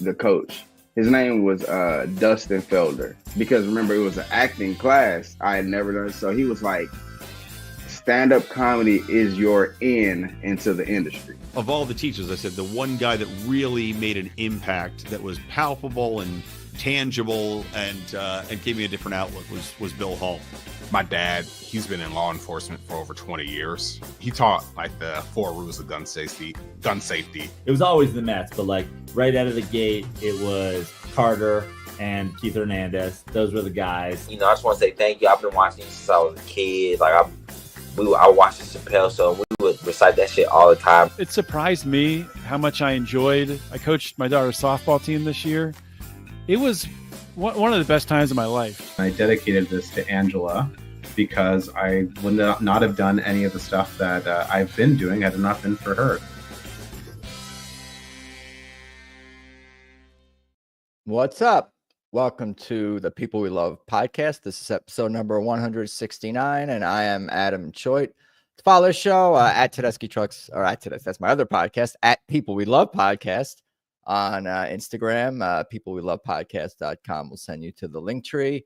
the coach. His name was Dustin Felder, because remember it was an acting class I had never done. So he was like, stand-up comedy is your into the industry. Of all the teachers, I said the one guy that really made an impact that was palpable and tangible and gave me a different outlook was Bill Hall. My dad, he's been in law enforcement for over 20 years. He taught like the 4 rules of gun safety. It was always the Mets, but like right out of the gate, it was Carter and Keith Hernandez. Those were the guys. You know, I just want to say thank you. I've been watching since I was a kid. Like I watched the Chappelle Show. We would recite that shit all the time. It surprised me how much I enjoyed. I coached my daughter's softball team this year. It was one of the best times of my life. I dedicated this to Angela because I would not have done any of the stuff that I've been doing had it not been for her. What's up? Welcome to the People We Love podcast. This is episode number 169, and I am Adam Choit. Follow the show at Tedeschi Trucks, or at Tedeschi, that's my other podcast, at People We Love Podcast on Instagram. PeopleWeLovePodcast.com will send you to the link tree.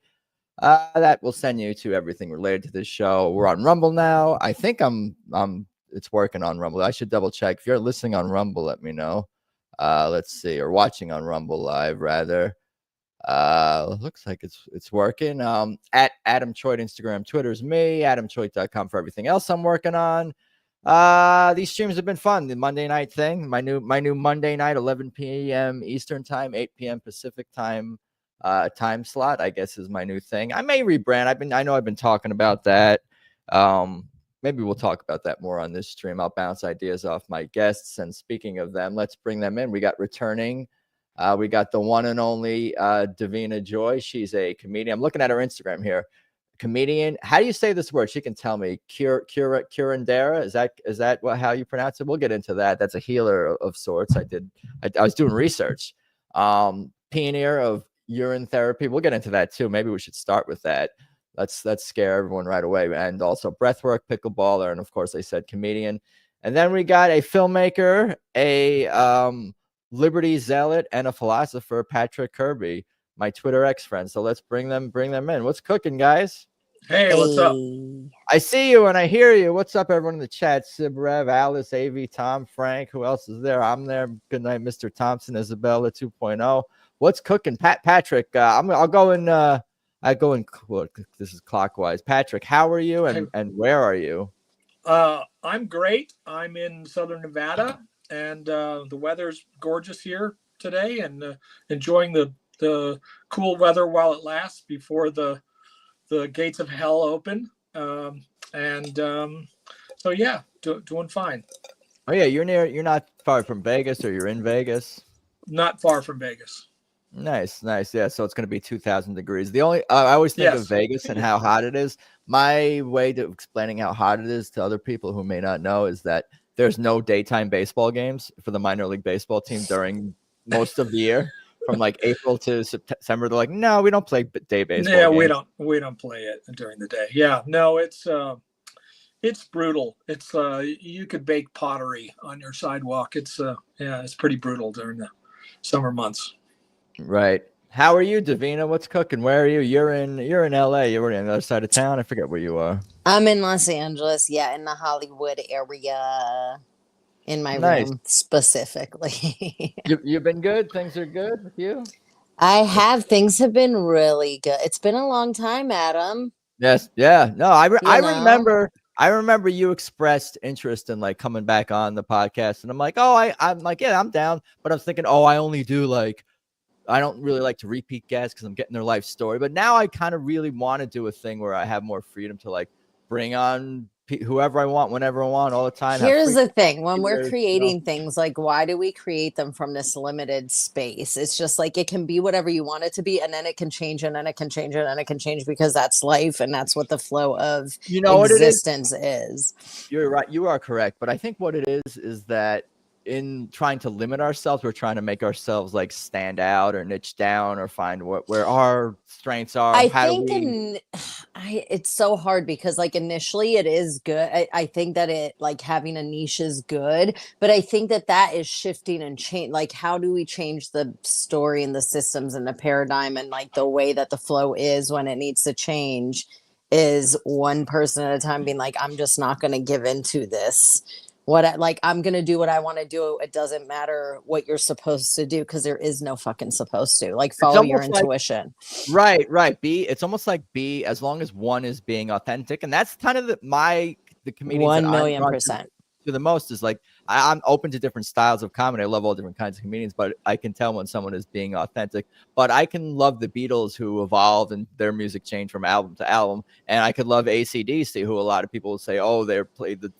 That will send you to everything related to this show. We're on Rumble now. I think it's working on Rumble. I should double check. If you're listening on Rumble, let me know. Let's see, or watching on Rumble Live rather. Looks like it's working. At Adam Choit, Instagram, Twitter's me, adamchoit.com for everything else I'm working on. These streams have been fun. The Monday night thing, my new Monday night, 11 p.m. Eastern time, 8 p.m. Pacific time, time slot, I guess is my new thing. I may rebrand. I know I've been talking about that. Maybe we'll talk about that more on this stream. I'll bounce ideas off my guests. And speaking of them, let's bring them in. We got returning. We got the one and only Davina Joy. She's a comedian. I'm looking at her Instagram here. Comedian. How do you say this word? She can tell me. Curandera. Is that how you pronounce it? We'll get into that. That's a healer of sorts. I was doing research. Pioneer of urine therapy. We'll get into that too. Maybe we should start with that. Let's scare everyone right away. And also breathwork, pickleballer, and of course I said comedian. And then we got a filmmaker, a Liberty zealot, and a philosopher, Patrick Kerby, my Twitter ex friend. So let's bring them in. What's cooking, guys? Hey, what's up? I see you and I hear you. What's up, everyone in the chat? Sibrev, Alice, AV, Tom, Frank. Who else is there? I'm there. Good night, Mr. Thompson, Isabella 2.0. What's cooking, Patrick? I'll go in. I go in. Well, this is clockwise. Patrick, how are you and where are you? I'm great. I'm in Southern Nevada. And the weather's gorgeous here today, and enjoying the cool weather while it lasts before the gates of hell open. So yeah, doing fine. Oh yeah, you're not far from Vegas, or you're in Vegas? Not far from Vegas. Nice. Yeah, so it's going to be 2,000 degrees. The only I always think of Vegas and how hot it is. My way to explaining how hot it is to other people who may not know is that there's no daytime baseball games for the minor league baseball team during most of the year, from like April to September. They're like, no, we don't play day baseball. Yeah, games. we don't play it during the day. Yeah, no, it's brutal. It's you could bake pottery on your sidewalk. It's pretty brutal during the summer months. Right. How are you, Davina? What's cooking? Where are you? You're in LA. You're on the other side of town. I forget where you are. I'm in Los Angeles. Yeah, in the Hollywood area, in my room specifically. You've been good. Things are good with you. I have. Things have been really good. It's been a long time, Adam. Yes. Yeah. No, I remember you expressed interest in like coming back on the podcast, and I'm like, I'm like, yeah, I'm down. But I was thinking, I only do like. I don't really like to repeat guests because I'm getting their life story. But now I kind of really want to do a thing where I have more freedom to like bring on whoever I want, whenever I want, all the time. Here's the thing. When we're creating things, like, why do we create them from this limited space? It's just like it can be whatever you want it to be. And then it can change, and then it can change, and then it can change, because that's life. And that's what the flow of existence is. You're right. You are correct. But I think what it is that in trying to limit ourselves, we're trying to make ourselves like stand out or niche down or find where our strengths are. It's so hard because like initially it is good. I think that it like having a niche is good, but I think that that is shifting and change. Like, how do we change the story and the systems and the paradigm and like the way that the flow is when it needs to change is one person at a time being like, I'm just not going to give into this. I'm going to do what I want to do. It doesn't matter what you're supposed to do because there is no fucking supposed to. Like, follow your intuition. Right. It's almost like as long as one is being authentic, and that's kind of the comedians 1,000,000% to the most is like I'm open to different styles of comedy. I love all different kinds of comedians, but I can tell when someone is being authentic. But I can love the Beatles, who evolved and their music changed from album to album, and I could love AC/DC, who a lot of people will say, oh, they played the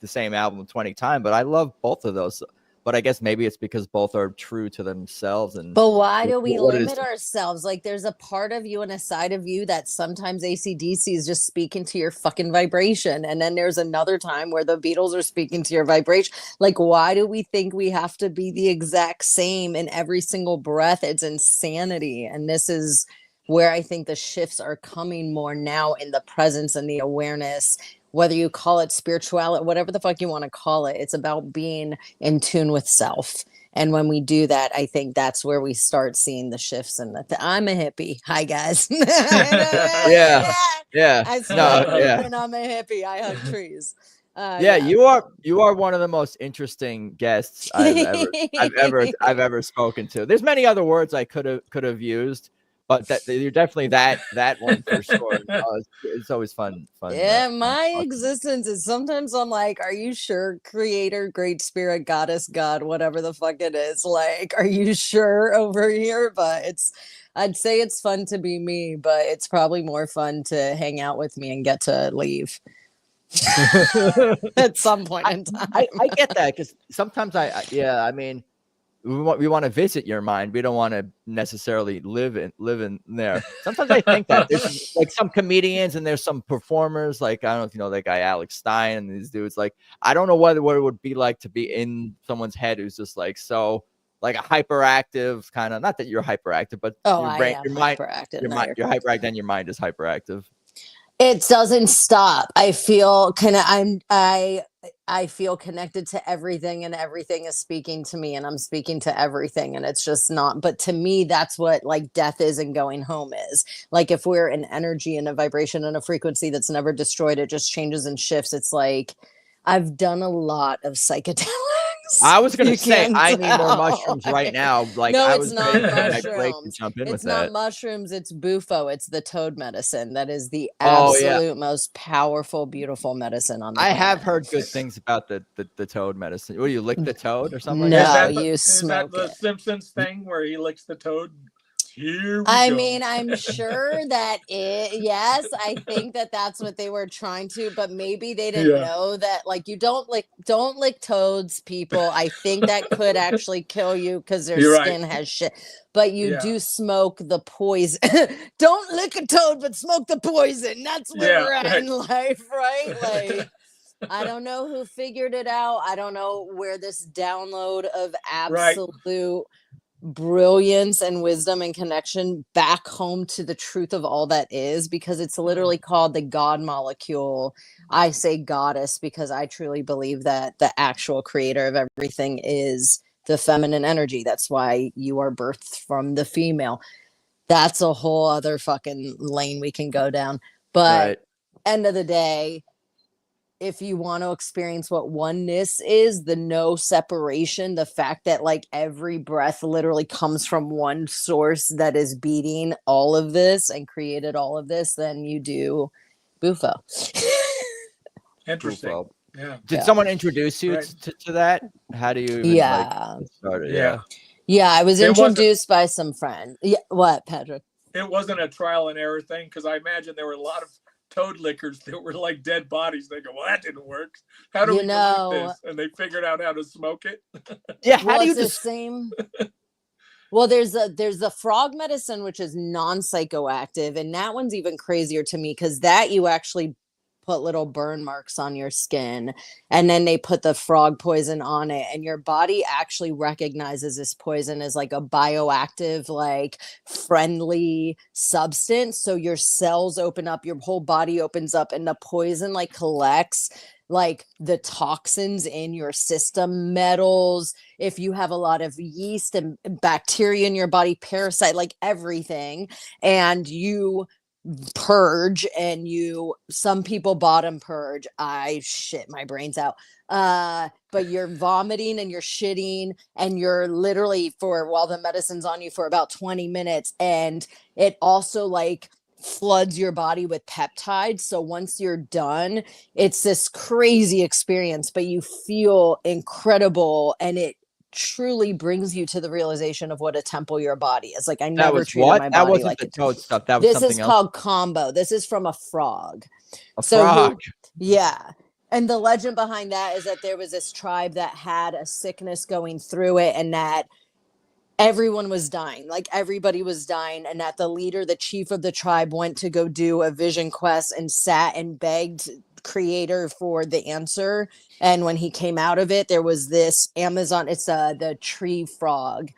same album 20 times. But I love both of those. But I guess maybe it's because both are true to themselves. But why do we limit ourselves? Like, there's a part of you and a side of you that sometimes AC/DC is just speaking to your fucking vibration. And then there's another time where the Beatles are speaking to your vibration. Like, why do we think we have to be the exact same in every single breath? It's insanity. And this is where I think the shifts are coming more now in the presence and the awareness. Whether you call it spirituality, whatever the fuck you want to call it, it's about being in tune with self. And when we do that, I think that's where we start seeing the shifts. And I'm a hippie. Hi, guys. Yeah. And I'm a hippie. I hug trees. You are one of the most interesting guests I've ever spoken to. There's many other words I could have used, but you're definitely that one for sure. It's always fun. Yeah, my existence is sometimes I'm like, are you sure, creator, great spirit, goddess, God, whatever the fuck it is? Like, are you sure over here? But I'd say it's fun to be me, but it's probably more fun to hang out with me and get to leave at some point in time. I get that, because sometimes I mean, we want to visit your mind. We don't want to necessarily live in there. Sometimes I think that there's like some comedians and there's some performers, like, I don't know if you know that guy Alex Stein and these dudes. Like, I don't know what it would be like to be in someone's head who's just like so like a hyperactive kind of, not that you're hyperactive, but your mind, hyperactive. You're hyperactive and your mind is hyperactive. It doesn't stop. I feel I feel connected to everything, and everything is speaking to me, and I'm speaking to everything, and it's just not. But to me, that's what like death is and going home is. Like, if we're an energy and a vibration and a frequency that's never destroyed, it just changes and shifts. It's like, I've done a lot of psychedelics. I was going to say, I need more mushrooms right now. Like, no, I it's was not mushrooms. It's not mushrooms. It's bufo. It's the toad medicine. That is the absolute most powerful, beautiful medicine on the planet. have heard good things about the toad medicine. What do you lick the toad or something? No, like that? you smoke it. Is that the Simpsons thing where he licks the toad? I mean, I'm sure that yes, I think that that's what they were trying to, but maybe they didn't know that, like, you don't lick toads, people. I think that could actually kill you because their skin has shit. But you do smoke the poison. Don't lick a toad, but smoke the poison. That's where we're at in life, right? Like, I don't know who figured it out. I don't know where this download of absolute brilliance and wisdom and connection back home to the truth of all that is, because it's literally called the God molecule. I say goddess because I truly believe that the actual creator of everything is the feminine energy. That's why you are birthed from the female. That's a whole other fucking lane we can go down. But end of the day, if you want to experience what oneness is, the no separation, the fact that like every breath literally comes from one source that is beating all of this and created all of this, then you do bufo. Interesting. Bufo. Yeah. Did someone introduce you to that? How do you get started? Yeah, I was introduced by some friend. Yeah, what, Patrick? It wasn't a trial and error thing, because I imagine there were a lot of toad lickers that were like dead bodies. They go, well, that didn't work. How do we dilute this? And they figured out how to smoke it. How do you the same? Well, there's the frog medicine, which is non-psychoactive, and that one's even crazier to me because that you actually put little burn marks on your skin, and then they put the frog poison on it, and your body actually recognizes this poison as like a bioactive, like friendly substance. So your cells open up, your whole body opens up, and the poison like collects like the toxins in your system, metals, if you have a lot of yeast and bacteria in your body, parasite, like everything, and you purge, and some people bottom purge. I shit my brains out. But you're vomiting and you're shitting, and you're literally while the medicine's on you for about 20 minutes, and it also like floods your body with peptides. So once you're done, it's this crazy experience, but you feel incredible, and it truly brings you to the realization of what a temple your body is. Like I never treated my body that wasn't like the toad stuff. That was this something is else. called combo. This is from a frog. A frog. Yeah. And the legend behind that is that there was this tribe that had a sickness going through it, and that everyone was dying, like everybody was dying, and that the leader, the chief of the tribe, went to go do a vision quest and sat and begged creator for the answer. And when he came out of it, there was this Amazon, it's the tree frog.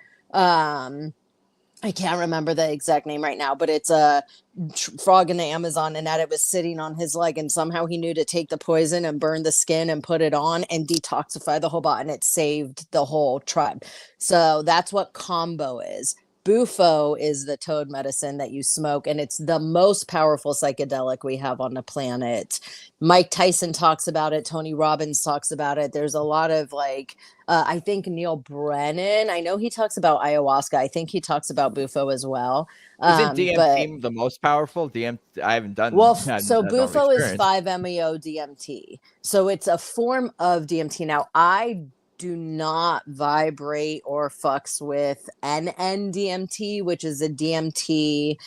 I can't remember the exact name right now, but it's a frog in the Amazon, and that it was sitting on his leg, and somehow he knew to take the poison and burn the skin and put it on and detoxify the whole body, and it saved the whole tribe. So that's what combo is. Bufo is the toad medicine that you smoke, and it's the most powerful psychedelic we have on the planet. Mike Tyson talks about it. Tony Robbins talks about it. There's a lot of like, I think Neil Brennan, I know he talks about ayahuasca. I think he talks about Bufo as well. Isn't DMT the most powerful? I haven't done. Well, so Bufo is 5-MeO DMT. So it's a form of DMT. Now, I do not vibrate or fucks with NN-DMT, which is a DMT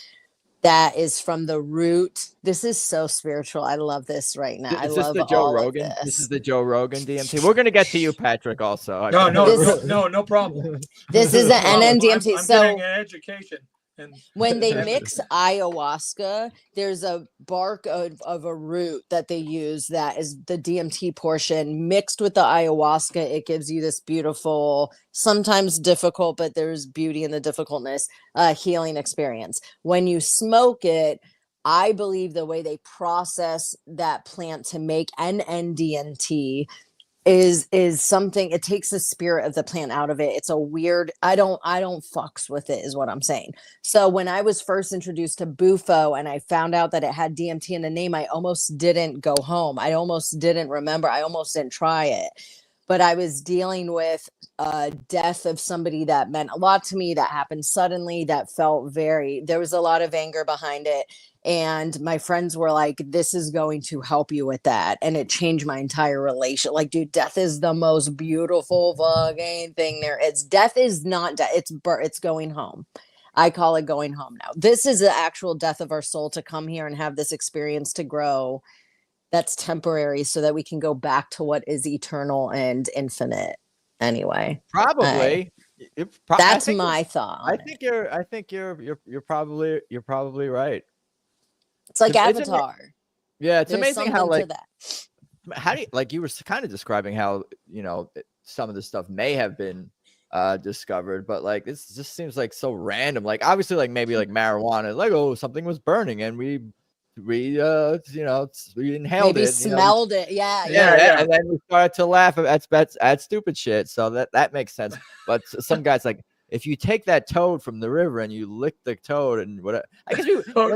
that is from the root. This is so spiritual. I love this right now. I love the Joe all Rogan. of this. This is the Joe Rogan DMT. We're gonna get to you, Patrick. Also, No problem. This is the NN-DMT. I'm getting an education. And when they mix ayahuasca, there's a bark of a root that they use that is the DMT portion mixed with the ayahuasca. It gives you this beautiful, sometimes difficult, but there's beauty in the difficultness, healing experience. When you smoke it, I believe the way they process that plant to make NN-DMT is something, it takes the spirit of the plant out of it. It's a weird, I don't fucks with it is what I'm saying. So when I was first introduced to Bufo and I found out that it had DMT in the name, I almost didn't go home. I almost didn't remember. I almost didn't try it. But I was dealing with death of somebody that meant a lot to me, that happened suddenly, that felt there was a lot of anger behind it. And my friends were like, this is going to help you with that. And it changed my entire relation. Like, dude, death is the most beautiful fucking thing there is. Death is not death. It's going home. I call it going home now. This is the actual death of our soul, to come here and have this experience to grow. That's temporary so that we can go back to what is eternal and infinite. Anyway, probably. That's my thought. I think you're probably right. It's like Avatar. Yeah, it's There's amazing how like that. How do you, like you were kind of describing how some of this stuff may have been discovered, but like this just seems like so random. Like obviously, like maybe like marijuana, like something was burning and we inhaled maybe it, smelled it, yeah, and then we started to laugh at stupid shit. So that makes sense. But some guys like, if you take that toad from the river and you lick the toad and whatever, I guess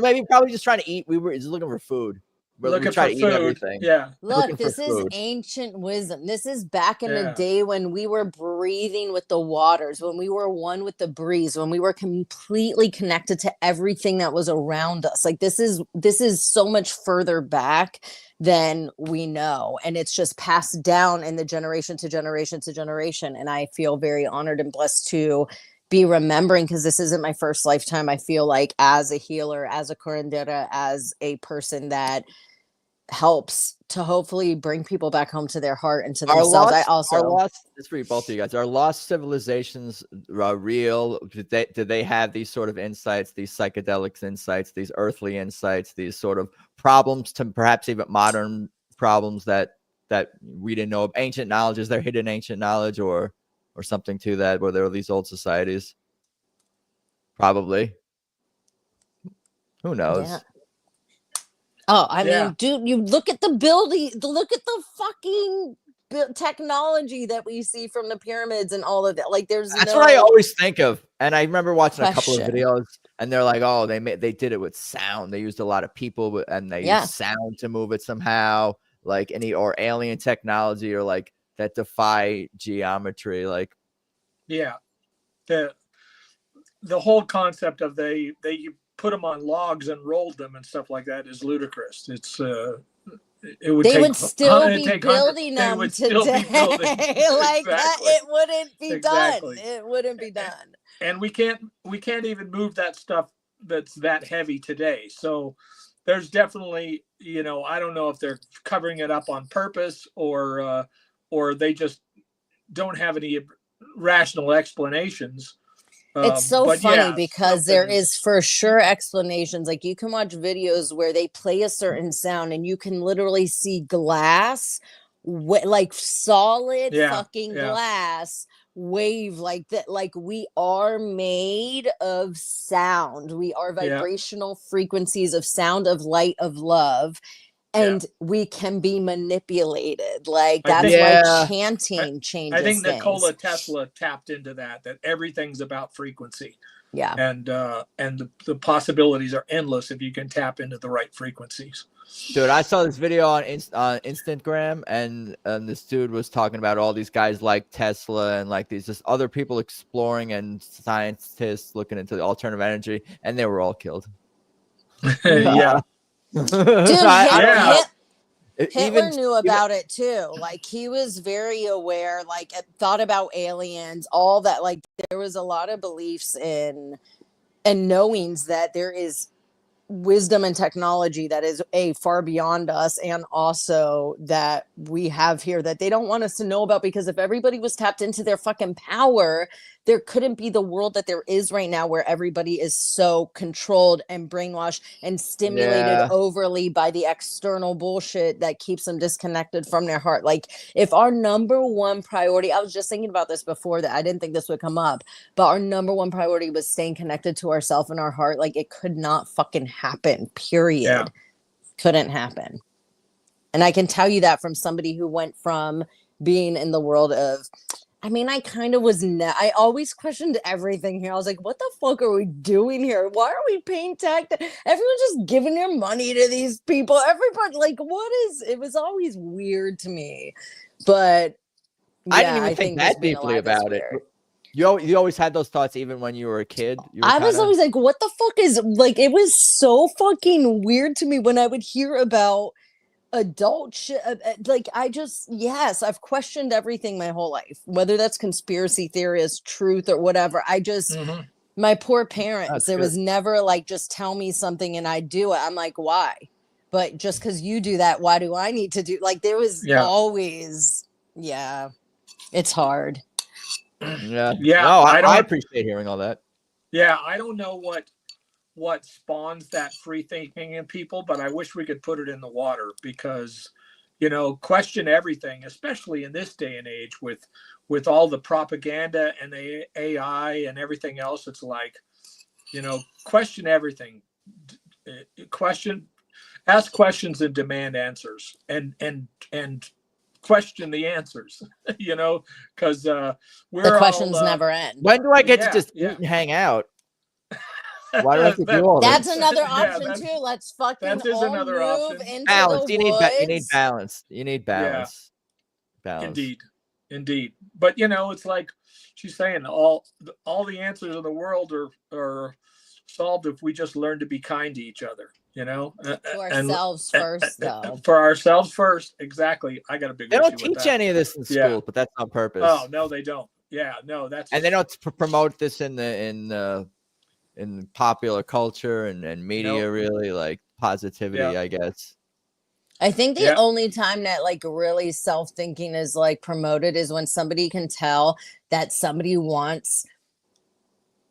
maybe probably just trying to eat. We were just looking for food. Looking for food. Everything. Yeah. Look, this is ancient wisdom. This is back in the day when we were breathing with the waters, when we were one with the breeze, when we were completely connected to everything that was around us. Like this is so much further back than we know. And it's just passed down in the generation to generation to generation. And I feel very honored and blessed to be remembering, because this isn't my first lifetime. I feel like as a healer, as a curandera, as a person that helps to hopefully bring people back home to their heart and to Our themselves. lost. This is for you, both of you guys. Are lost civilizations real? Did they have these sort of insights, these psychedelics insights, these earthly insights, these sort of problems to perhaps even modern problems that we didn't know of? Ancient knowledge, is there hidden ancient knowledge or something to that? Where there are these old societies? Probably. Who knows? Yeah. Oh, I Yeah. mean, dude, you look at the building, look at the fucking technology that we see from the pyramids and all of that. Like, there's That's no what I always think of. And I remember watching a couple of question. videos, and they're like, "Oh, they did it with sound. They used a lot of people, and they Yeah. used sound to move it somehow, like or alien technology, or like that defy geometry." Like, Yeah. The whole concept of they put them on logs and rolled them and stuff like that is ludicrous. It's it would They take, would still it'd be take building they them would today. still be building. Like that, Exactly. it wouldn't be Exactly. done. It wouldn't be done. And we can't even move that stuff that's that heavy today. So there's definitely, I don't know if they're covering it up on purpose or they just don't have any rational explanations. It's so but funny yeah, because there something- is for sure explanations. Like, you can watch videos where they play a certain sound and you can literally see glass, like solid Yeah, fucking yeah. glass wave like that. Like, we are made of sound. We are Yeah. vibrational frequencies of sound, of light, of love. And we can be manipulated. Like, I that's think- why Yeah. chanting changes I think things. Nikola Tesla tapped into that everything's about frequency. Yeah. And the possibilities are endless if you can tap into the right frequencies. dude, I saw this video on Instagram, and this dude was talking about all these guys like Tesla and like these just other people exploring and scientists looking into the alternative energy, and they were all killed. Yeah. Dude, I don't know. Hitler knew about it too. Like, he was very aware, like, thought about aliens, all that. Like, there was a lot of beliefs in and knowings that there is wisdom and technology that is far beyond us, and also that we have here that they don't want us to know about, because if everybody was tapped into their fucking power, there couldn't be the world that there is right now, where everybody is so controlled and brainwashed and stimulated overly by the external bullshit that keeps them disconnected from their heart. Like, if our number one priority, I was just thinking about this before, that I didn't think this would come up, but our number one priority was staying connected to ourselves and our heart, like, it could not fucking happen, period. Yeah. Couldn't happen. And I can tell you that from somebody who went from being in the world of, I mean, I kind of was, I always questioned everything here. I was like, what the fuck are we doing here? Why are we paying tax? Everyone's just giving their money to these people. Everybody, like, it was always weird to me. But yeah, I didn't even think just that being deeply alive is about it. weird. You always had those thoughts even when you were a kid? I was always like, what the fuck is, like, it was so fucking weird to me when I would hear about adult shit. Like, yes, I've questioned everything my whole life, whether that's conspiracy theories, truth, or whatever. My poor parents, there was never like, just tell me something and I do it. I'm like, why? But just because you do that, why do I need to do? Like, there was always, it's hard. Yeah. Yeah. No, I appreciate hearing all that. Yeah, I don't know what spawns that free thinking in people, but I wish we could put it in the water, because, question everything, especially in this day and age with all the propaganda and the AI and everything else. It's like, question everything, ask questions and demand answers, and question the answers, because the questions never end. When do I get to just eat and hang out? Why do I have to do all That's this? another option too. Let's fucking that is all another move option. into Balance. the You need balance. You need balance. Balance. Indeed. But it's like she's saying, all the answers in the world are solved if we just learn to be kind to each other. To ourselves first, though. For ourselves first, exactly. I got a big. They don't teach any of this in school, but that's on purpose. Oh no, they don't. Yeah, no, that's. And they don't promote this in popular culture and media, really, like positivity, I guess. I think the Yeah. only time that like really self-thinking is like promoted is when somebody can tell that somebody wants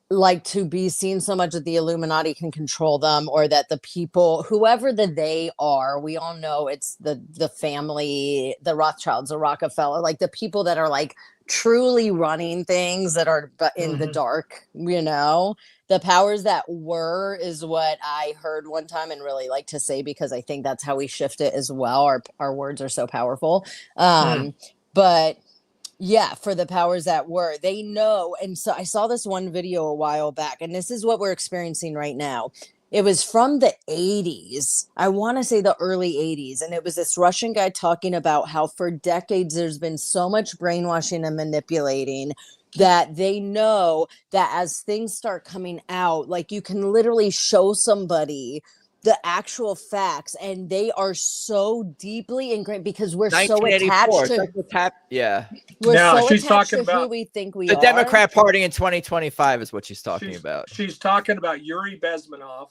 like to be seen so much that the Illuminati can control them, or that the people, whoever the they are, we all know it's the family, the Rothschilds, the Rockefeller, like the people that are like truly running things that are in the dark, you know. The powers that were is what I heard one time and really like to say, because I think that's how we shift it as well. Our words are so powerful. But yeah, for the powers that were, they know. And so I saw this one video a while back, and this is what we're experiencing right now. It was from the 80s. I want to say the early 80s. And it was this Russian guy talking about how for decades there's been so much brainwashing and manipulating that they know that as things start coming out, like you can literally show somebody the actual facts, and they are so deeply ingrained because we're so 1984. attached to That's what's yeah. we're No, so she's attached talking to who about we think we The are. Democrat Party in 2025 is what she's talking about. She's talking about Yuri Bezmenov.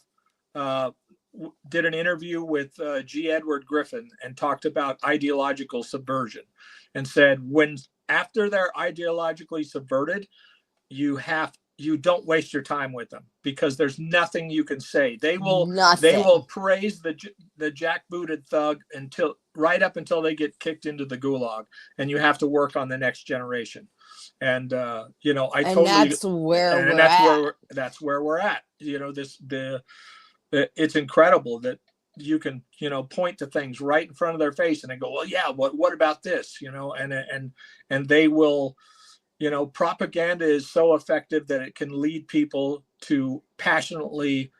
Did an interview with G. Edward Griffin and talked about ideological subversion, and said when after they're ideologically subverted, you don't waste your time with them, because there's nothing you can say. They will praise the jackbooted thug until right up until they get kicked into the gulag, and you have to work on the next generation. And you know, I totally, that's where that's where we're at. You know, it's incredible that you can, you know, point to things right in front of their face and they go, well, yeah, what about this? You know, and they will, you know, propaganda is so effective that it can lead people to passionately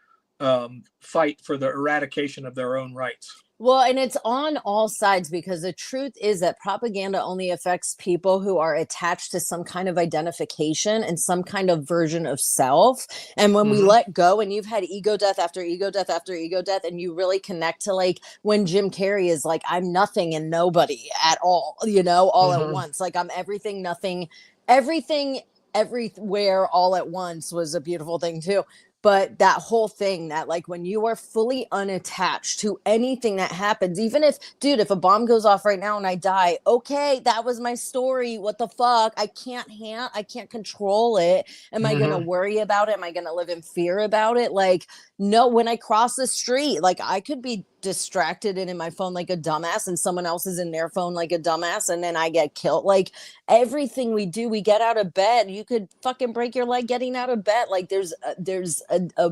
fight for the eradication of their own rights. Well, and it's on all sides, because the truth is that propaganda only affects people who are attached to some kind of identification and some kind of version of self. And when we let go, and you've had ego death after ego death after ego death, and you really connect to like when Jim Carrey is like, I'm nothing and nobody at all, you know, all at once. Like I'm everything, nothing, everything, everywhere, all at once was a beautiful thing too. But that whole thing, that like when you are fully unattached to anything that happens, even if, dude, if a bomb goes off right now and I die, okay, that was my story. What the fuck? I can't control it. Am I going to worry about it? Am I going to live in fear about it? Like, no, when I cross the street, like I could be distracted and in my phone like a dumbass, and someone else is in their phone like a dumbass, and then I get killed. Like everything we do, we get out of bed, you could fucking break your leg getting out of bed. Like there's a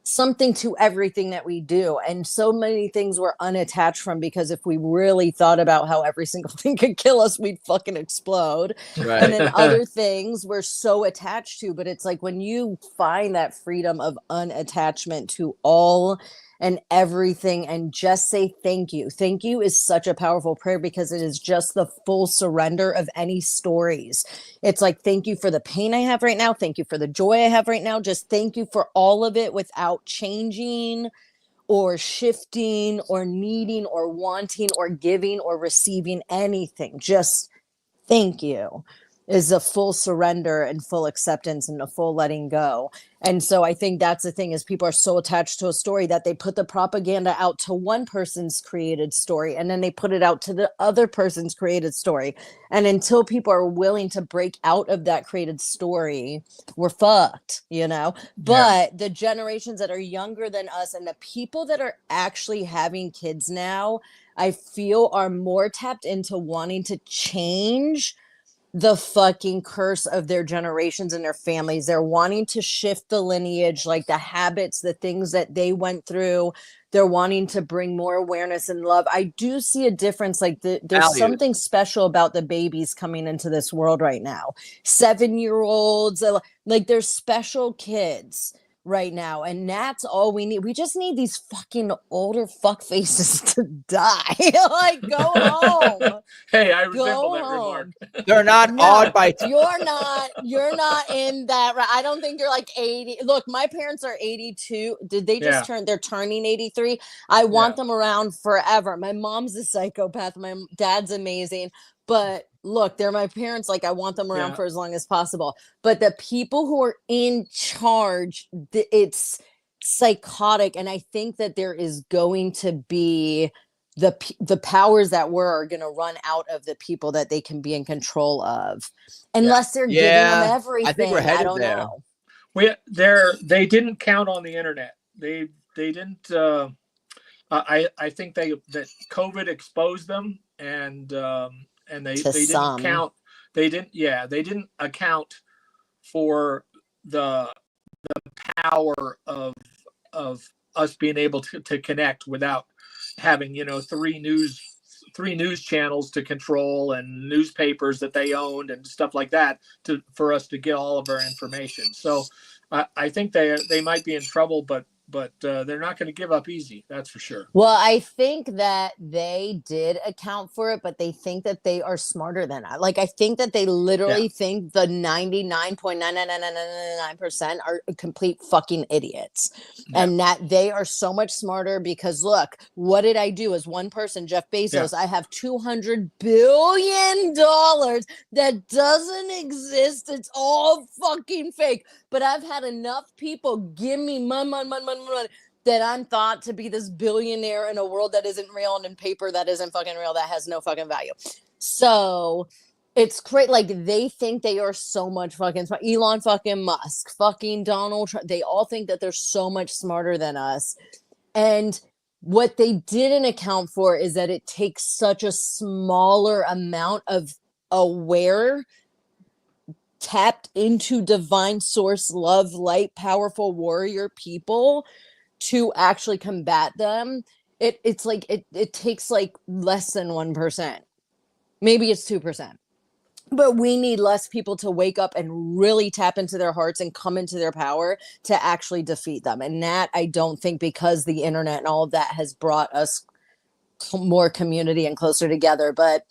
something to everything that we do, and so many things we're unattached from, because if we really thought about how every single thing could kill us, we'd fucking explode. Right. And then other things we're so attached to, but it's like when you find that freedom of unattachment to all and everything, and just say thank you. Thank you is such a powerful prayer, because it is just the full surrender of any stories. It's like, thank you for the pain I have right now. Thank you for the joy I have right now. Just thank you for all of it, without changing or shifting or needing or wanting or giving or receiving anything. Just thank you is a full surrender and full acceptance and a full letting go. And so I think that's the thing, is people are so attached to a story that they put the propaganda out to one person's created story, and then they put it out to the other person's created story. And until people are willing to break out of that created story, we're fucked, you know? But the generations that are younger than us and the people that are actually having kids now, I feel are more tapped into wanting to change the fucking curse of their generations and their families. They're wanting to shift the lineage, like the habits, the things that they went through. They're wanting to bring more awareness and love. I do see a difference. Like there's something special about the babies coming into this world right now. 7-year-olds, like they're special kids right now, and that's all we need. We just need these fucking older fuck faces to die. Like, go home. Hey, I resemble that remark. They're not awed by you're not in that. I don't think you're like 80. Look, my parents are 82. Did they just they're turning 83? I want them around forever. My mom's a psychopath, my dad's amazing, but look, they're my parents. Like, I want them around for as long as possible. But the people who are in charge, it's psychotic. And I think that there is going to be the powers that were are going to run out of the people that they can be in control of, unless they're giving them everything. I think we're headed don't there. know. They didn't count on the internet. They didn't. I think that COVID exposed them, and they didn't count. They didn't account for the power of us being able to connect without having, you know, three news channels to control and newspapers that they owned and stuff like that for us to get all of our information. So I think they might be in trouble, but they're not going to give up easy. That's for sure. Well, I think that they did account for it, but they think that they are smarter than us. Like, I think that they literally think the 99.99999% are complete fucking idiots. Yeah. And that they are so much smarter because, look, what did I do as one person, Jeff Bezos? Yeah. I have $200 billion that doesn't exist. It's all fucking fake. But I've had enough people give me money that I'm thought to be this billionaire in a world that isn't real and in paper that isn't fucking real, that has no fucking value. So it's great. Like, they think they are so much fucking smart. Elon fucking Musk, fucking Donald Trump. They all think that they're so much smarter than us. And what they didn't account for is that it takes such a smaller amount of aware, tapped into divine source, love, light, powerful warrior people to actually combat them. It's like it takes like less than 1%. Maybe it's 2%. But we need less people to wake up and really tap into their hearts and come into their power to actually defeat them. And that, I don't think, because the internet and all of that has brought us more community and closer together. But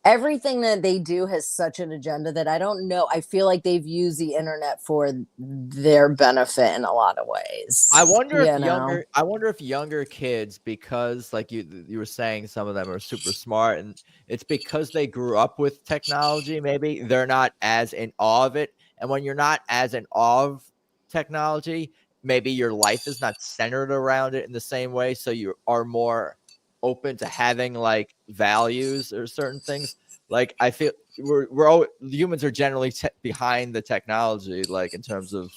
everything that they do has such an agenda that I don't know. I feel like they've used the internet for their benefit in a lot of ways. I wonder if younger kids, because like you were saying, some of them are super smart, and it's because they grew up with technology. Maybe they're not as in awe of it. And when you're not as in awe of technology, maybe your life is not centered around it in the same way. So you are more open to having like values or certain things. Like, I feel we're all, humans are generally behind the technology, like in terms of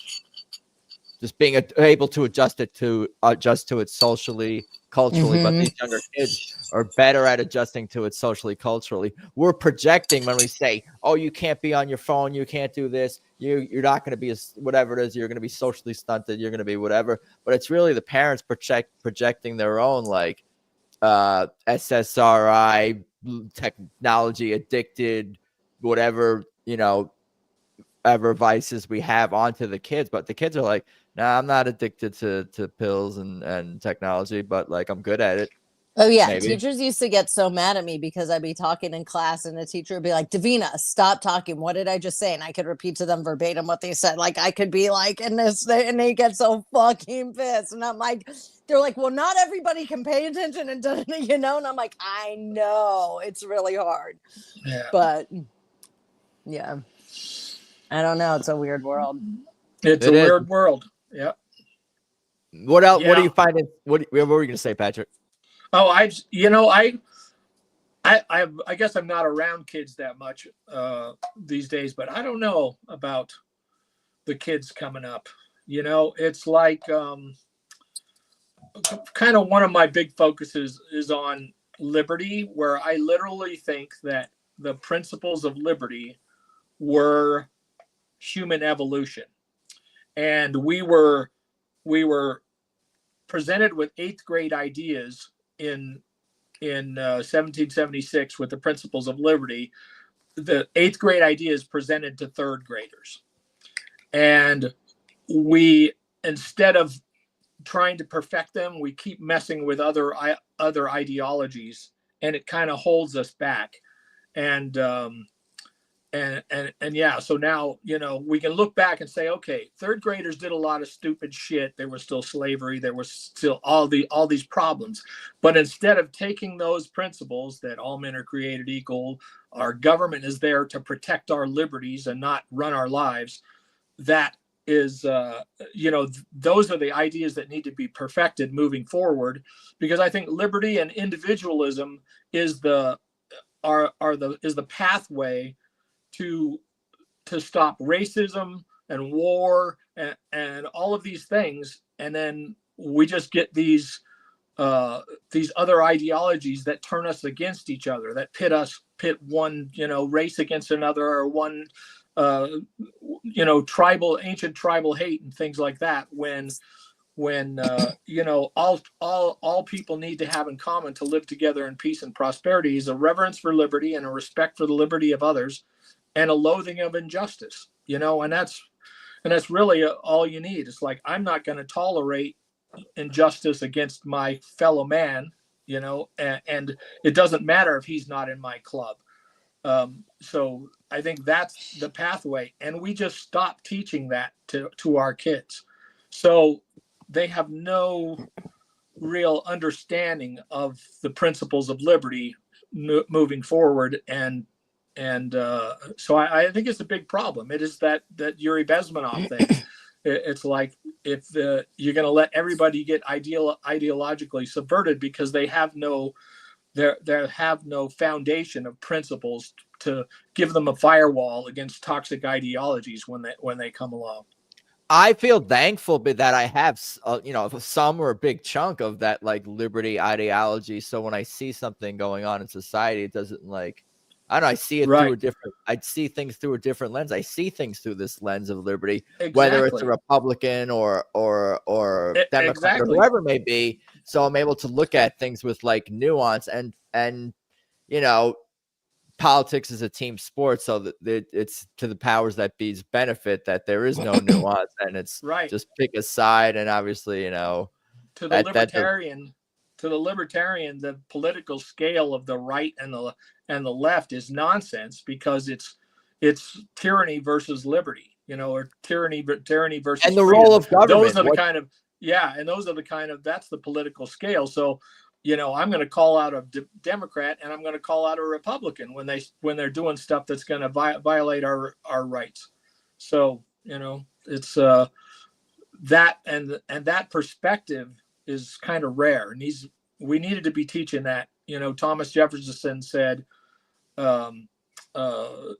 just being able to adjust to it socially, culturally. But these younger kids are better at adjusting to it socially, culturally. We're projecting when we say, oh, you can't be on your phone, you can't do this, you're not going to be whatever it is, you're going to be socially stunted, you're going to be whatever. But it's really the parents projecting their own like SSRI, technology addicted, whatever, you know, ever vices we have onto the kids. But the kids are like, nah, I'm not addicted to pills and technology, but like, I'm good at it. Oh yeah, maybe. Teachers used to get so mad at me because I'd be talking in class and the teacher would be like, Davina, stop talking. What did I just say? And I could repeat to them verbatim what they said. Like, I could be like, and they get so fucking pissed. And I'm like, they're like, well, not everybody can pay attention and you know. And I'm like, I know it's really hard, but yeah, I don't know. It's a weird world. It's a weird world. Yeah. What else? Yeah. What are you finding? What were you going to say, Patrick? Oh, I guess I'm not around kids that much these days, but I don't know about the kids coming up. You know, it's like kind of one of my big focuses is on liberty, where I literally think that the principles of liberty were human evolution, and we were presented with 8th grade ideas in 1776 with the principles of liberty. The 8th grade ideas presented to 3rd graders, and we, instead of trying to perfect them, we keep messing with other ideologies, and it kind of holds us back. And yeah, so now, you know, we can look back and say, okay, 3rd graders did a lot of stupid shit. There was still slavery. There was still all these problems. But instead of taking those principles that all men are created equal, our government is there to protect our liberties and not run our lives, that those are the ideas that need to be perfected moving forward, because I think liberty and individualism is the pathway to stop racism and war and all of these things. And then we just get these other ideologies that turn us against each other, that pit one, race against another, or one, ancient tribal hate and things like that. When all people need to have in common to live together in peace and prosperity is a reverence for liberty and a respect for the liberty of others, and a loathing of injustice. And that's really all you need. It's like, I'm not going to tolerate injustice against my fellow man, and it doesn't matter if he's not in my club. So I think that's the pathway, and we just stopped teaching that to our kids. So they have no real understanding of the principles of liberty moving forward. And so I think it's a big problem. It is that Yuri Bezmenov thing. It's like, if you're going to let everybody get ideologically subverted because they have no foundation of principles to give them a firewall against toxic ideologies when they come along. I feel thankful that I have, some or a big chunk of that like liberty ideology. So when I see something going on in society, it doesn't I don't know, I see it through I see things through a different lens. I see things through this lens of liberty, whether it's a Republican or Democrat or whoever it may be. So I'm able to look at things with like nuance and politics is a team sport, so that it's to the powers that be's benefit that there is no nuance, and it's just pick a side. And obviously, to the libertarian, the political scale of the right and the left is nonsense, because it's tyranny versus liberty, or tyranny versus and the freedom. role of government. Those are the kind of that's the political scale. So I'm going to call out a Democrat, and I'm going to call out a Republican when they're doing stuff that's going to violate our rights. So it's that and that perspective is kind of rare, and we needed to be teaching that. Thomas Jefferson said,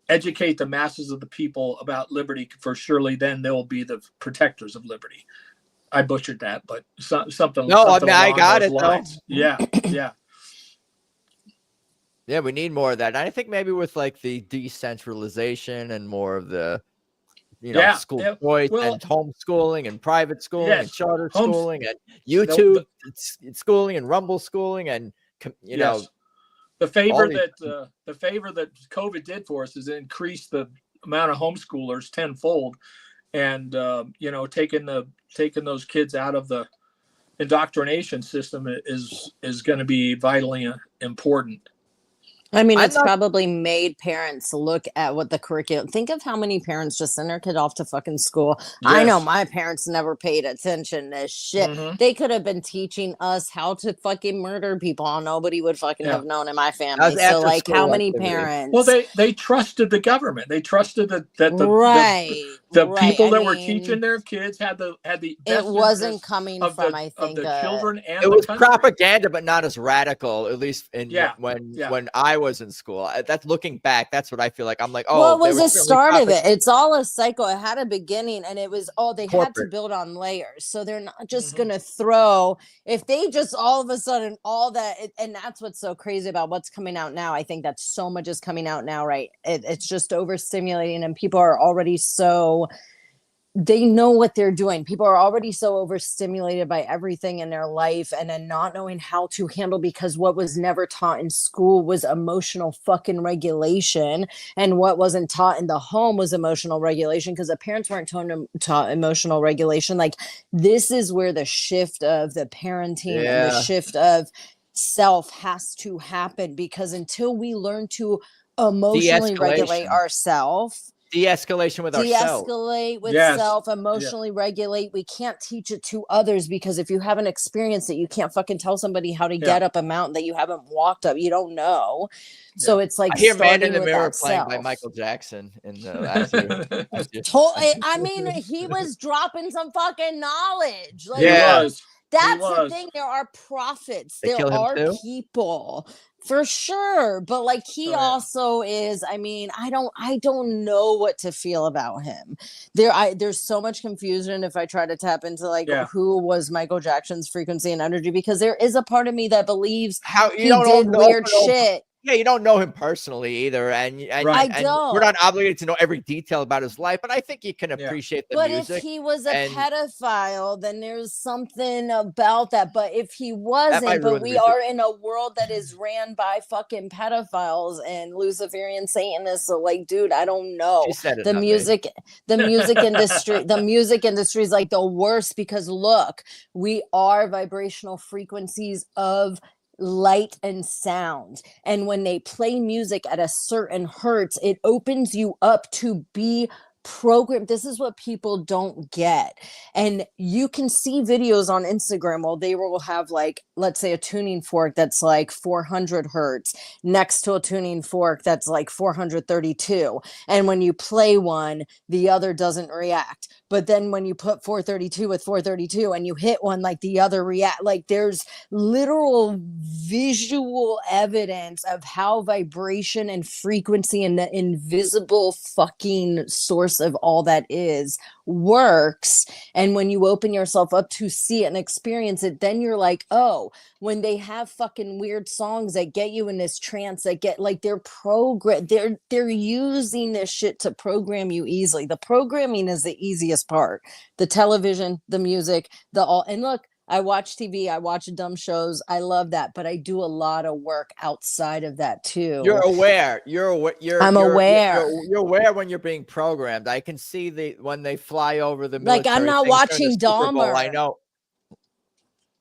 educate the masses of the people about liberty, for surely then they will be the protectors of liberty. I butchered that, but something. No, something I got it lines. though. Yeah. Yeah, we need more of that. And I think maybe with like the decentralization and more of the, school choice and homeschooling and private schooling and charter schooling and YouTube schooling and Rumble schooling and the favor that COVID did for us is increase the amount of homeschoolers tenfold, and taking those kids out of the indoctrination system is going to be vitally important. I mean, it's probably made parents look at what the curriculum. Think of how many parents just send their kid off to fucking school. Yes. I know my parents never paid attention to shit. Mm-hmm. They could have been teaching us how to fucking murder people. Nobody would fucking have known in my family. So, like, how many parents? Well, they trusted the government. They trusted that the people that were teaching their kids had the best. It wasn't coming from the children and it was country. Propaganda, but not as radical. At least when I was in school. That's looking back. That's what I feel like. I'm like, well, it was the start of it. It's all a cycle. It had a beginning, and it was they had to build on layers. So they're not just gonna throw. If they just all of a sudden all that, and that's what's so crazy about what's coming out now. I think that so much is coming out now, right? It's just overstimulating, and people are already so. They know what they're doing. People are already so overstimulated by everything in their life, and then not knowing how to handle, because what was never taught in school was emotional fucking regulation. And what wasn't taught in the home was emotional regulation, because the parents weren't taught emotional regulation. Like, this is where the shift of the parenting and the shift of self has to happen, because until we learn to emotionally regulate ourselves, de-escalation with ourselves. De-escalate with Yes. self, emotionally regulate. We can't teach it to others because if you haven't experienced it, you can't fucking tell somebody how to get up a mountain that you haven't walked up. You don't know. So it's like I hear "Man starting in the with Mirror" that playing by self. Michael Jackson in the I mean, he was dropping some fucking knowledge. Like, He was. that's the thing. There are prophets. They kill There him are too? people for sure. But like he also is, I mean, I don't know what to feel about him. There's so much confusion if I try to tap into like who was Michael Jackson's frequency and energy, because there is a part of me that believes he did weird shit. Yeah, you don't know him personally either, and we're not obligated to know every detail about his life, but I think you can appreciate the music. But if he was a pedophile, then there's something about that. But if he wasn't, but we are in a world that is ran by fucking pedophiles and Luciferian Satanists, so like, dude, I don't know. The music industry is like the worst, because look, we are vibrational frequencies of light and sound, and when they play music at a certain hertz, it opens you up to be programmed. This is what people don't get. And you can see videos on Instagram, well, they will have like, let's say, a tuning fork that's like 400 hertz next to a tuning fork that's like 432, and when you play one, the other doesn't react. But then when you put 432 with 432 and you hit one, like the other react. Like there's literal visual evidence of how vibration and frequency and the invisible fucking source of all that is works. And when you open yourself up to see it and experience it, then you're like, oh, when they have fucking weird songs that get you in this trance, that get like they're using this shit to program you easily. The programming is the easiest part. The television, the music, and look, I watch TV, I watch dumb shows, I love that, but I do a lot of work outside of that too. You're aware. I'm aware. You're aware when you're being programmed. I can see when they fly over the like I'm not watching Dahmer. I know.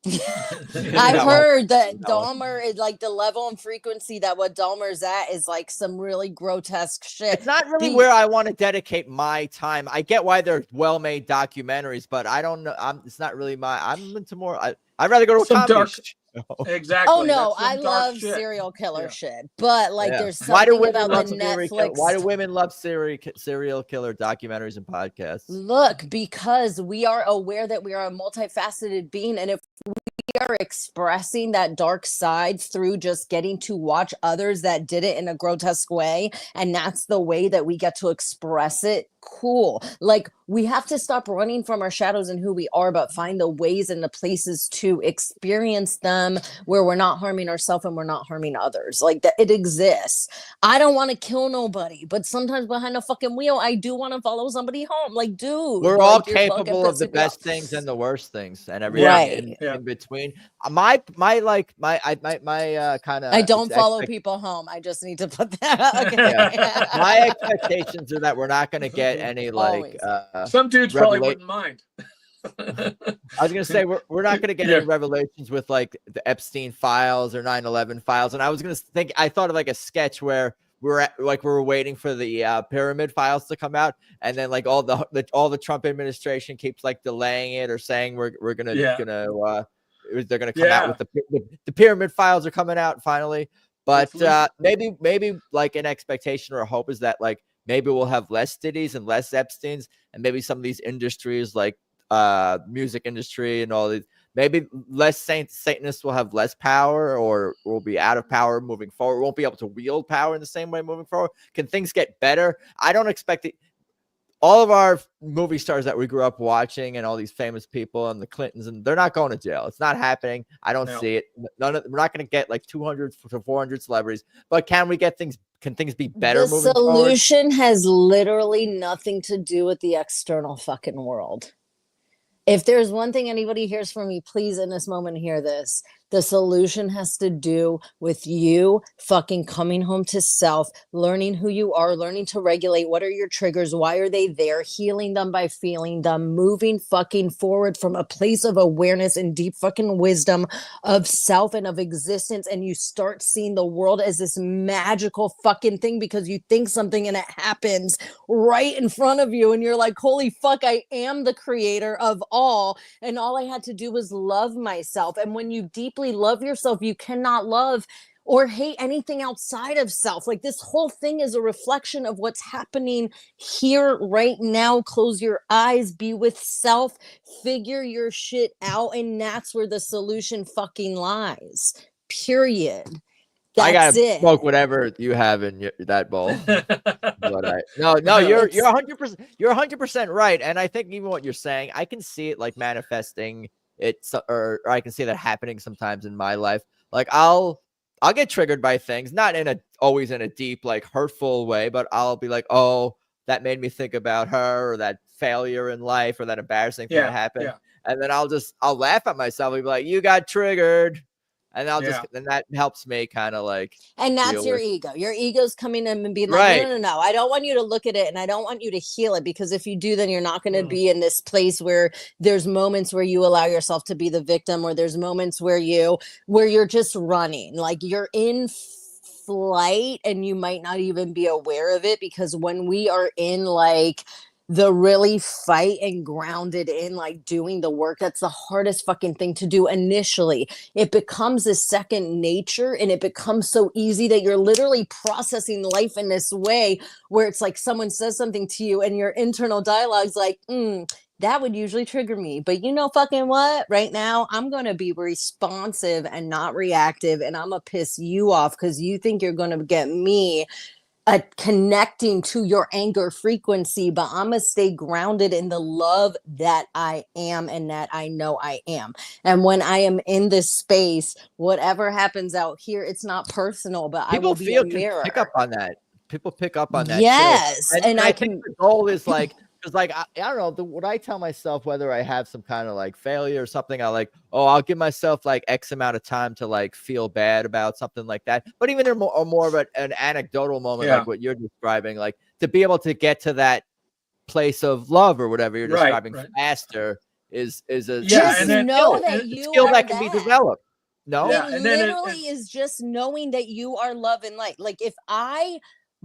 I heard that Dahmer is like the level and frequency that what Dahmer's at is like some really grotesque shit. It's not really where I want to dedicate my time. I get why they're well-made documentaries, but I don't know. It's not really I'm into more. I'd rather go to a comedy show. Exactly. Oh no, I love serial killer shit, but like there's something about the Netflix. Why do women love serial killer documentaries and podcasts? Look, because we are aware that we are a multifaceted being, and if we are expressing that dark side through just getting to watch others that did it in a grotesque way, and that's the way that we get to express it, cool. Like we have to stop running from our shadows and who we are, but find the ways and the places to experience them where we're not harming ourselves and we're not harming others. Like that, it exists. I don't want to kill nobody, but sometimes behind a fucking wheel, I do want to follow somebody home. Like, dude, we're all capable of the best things and the worst things and everything in between. My kind of. I don't follow people home. I just need to put that. Okay. My expectations are that we're not going to get any like. Some dudes probably wouldn't mind. I was gonna say we're not gonna get any revelations with like the Epstein files or 9/11 files, and I was gonna think I thought of like a sketch where we were waiting for the pyramid files to come out, and then like all the Trump administration keeps like delaying it or saying they're gonna come out with the pyramid files are coming out finally, but maybe like an expectation or a hope is that like maybe we'll have less Diddy's and less Epstein's, and maybe some of these industries like music industry and all these, maybe less Satanists will have less power or will be out of power moving forward. Won't be able to wield power in the same way moving forward. Can things get better? I don't expect it. All of our movie stars that we grew up watching and all these famous people and the Clintons, and they're not going to jail. It's not happening. I don't see it. We're not going to get like 200 to 400 celebrities, but can we get things? Can things be better moving forward? The solution has literally nothing to do with the external fucking world. If there's one thing anybody hears from me, please in this moment hear this. The solution has to do with you fucking coming home to self, learning who you are, learning to regulate. What are your triggers? Why are they there? Healing them by feeling them, moving fucking forward from a place of awareness and deep fucking wisdom of self and of existence. And you start seeing the world as this magical fucking thing because you think something and it happens right in front of you. And you're like, holy fuck, I am the creator of all. And all I had to do was love myself. And when you deeply love yourself, you cannot love or hate anything outside of self. Like, this whole thing is a reflection of what's happening here right now. Close your eyes, be with self, figure your shit out, and that's where the solution fucking lies. Period. That's I gotta it. smoke whatever you have in that bowl. But no, you're 100%. You're 100% right, and I think even what you're saying, I can see it like manifesting. Or I can see that happening sometimes in my life. Like I'll get triggered by things, not always in a deep, like hurtful way, but I'll be like, oh, that made me think about her, or that failure in life, or that embarrassing thing that happened. Yeah. And then I'll laugh at myself and be like, you got triggered. And then that helps me kind of like. And that's your ego. Your ego's coming in and being like, no. I don't want you to look at it, and I don't want you to heal it, because if you do, then you're not going to be in this place where there's moments where you allow yourself to be the victim, or there's moments where you're just running, like you're in flight and you might not even be aware of it. Because when we are in like the really fight and grounded in like doing the work, that's the hardest fucking thing to do initially. It becomes a second nature, and it becomes so easy that you're literally processing life in this way where it's like someone says something to you and your internal dialogue's like, that would usually trigger me, but you know fucking what, right now I'm going to be responsive and not reactive, and I'm going to piss you off because you think you're going to get me connecting to your anger frequency, but I'm gonna stay grounded in the love that I am and that I know I am. And when I am in this space, whatever happends out here, it's not personal, but people I will be a mirror. Pick up on that. People pick up on that. Yes, too. And I think the goal is like, because like I don't know, what I tell myself, whether I have some kind of like failure or something, I'll give myself like X amount of time to like feel bad about something like that. But even more of an anecdotal moment, like what you're describing, like to be able to get to that place of love or whatever you're describing faster is a just know that you skill are that can be developed. No, it literally is just knowing that you are love and light. Like if I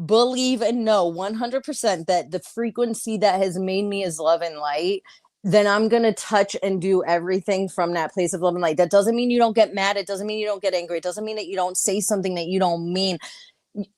believe and know 100% that the frequency that has made me is love and light, then I'm going to touch and do everything from that place of love and light. That doesn't mean you don't get mad. It doesn't mean you don't get angry. It doesn't mean that you don't say something that you don't mean.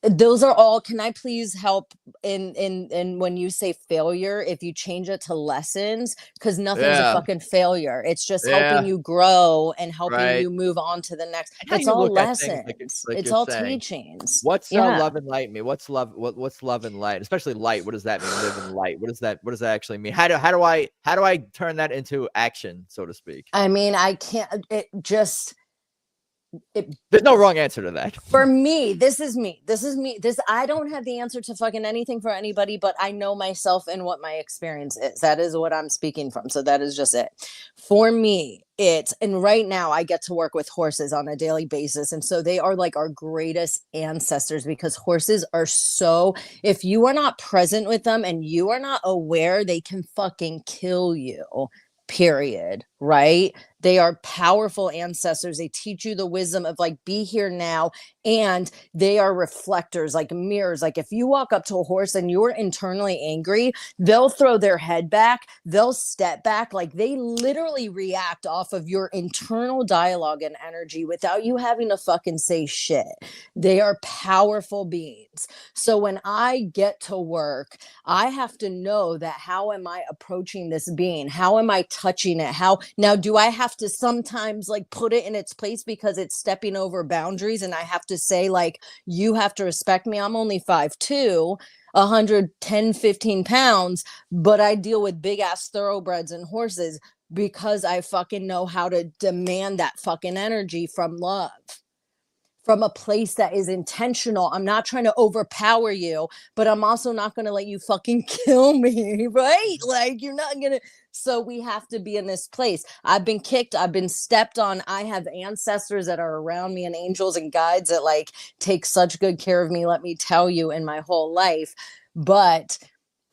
Those are all, can I please help in when you say failure, if you change it to lessons, because nothing's a fucking failure. It's just helping you grow and helping you move on to the next. It's all lessons. It's all teachings. What's love and light mean? What's love? What's love and light? Especially light. What does that mean? Live in light. What does that actually mean? How do I turn that into action, so to speak? I mean, I can't. There's no wrong answer to that. For me, this is me. I don't have the answer to fucking anything for anybody, but I know myself and what my experience is. That is what I'm speaking from. So that is just it. For me, and right now I get to work with horses on a daily basis. And so they are like our greatest ancestors, because horses are if you are not present with them and you are not aware, they can fucking kill you. Period. Right? They are powerful ancestors. They teach you the wisdom of like, be here now. And they are reflectors, like mirrors. Like if you walk up to a horse and you're internally angry, they'll throw their head back. They'll step back. Like they literally react off of your internal dialogue and energy without you having to fucking say shit. They are powerful beings. So when I get to work, I have to know that how am I approaching this being? How am I touching it? Now, do I have to sometimes like put it in its place because it's stepping over boundaries, and I have to say like, you have to respect me. I'm only 5'2", 110, 15 pounds, but I deal with big ass thoroughbreds and horses because I fucking know how to demand that fucking energy from love. from a place that is intentional. I'm not trying to overpower you, but I'm also not going to let you fucking kill me, right? Like, you're not going to. So we have to be in this place. I've been kicked. I've been stepped on. I have ancestors that are around me and angels and guides that like take such good care of me, let me tell you, in my whole life. But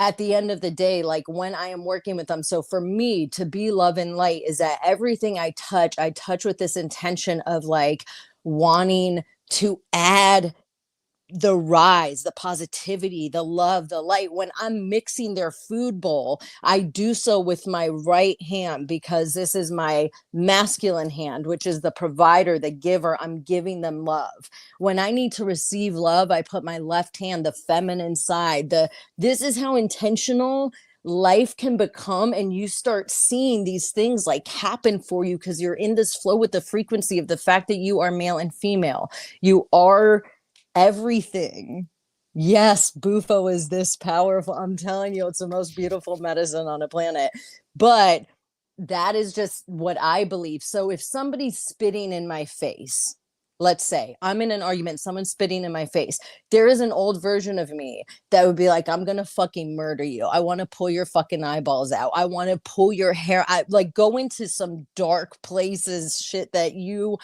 at the end of the day, like when I am working with them, so for me to be love and light is that everything I touch with this intention of like wanting to add the rise, the positivity, the love, the light. When I'm mixing their food bowl, I do so with my right hand because this is my masculine hand, which is the provider, the giver. I'm giving them love. When I need to receive love, I put my left hand, the feminine side. This is how intentional life can become, and you start seeing these things like happen for you because you're in this flow with the frequency of the fact that you are male and female. You are everything. Yes, Bufo is this powerful. I'm telling you, it's the most beautiful medicine on the planet. But that is just what I believe. So if somebody's spitting in my face, let's say I'm in an argument, someone's spitting in my face, there is an old version of me that would be like, I'm gonna fucking murder you. I want to pull your fucking eyeballs out. I want to pull your hair. I like go into some dark places, shit that you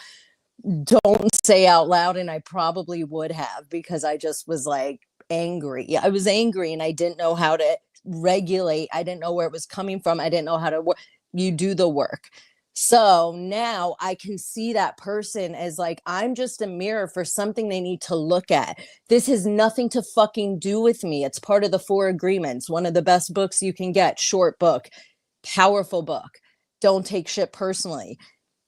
don't say out loud, and I probably would have because I just was like angry. I was angry and I didn't know how to regulate. I didn't know where it was coming from. I didn't know how to work. You do the work. So now I can see that person as like, I'm just a mirror for something they need to look at. This has nothing to fucking do with me. It's part of the 4 Agreements. One of the best books you can get, short book, powerful book. Don't take shit personally.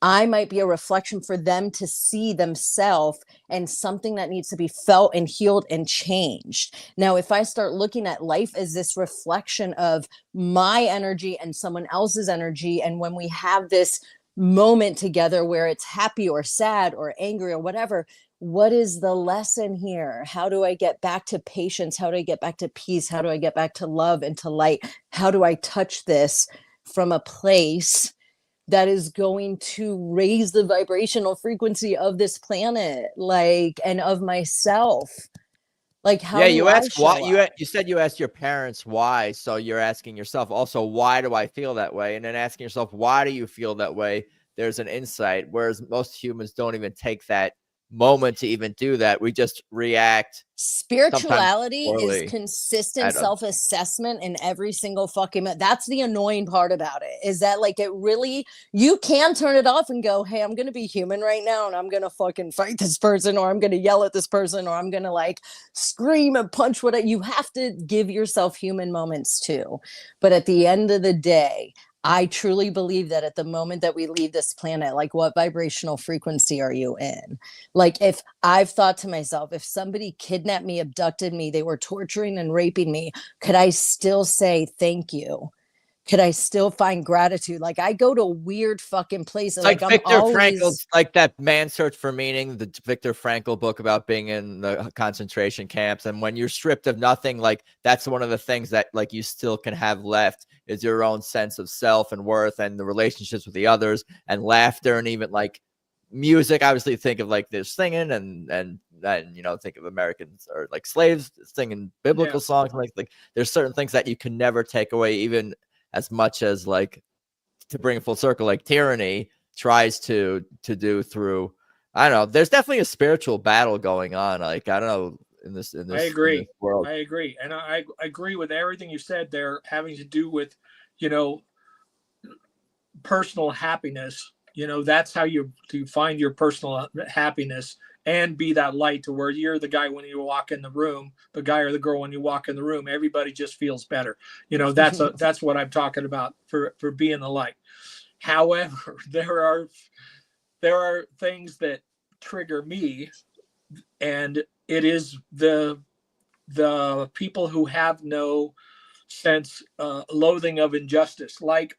I might be a reflection for them to see themselves and something that needs to be felt and healed and changed. Now, if I start looking at life as this reflection of my energy and someone else's energy, and when we have this moment together where it's happy or sad or angry or whatever, what is the lesson here? How do I get back to patience? How do I get back to peace? How do I get back to love and to light? How do I touch this from a place that is going to raise the vibrational frequency of this planet, like, and of myself? Like, how Yeah, do you I asked show why. up? You said you asked your parents why, so you're asking yourself also, why do I feel that way? And then asking yourself, why do you feel that way? There's an insight, whereas most humans don't even take that moment to even do that. We just react sometimes Spirituality is poorly consistent at a self-assessment in every single fucking that's the annoying part about it, is that like it really, you can turn it off and go, hey, I'm gonna be human right now and I'm gonna fucking fight this person, or I'm gonna yell at this person, or I'm gonna like scream and punch. What you have to give yourself human moments too. But at the end of the day, I truly believe that at the moment that we leave this planet, like, what vibrational frequency are you in? Like, if I've thought to myself, if somebody kidnapped me, abducted me, they were torturing and raping me, could I still say thank you? Could I still find gratitude? Like, I go to weird fucking places. It's like I'm Viktor always Frankl's, like that Man's Search for Meaning, the Viktor Frankl book about being in the concentration camps. And when you're stripped of nothing, like that's one of the things that like you still can have left is your own sense of self and worth and the relationships with the others and laughter, and even like music. Obviously think of like this singing and you know, think of Americans or like slaves singing biblical songs. Like there's certain things that you can never take away, even as much as like, to bring it full circle, like tyranny tries to do through, I don't know, there's definitely a spiritual battle going on. Like, I don't know, in this I agree. in this world. I agree. And I agree with everything you said there, having to do with, you know, personal happiness. You know, that's how you find your personal happiness and be that light to where you're the guy when you walk in the room, the guy or the girl when you walk in the room, everybody just feels better. You know, that's what I'm talking about for being the light. However, there are things that trigger me, and it is the people who have no sense, loathing of injustice. Like,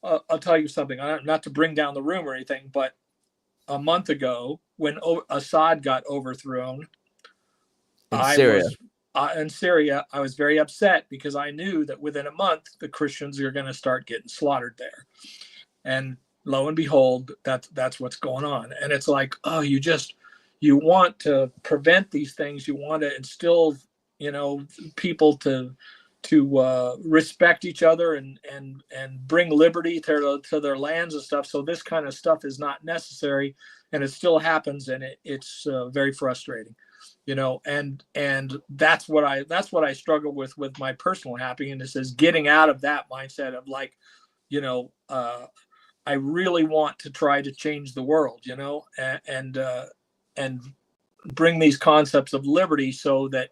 I'll tell you something, not to bring down the room or anything, but a month ago when Assad got overthrown in Syria, I was very upset because I knew that within a month the Christians are going to start getting slaughtered there. And lo and behold, that's what's going on. And it's like, oh, you you want to prevent these things. You want to instill, people to respect each other and bring liberty to their lands and stuff. So this kind of stuff is not necessary, and it still happens, and it's very frustrating, and that's what I struggle with my personal happiness, is getting out of that mindset of like, I really want to try to change the world, and bring these concepts of liberty so that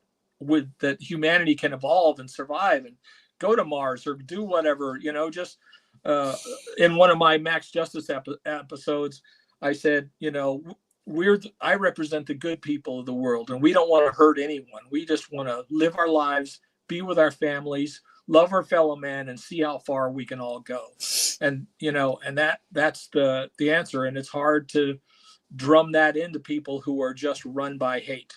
that humanity can evolve and survive and go to Mars or do whatever, just in one of my Max Justice episodes, I said, I represent the good people of the world, and we don't want to hurt anyone. We just want to live our lives, be with our families, love our fellow man, and see how far we can all go. And, and that's the answer. And it's hard to drum that into people who are just run by hate.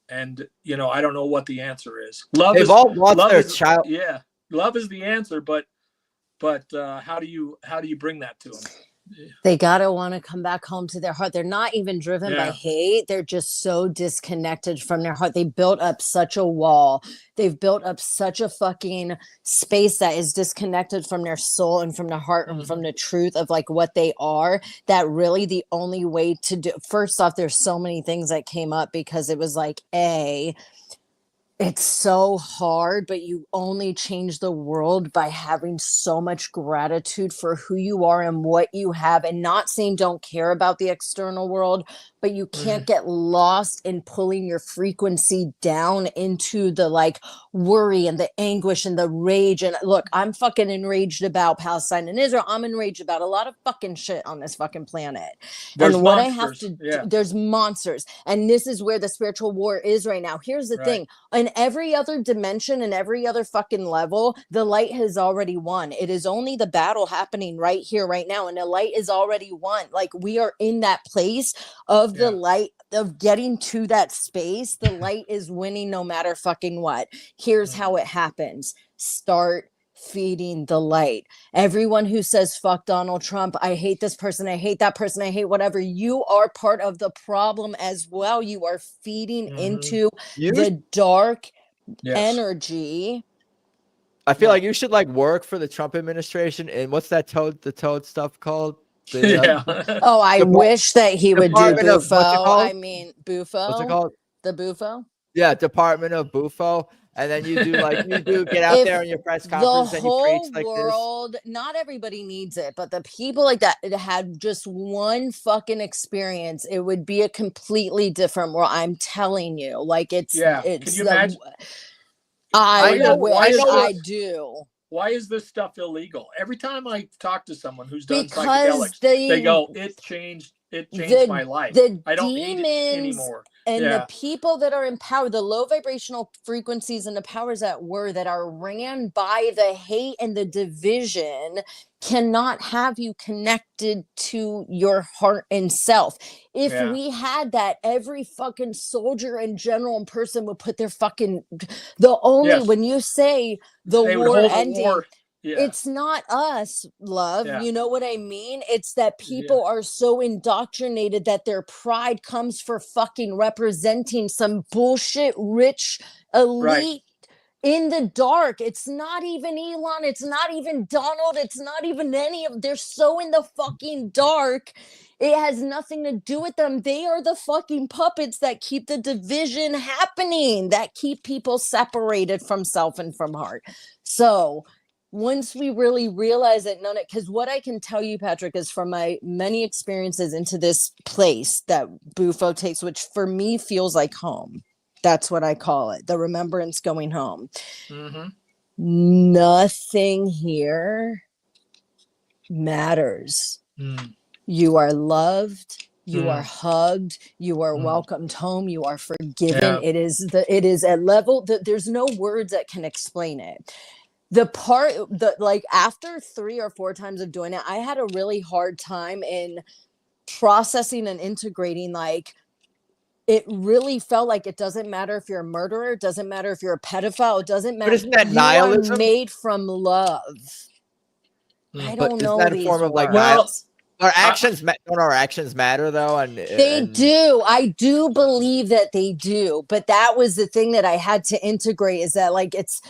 And, I don't know what the answer is. Love is child. Yeah. Love is the answer, but how do you bring that to them? They gotta want to come back home to their heart. They're not even driven by hate. They're just so disconnected from their heart. They built up such a wall. They've built up such a fucking space that is disconnected from their soul and from their heart and from the truth of like what they are, that really the only way to do. First off, there's so many things that came up because it was like, it's so hard, but you only change the world by having so much gratitude for who you are and what you have, and not saying don't care about the external world, but you can't get lost in pulling your frequency down into the like worry and the anguish and the rage. And look, I'm fucking enraged about Palestine and Israel. I'm enraged about a lot of fucking shit on this fucking planet. There's and what monsters. I have to do, there's monsters. And this is where the spiritual war is right now. Here's the thing. In every other dimension and every other fucking level, the light has already won. It is only the battle happening right here, right now. And the light is already won. Like, we are in that place of the light, of getting to that space. The light is winning no matter fucking what. Here's how it happens. Start feeding the light. Everyone who says fuck Donald Trump, I hate this person, I hate that person, I hate whatever, you are part of the problem as well. You are feeding into the dark energy. I feel like you should like work for the Trump administration. And what's that the toad stuff called? Oh, I wish that he would do Bufo. I mean, Bufo. What's it called? The Bufo. Yeah, Department of Bufo. And then you do get out there in your press conference and you preach like world, not everybody needs it, but the people like that had just one fucking experience, it would be a completely different world. I'm telling you, like it's. Can you imagine? I do. Why is this stuff illegal? Every time I talk to someone who's done psychedelics, they go, it changed my life. I don't need it anymore. And the people that are in power, the low vibrational frequencies and the powers that were that are ran by the hate and the division cannot have you connected to your heart and self. If we had that, every fucking soldier and general and person would put their fucking, when you say the war ending, it's not us, love. You know what I mean? It's that people are so indoctrinated that their pride comes for fucking representing some bullshit rich elite in the dark. It's not even Elon. It's not even Donald. It's not even any of, they're so in the fucking dark. It has nothing to do with them. They are the fucking puppets that keep the division happening, that keep people separated from self and from heart. So once we really realize that because what I can tell you, Patrick, is from my many experiences into this place that Bufo takes, which for me feels like home. That's what I call it. The remembrance going home. Nothing here matters. You are loved. You are hugged. You are welcomed home. You are forgiven. It is a level that there's no words that can explain it. After 3 or 4 times of doing it, I had a really hard time in processing and integrating. Like, it really felt like it doesn't matter if you're a murderer, it doesn't matter if you're a pedophile, it doesn't matter. But isn't that nihilism? You are made from love. I don't know. Isn't that a form of like nihilism? Our actions don't our actions matter though, and they do. I do believe that they do, but that was the thing that I had to integrate is that like it's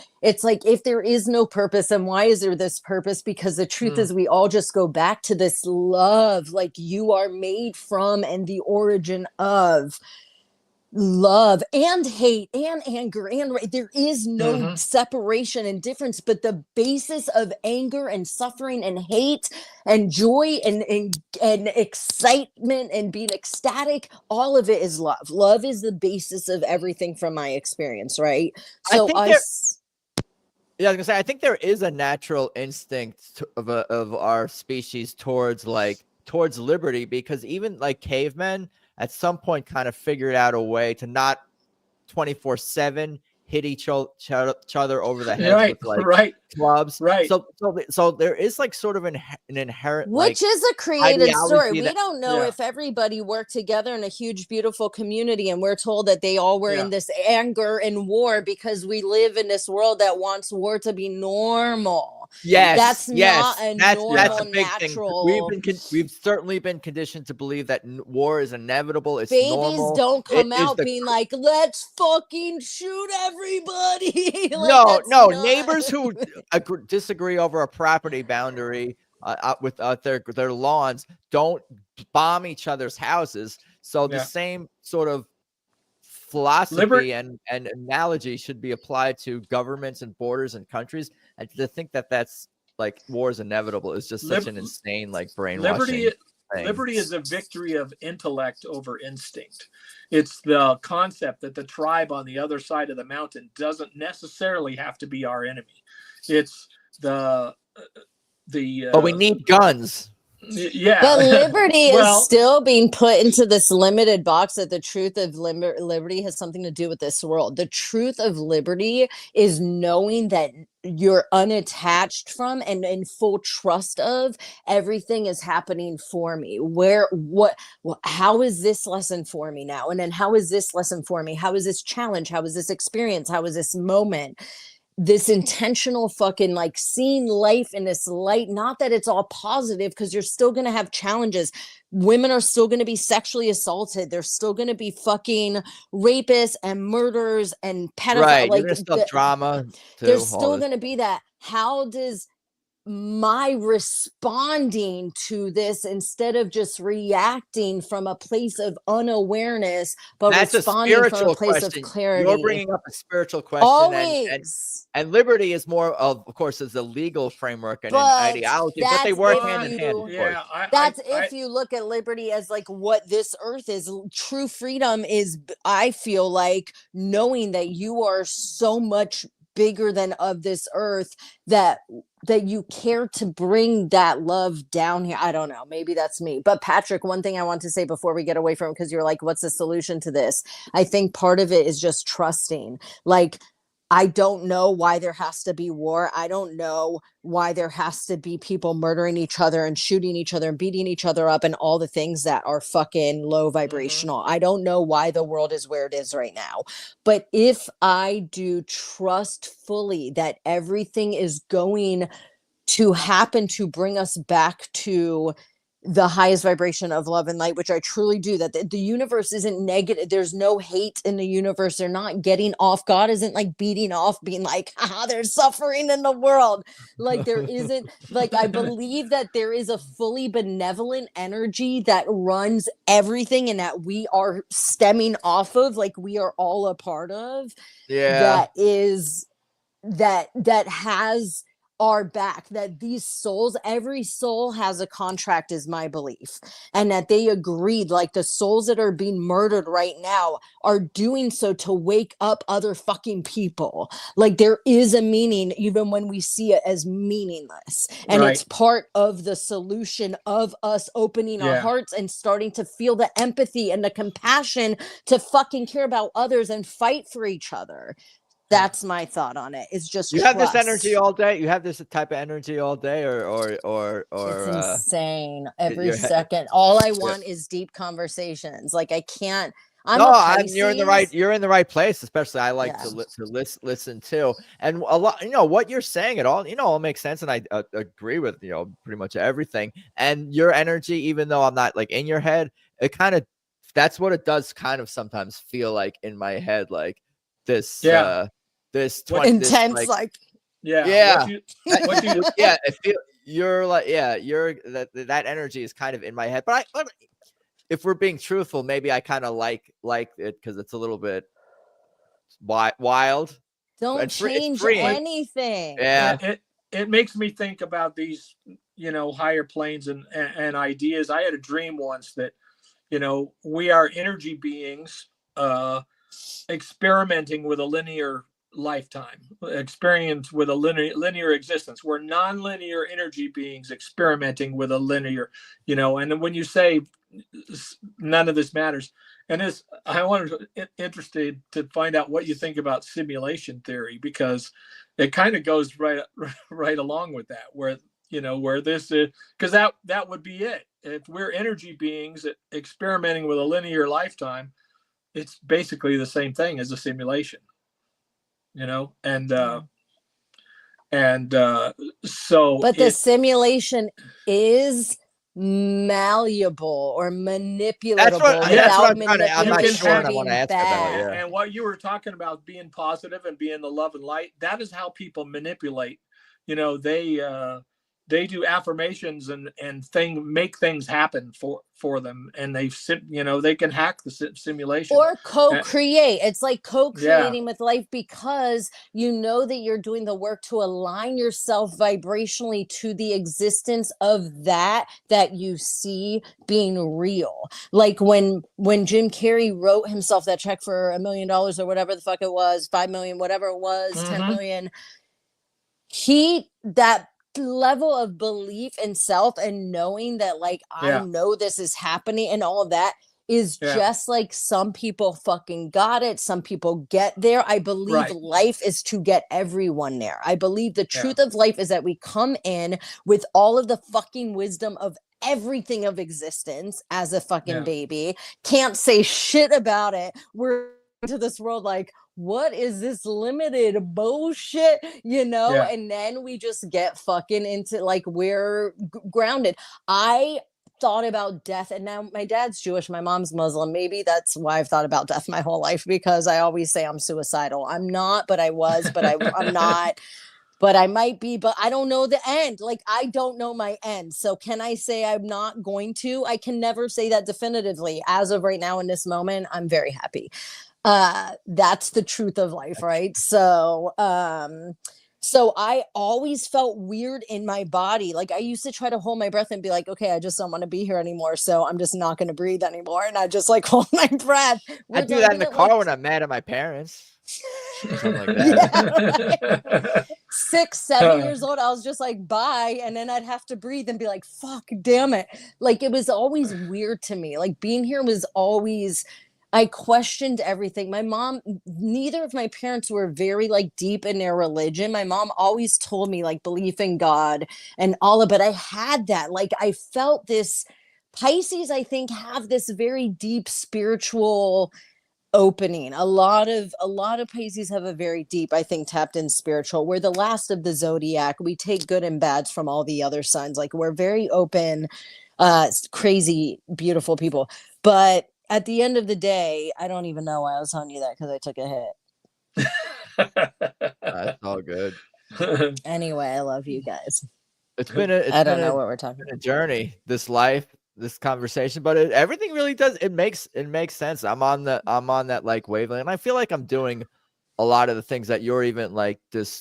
like if there is no purpose, then why is there this purpose? Because the truth is we all just go back to this love, like you are made from and the origin of love and hate and anger and there is no separation and difference, but the basis of anger and suffering and hate and joy and excitement and being ecstatic, all of it is love. Love is the basis of everything from my experience, right? So I was gonna say I think there is a natural instinct of our species towards liberty, because even like cavemen at some point kind of figured out a way to not 24/7 hit each other over the head with like clubs. So there is like sort of an inherent, which is a creative story. We that, don't know if everybody worked together in a huge, beautiful community, and we're told that they all were in this anger and war because we live in this world that wants war to be normal. That's not a normal, a big natural thing. We've certainly been conditioned to believe that war is inevitable. It's babies normal. Don't come out being like, let's fucking shoot everybody. No, neighbors who disagree over a property boundary with their lawns don't bomb each other's houses. So the same sort of philosophy and analogy should be applied to governments and borders and countries. And to think that that's like war is inevitable is just such an insane like brainwashing. Liberty is a victory of intellect over instinct. It's the concept that the tribe on the other side of the mountain doesn't necessarily have to be our enemy. It's but we need guns. Yeah, but liberty is still being put into this limited box that the truth of liberty has something to do with this world. The truth of liberty is knowing that you're unattached from and in full trust of everything is happening for me. How is this lesson for me now? And then how is this lesson for me? How is this challenge? How is this experience? How is this moment? This intentional fucking like seeing life in this light, not that it's all positive, because you're still going to have challenges. Women are still going to be sexually assaulted. There's still going to be fucking rapists and murderers and pedophiles. Right, like drama too, there's still going to be that. How does my responding to this, instead of just reacting from a place of unawareness, but that's responding from a place question. of clarity? You're bringing up a spiritual question. Always. And liberty is more of course, is a legal framework and an ideology, but they work hand in hand. If you look at liberty as like what this earth is, true freedom is, I feel like, knowing that you are so much bigger than of this earth, that you care to bring that love down here. I don't know, maybe that's me, but Patrick, one thing I want to say before we get away from, because you're like, what's the solution to this? I think part of it is just trusting. Like, I don't know why there has to be war. I don't know why there has to be people murdering each other and shooting each other and beating each other up and all the things that are fucking low vibrational. I don't know why the world is where it is right now. But if I do trust fully that everything is going to happen to bring us back to the highest vibration of love and light, which I truly do, that the universe isn't negative. There's no hate in the universe. They're not getting off. God isn't like beating off, being like, there's suffering in the world. Like there isn't, like, I believe that there is a fully benevolent energy that runs everything and that we are stemming off of, like we are all a part of. That has our back, that these souls, every soul has a contract, is my belief, and that they agreed, like the souls that are being murdered right now are doing so to wake up other fucking people. Like there is a meaning, even when we see it as meaningless, and it's part of the solution of us opening our hearts and starting to feel the empathy and the compassion to fucking care about others and fight for each other. That's my thought on it. It's just you have this energy all day. You have this type of energy all day, or it's insane every second. All I want is deep conversations. Like I I'm No, a you're in the right place. Especially, I like to listen too. And a lot, what you're saying, it all makes sense, and I agree with pretty much everything. And your energy, even though I'm not like in your head, it kind of that's what it does. Kind of sometimes feel like in my head, like this, this 20, intense, this, like yeah. What you Yeah, I feel you're like that energy is kind of in my head. But if we're being truthful, maybe I kind of like it because it's a little bit wild. don't change anything. Yeah, it makes me think about these higher planes and ideas. I had a dream once that we are energy beings experimenting with a linear lifetime, experience with a linear existence. We're non-linear energy beings experimenting with a linear, and when you say none of this matters, and this, I wanted interested to find out what you think about simulation theory, because it kind of goes right along with that, where this is, because that would be it. If we're energy beings experimenting with a linear lifetime, it's basically the same thing as a simulation, so. But the simulation is malleable or manipulatable. That's what I'm trying to. I'm not sure. I want to ask about. Yeah. And what you were talking about, being positive and being the love and light, that is how people manipulate. They do affirmations and make things happen for them, and they can hack the simulation or co-create. It's like co-creating with life, because that you're doing the work to align yourself vibrationally to the existence of that you see being real. Like when Jim Carrey wrote himself that check for $1 million or whatever the fuck it was, 5 million, whatever it was, 10 million, that level of belief in self and knowing that I know this is happening and all of that is just like some people fucking got it. Some people get there. I believe life is to get everyone there. I believe the truth of life is that we come in with all of the fucking wisdom of everything of existence as a fucking baby. Can't say shit about it. We're into this world like, what is this limited bullshit, and then we just get fucking into we're grounded. I thought about death, and now my dad's Jewish, my mom's Muslim. Maybe that's why I've thought about death my whole life, because I always say I'm suicidal. I'm not, but I was, but I'm not, but I might be, but I don't know the end. I don't know my end. So can I say I'm not going to? I can never say that definitively. As of right now in this moment, I'm very happy. That's the truth of life, right? So I always felt weird in my body. I used to try to hold my breath and be like, okay, I just don't want to be here anymore, so I'm just not going to breathe anymore, and I just hold my breath. I do that in the car when I'm mad at my parents. Something like that. 6, 7 years old, I was just like, bye, and then I'd have to breathe and be like, fuck, damn it. It was always weird to me. Being here was always, I questioned everything. My mom, neither of my parents were very deep in their religion. My mom always told me belief in God and all of it. I had that. I felt this. Pisces, I think, have this very deep spiritual opening. A lot of Pisces have a very deep, I think, tapped in spiritual. We're the last of the zodiac. We take good and bads from all the other signs. We're very open, crazy, beautiful people. But at the end of the day, I don't even know why I was telling you that, because I took a hit. That's all good. Anyway, I love you guys. It's been I don't know what we're talking about. A journey, this life, this conversation, but everything really does. It makes sense. I'm on that wavelength, and I feel like I'm doing a lot of the things that you're even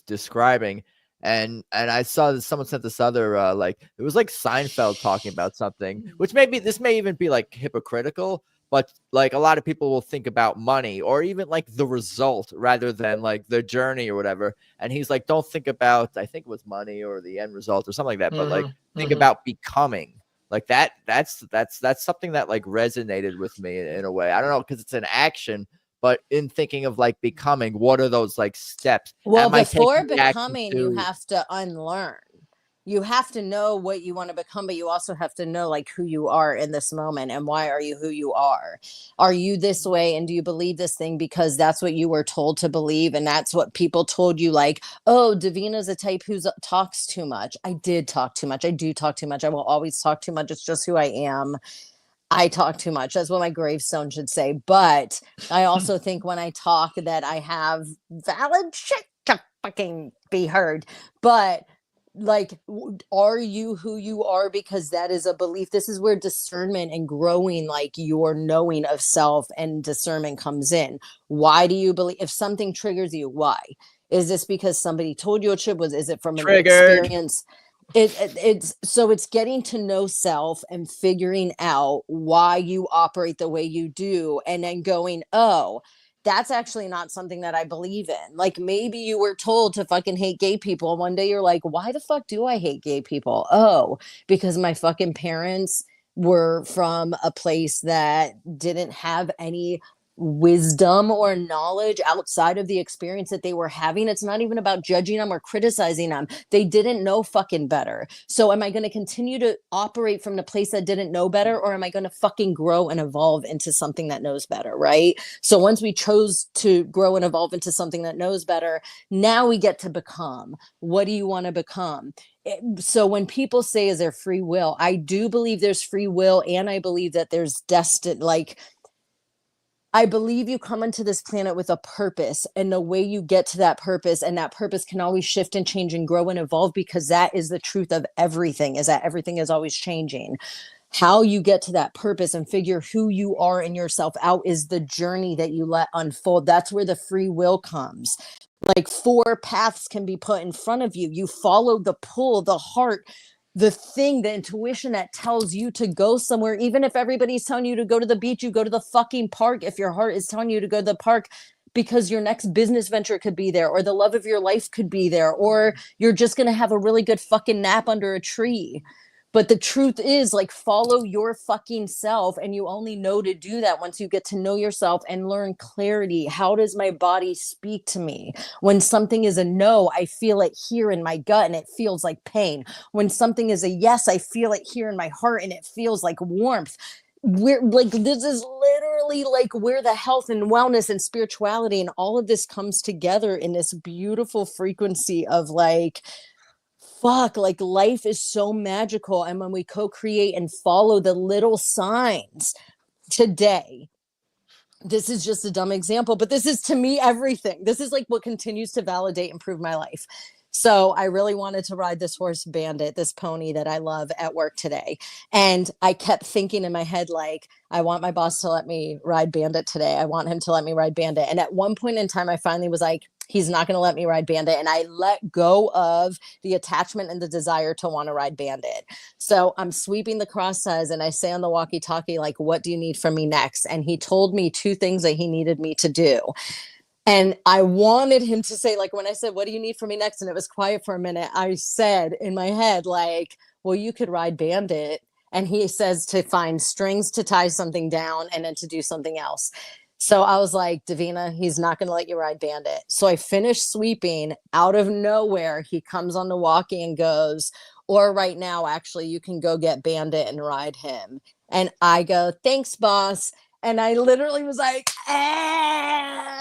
describing. And I saw that someone sent this other it was Seinfeld talking about something, which this may even be hypocritical, but a lot of people will think about money or even the result rather than the journey or whatever. And he's don't think about, I think it was money or the end result or something like that, but think about becoming. That's something that resonated with me in a way. I don't know, because it's an action, but in thinking of becoming, what are those steps? Well, before becoming, you have to unlearn. you have to know what you want to become, but you also have to know like who you are in this moment and why are you who you are. Are you this way and do you believe this thing because that's what you were told to believe and that's what people told you, like, oh, Davina's a type who talks too much. I did talk too much. I do talk too much. I will always talk too much. It's just who I am. I talk too much. That's what my gravestone should say. But I also think when I talk that I have valid shit to fucking be heard. But like, are you who you are because that is a belief? This is where discernment and growing, like your knowing of self and discernment comes in. Why do you believe? If something triggers you, why? Is this because somebody told you it should? Is it from an experience? It's getting to know self and figuring out why you operate the way you do, and then going, oh, that's actually not something that I believe in. Like maybe you were told to fucking hate gay people. And one day you're like, why the fuck do I hate gay people? Oh, because my fucking parents were from a place that didn't have any wisdom or knowledge outside of the experience that they were having. It's not even about judging them or criticizing them. They didn't know fucking better. So am I going to continue to operate from the place that didn't know better, or am I going to fucking grow and evolve into something that knows better, right? So once we chose to grow and evolve into something that knows better, now we get to become. What do you want to become? So when people say, is there free will? I do believe there's free will, and I believe that there's destined, like, I believe you come into this planet with a purpose, and the way you get to that purpose, and that purpose can always shift and change and grow and evolve, because that is the truth of everything, is that everything is always changing. How you get to that purpose and figure who you are in yourself out is the journey that you let unfold. That's where the free will comes. Like 4 paths can be put in front of you. You follow the pull, the heart, the thing, the intuition that tells you to go somewhere. Even if everybody's telling you to go to the beach, you go to the fucking park. If your heart is telling you to go to the park because your next business venture could be there, or the love of your life could be there, or you're just going to have a really good fucking nap under a tree. But the truth is, like, follow your fucking self, and you only know to do that once you get to know yourself and learn clarity. How does my body speak to me? When something is a no, I feel it here in my gut and it feels like pain. When something is a yes, I feel it here in my heart and it feels like warmth. We're like, this is literally like where the health and wellness and spirituality and all of this comes together in this beautiful frequency of like, fuck, like life is so magical. And when we co-create and follow the little signs today, this is just a dumb example, but this is to me everything. This is like what continues to validate and improve my life. So I really wanted to ride this horse Bandit, this pony that I love, at work today. And I kept thinking in my head, like, I want my boss to let me ride Bandit today. I want him to let me ride Bandit. And at one point in time, I finally was like, he's not going to let me ride Bandit. And I let go of the attachment and the desire to want to ride Bandit. So I'm sweeping the cross ties and I say on the walkie-talkie, like, what do you need from me next? And he told me 2 things that he needed me to do. And I wanted him to say, like, when I said, what do you need from me next? And it was quiet for a minute. I said in my head, like, well, you could ride Bandit. And he says to find strings to tie something down and then to do something else. So I was like, Davina, he's not going to let you ride Bandit. So I finished sweeping. Out of nowhere, he comes on the walkie and goes, or right now, actually, you can go get Bandit and ride him. And I go, thanks, boss. And I literally was like,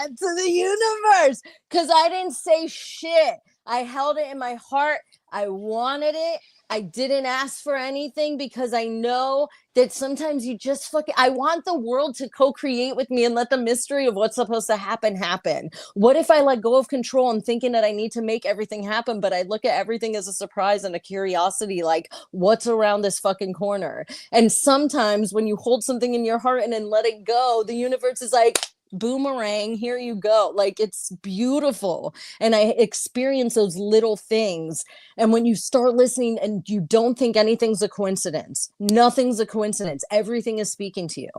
to the universe, because I didn't say shit. I held it in my heart. I wanted it. I didn't ask for anything, because I know that sometimes you just I want the world to co-create with me and let the mystery of what's supposed to happen. What if I let go of control and thinking that I need to make everything happen, but I look at everything as a surprise and a curiosity, like, what's around this fucking corner? And sometimes when you hold something in your heart and then let it go, the universe is like, boomerang, here you go. Like, it's beautiful. And I experience those little things. And when you start listening and you don't think anything's a coincidence, nothing's a coincidence. Everything is speaking to you.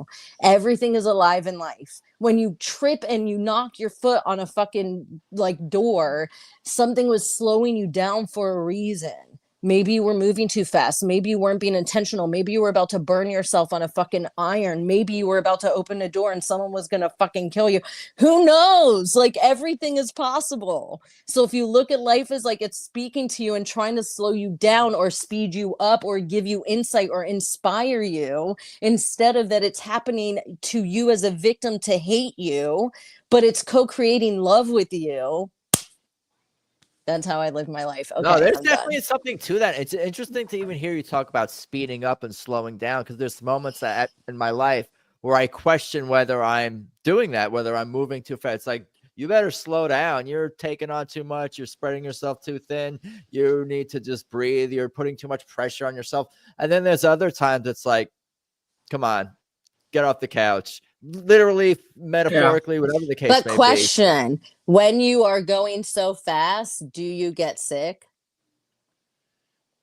Everything is alive in life. When you trip and you knock your foot on a fucking like door, something was slowing you down for a reason. Maybe you were moving too fast. Maybe you weren't being intentional. Maybe you were about to burn yourself on a fucking iron. Maybe you were about to open a door and someone was going to fucking kill you. Who knows? Like, everything is possible. So if you look at life as like it's speaking to you and trying to slow you down or speed you up or give you insight or inspire you, instead of that it's happening to you as a victim to hate you, but it's co-creating love with you. That's how I live my life. Okay, no, there's I'm definitely done. something to that. It's interesting to even hear you talk about speeding up and slowing down, because there's moments that in my life where I question whether I'm doing that, whether I'm moving too fast. It's like, you better slow down. You're taking on too much. You're spreading yourself too thin. You need to just breathe. You're putting too much pressure on yourself. And then there's other times it's like, come on, get off the couch. Literally, metaphorically, whatever the case But may be. question, when you are going so fast, do you get sick?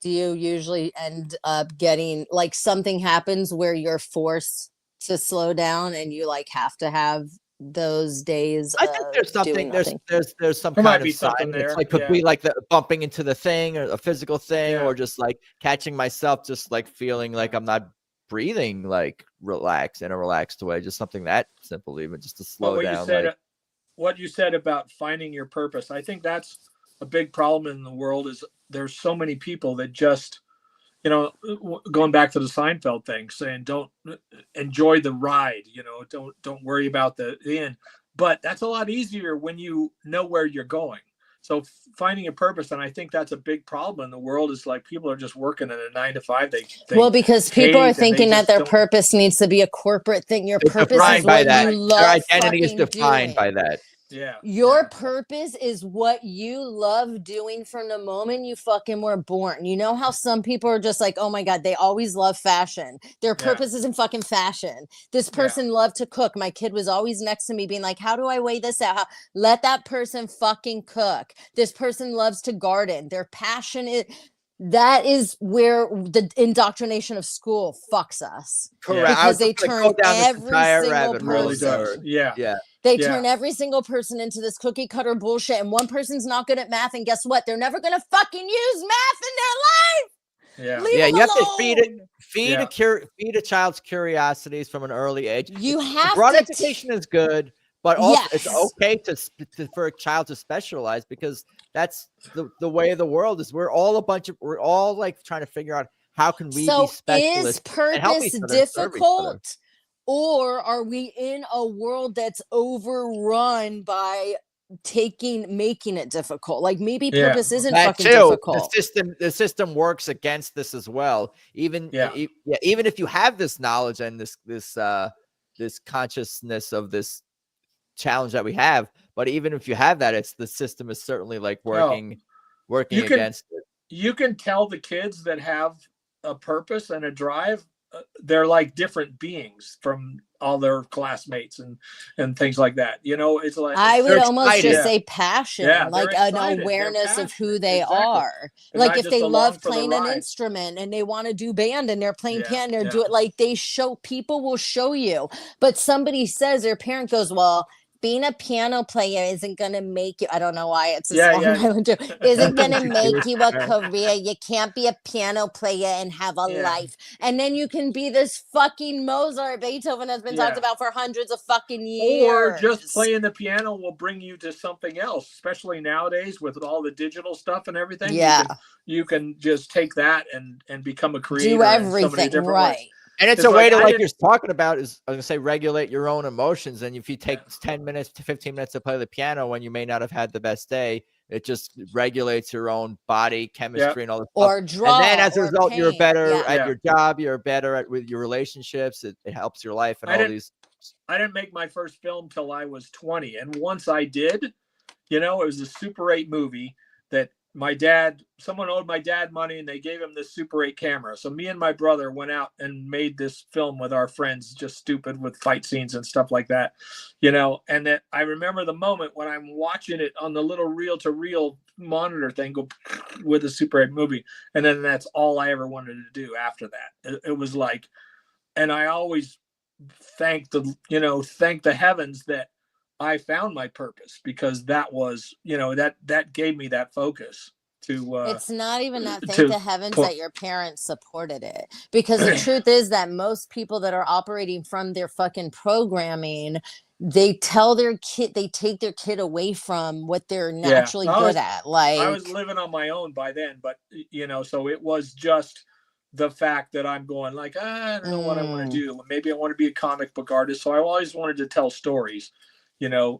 Do you usually end up getting, like, something happens where you're forced to slow down and you like have to have those days I think there's doing something, nothing? there's some There might kind be of sign. something there. It's like, could Yeah. be like the bumping into the thing or a physical thing, Yeah. or just like catching myself, just like feeling like I'm not breathing, like relaxed in a relaxed way. Just something that simple, even just to But slow what you down. said, Like, what you said about finding your purpose, I think that's a big problem in the world. Is there's so many people that just, you know, going back to the Seinfeld thing, saying don't enjoy the ride, you know, don't worry about the end. But that's a lot easier when you know where you're going. So finding a purpose, and I think that's a big problem in the world, is like people are just working in a 9 to 5. They Well, because people are hate, and they thinking that just their don't. purpose needs to be a corporate thing. Your they're purpose is defined by what that. you Their love identity is fucking defined by doing. that. Yeah. Your yeah. purpose is what you love doing from the moment you fucking were born. You know how some people are just like, oh my God, they always love fashion. Their purpose isn't fucking fashion. This person loved to cook. My kid was always next to me being like, how do I weigh this out? Let that person fucking cook. This person loves to garden. Their passion is, that is where the indoctrination of school fucks us. Correct. Because they I was just gonna turn go down this every entire single rabbit hole. Really does. person. Yeah. Yeah. They Yeah. turn every single person into this cookie cutter bullshit, and one person's not good at math, and guess what? They're never gonna fucking use math in their life. Yeah. Leave Yeah, them you have to alone. feed a child's curiosities from an early age. You have Broad to education is good, but also it's Yes. okay for a child to specialize, because that's the way of the world is. We're all like trying to figure out how can we be So is specialists and help purpose each other and serve each other. difficult, or are we in a world that's overrun by making it difficult? Like maybe Yeah. purpose isn't That fucking too, difficult. the system works against this as well. Even Yeah. Even if you have this knowledge and this consciousness of this challenge that we have, but even if you have that, it's the system is certainly like working You can- against it. You can tell the kids that have a purpose and a drive, they're like different beings from all their classmates and things like that. You know, it's like I would They're almost excited. just say passion, Yeah, like they're an excited. They're awareness of who passionate. they Exactly. are. They're Like not if just they along love for the playing an ride. instrument and they want to do band and they're playing Yeah, piano, yeah. do it, like they show, people will show you. But somebody says, their parent goes, well, being a piano player isn't going to make you, I don't know why it's a Yeah, song yeah. I would do, isn't going to Jewish make you a parent. career. You can't be a piano player and have a Yeah. life. And then you can be this fucking Mozart. Beethoven has been talked Yeah. about for hundreds of fucking years. Or just playing the piano will bring you to something else, especially nowadays with all the digital stuff and everything. Yeah. You can just take that and become a creator Do in so many everything different right. ways. And it's It's a way like, to, I like didn't- you're talking about, is I was gonna say, regulate your own emotions. And if you take 10 minutes to 15 minutes to play the piano when you may not have had the best day, it just regulates your own body chemistry and all this Or stuff. draw, And then as a or result, you're paint. better Yeah. at your job, you're better with your relationships. It helps your life and I all didn't- these. I didn't make my first film till I was 20. And once I did, you know, it was a Super 8 movie that someone owed my dad money and they gave him this Super 8 camera. So me and my brother went out and made this film with our friends, just stupid with fight scenes and stuff like that, you know. And that I remember the moment when I'm watching it on the little reel-to-reel monitor thing go with the Super 8 movie. And then that's all I ever wanted to do after that. It was like, and I always thank the heavens that I found my purpose, because that was, you know, that gave me that focus to It's not even that. Thank to the heavens put. that your parents supported it. Because the truth is that most people that are operating from their fucking programming, they tell their kid, they take their kid away from what they're Yeah, naturally good at. I was Like, living on my own by then, but so it was just the fact that I'm going like, I don't know what I want to do. Maybe I want to be a comic book artist. So I always wanted to tell stories,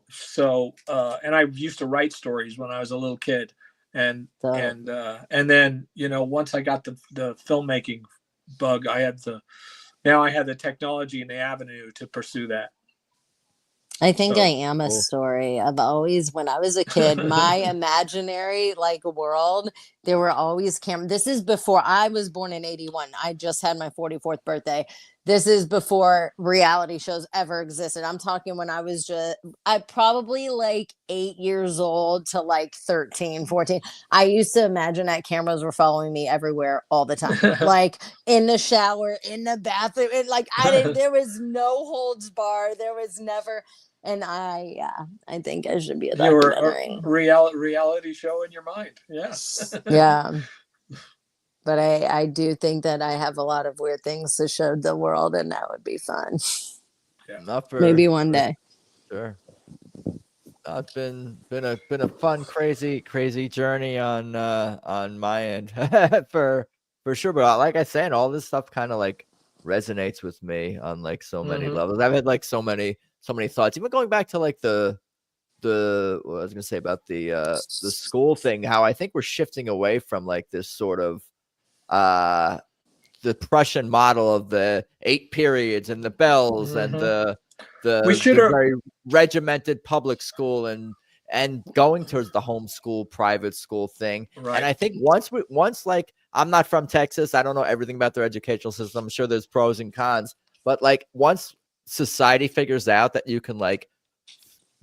So and I used to write stories when I was a little kid, and then once I got the filmmaking bug, I had the technology and the avenue to pursue that. I think I am a story. I've always, when I was a kid, my imaginary world, there were always cameras. This is before I was born in 81. I just had my 44th birthday. This is before reality shows ever existed. I'm talking when I probably 8 years old to 13, 14. I used to imagine that cameras were following me everywhere all the time. In the shower, in the bathroom. There was no holds bar. There was never. And I think I should be a documentary. You were a reality show in your mind. Yes. Yeah. But I do think that I have a lot of weird things to show the world, and that would be fun. Yeah. Maybe one day. Sure. It's been a fun, crazy journey on my end for sure. But like I said, all this stuff kind of resonates with me on so many levels. I've had so many thoughts, even going back to the what I was gonna say about the school thing, how I think we're shifting away from this sort of the Prussian model of the 8 periods and the bells and the very regimented public school and going towards the homeschool private school thing. Right. And I think once I'm not from Texas, I don't know everything about their educational system. I'm sure there's pros and cons, but once society figures out that you can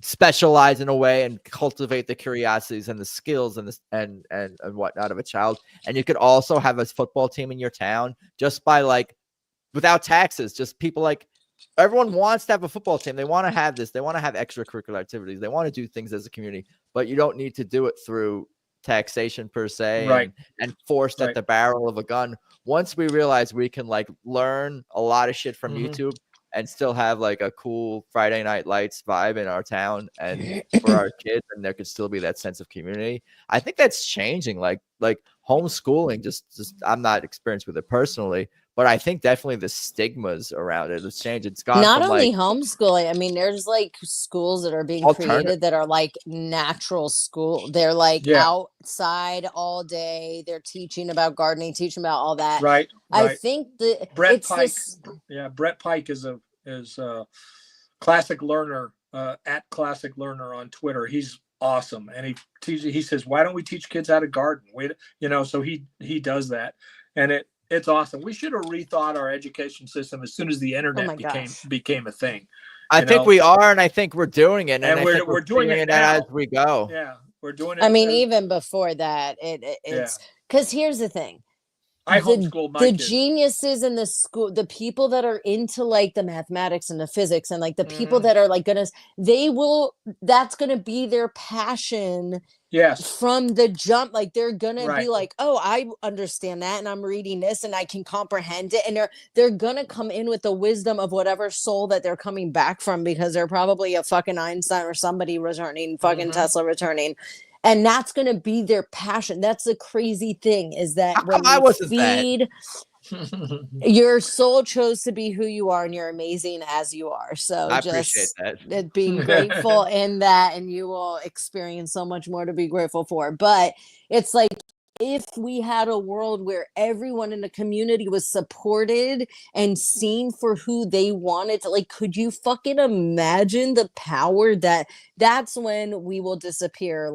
specialize in a way and cultivate the curiosities and the skills and whatnot of a child, and you could also have a football team in your town just by without taxes, just people everyone wants to have a football team. They want to have this. They want to have extracurricular activities. They want to do things as a community, but you don't need to do it through taxation per se, right, and forced at the barrel of a gun. Once we realize we can learn a lot of shit from YouTube and still have a cool Friday Night Lights vibe in our town and for our kids, and there could still be that sense of community. I think that's changing. Like homeschooling, just I'm not experienced with it personally, but I think definitely the stigmas around it has changed. It's gone not from only homeschooling. I mean, there's schools that are being created that are natural school. They're outside all day. They're teaching about gardening, teaching about all that. Right. I think that Brett Pike. Brett Pike is a classic learner at classic learner on Twitter. He's awesome, and he says, "Why don't we teach kids how to garden?" So he does that, and it's awesome. We should have rethought our education system as soon as the internet became a thing. I think we are, and I think we're doing it, and we're doing it now. As we go. Yeah, we're doing it. I mean, even before that, it's because here's the thing. I homeschooled my kids. The geniuses in the school, the people that are into the mathematics and the physics, and the people that are that's gonna be their passion. Yes. From the jump, they're gonna be oh, I understand that, and I'm reading this, and I can comprehend it, and they're gonna come in with the wisdom of whatever soul that they're coming back from, because they're probably a fucking Einstein or somebody returning, fucking Tesla returning. And that's going to be their passion. That's the crazy thing, is that when you feed, your soul chose to be who you are, and you're amazing as you are. So I appreciate that. Being grateful in that, and you will experience so much more to be grateful for. But it's if we had a world where everyone in the community was supported and seen for who they wanted to, could you fucking imagine the power that's when we will disappear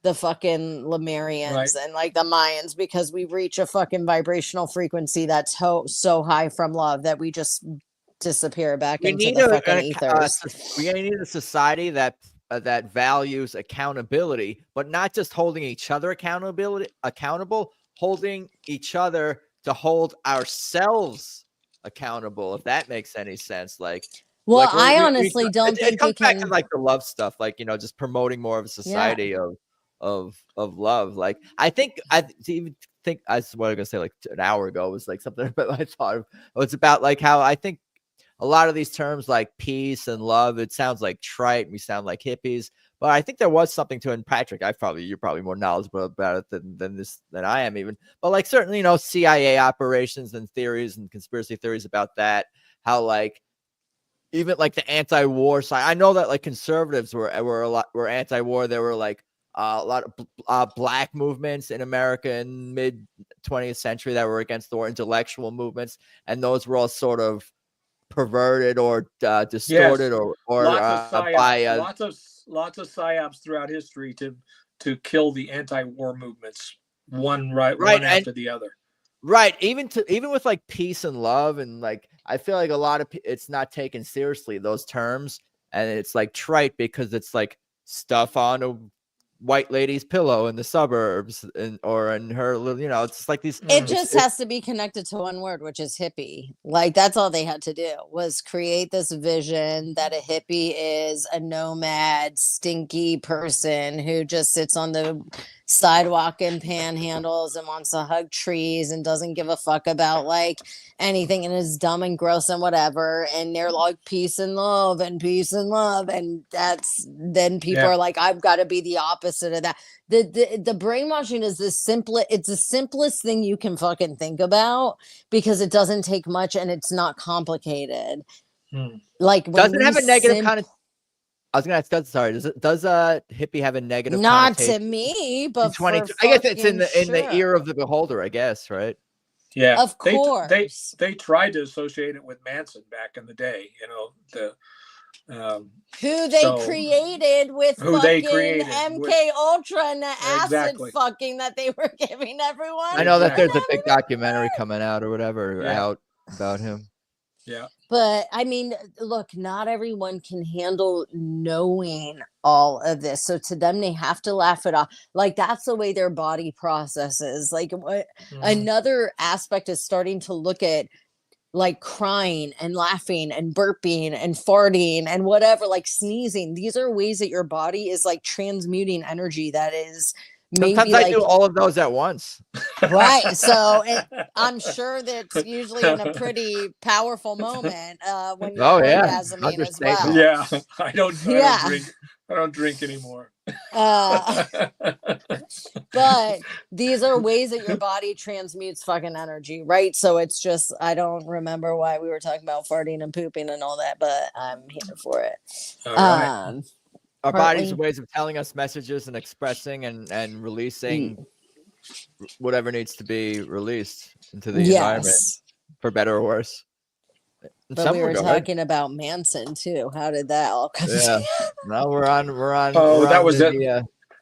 the fucking Lemurians and the Mayans, because we reach a fucking vibrational frequency that's so high from love that we just disappear back into the fucking ethers. We need a society that values accountability, but not just holding each other accountable, holding each other to hold ourselves accountable, if that makes any sense. I honestly don't think it comes back to the love stuff, just promoting more of a society of love. Like I think I was gonna say like an hour ago was like something but I thought of, it's about like how I think a lot of these terms like peace and love, it sounds like trite. We sound like hippies, but I think there was something to it. And Patrick, you're probably more knowledgeable about it than I am even. But like certainly, CIA operations and theories and conspiracy theories about that. How like even like the anti-war side. I know that like conservatives were anti-war. There were like a lot of black movements in America in mid 20th century that were against the war, intellectual movements, and those were all sort of perverted or distorted or lots of psyops, lots of psyops throughout history to kill the anti-war movements one after the other. Right. Even with like peace and love, and like I feel like a lot of it's not taken seriously, those terms, and it's like trite because it's like stuff on a white lady's pillow in the suburbs or in her little, it's just like these. It just has to be connected to one word, which is hippie. Like that's all they had to do was create this vision that a hippie is a nomad, stinky person who just sits on the sidewalk and panhandles and wants to hug trees and doesn't give a fuck about like anything and is dumb and gross and whatever. And they're like peace and love. And then people are like, I've got to be the opposite of that. The brainwashing is it's the simplest thing you can fucking think about because it doesn't take much and it's not complicated. Like does it have a negative connotation? I was gonna ask. Does hippie have a negative? Not to me, but I guess it's in the ear of the beholder. I guess, right? Yeah, of course. They tried to associate it with Manson back in the day. Who they created with MK Ultra and the acid fucking that they were giving everyone. I know that there's a big documentary coming out or whatever out about him. Yeah. But I mean, look, not everyone can handle knowing all of this. So to them, they have to laugh it off. Like that's the way their body processes. Like another aspect is starting to look at like crying and laughing and burping and farting and whatever, like sneezing. These are ways that your body is like transmuting energy that is sometimes I do all of those at once. Right. So I'm sure that's usually in a pretty powerful moment when you're orgasming as well. Yeah. I don't drink anymore. But these are ways that your body transmutes fucking energy, right? So it's just, I don't remember why we were talking about farting and pooping and all that, but I'm here for it. All right. Our body's ways of telling us messages and expressing and releasing whatever needs to be released into the environment, for better or worse. But we were talking about Manson too. How did that all come together? No, we're on. That was it.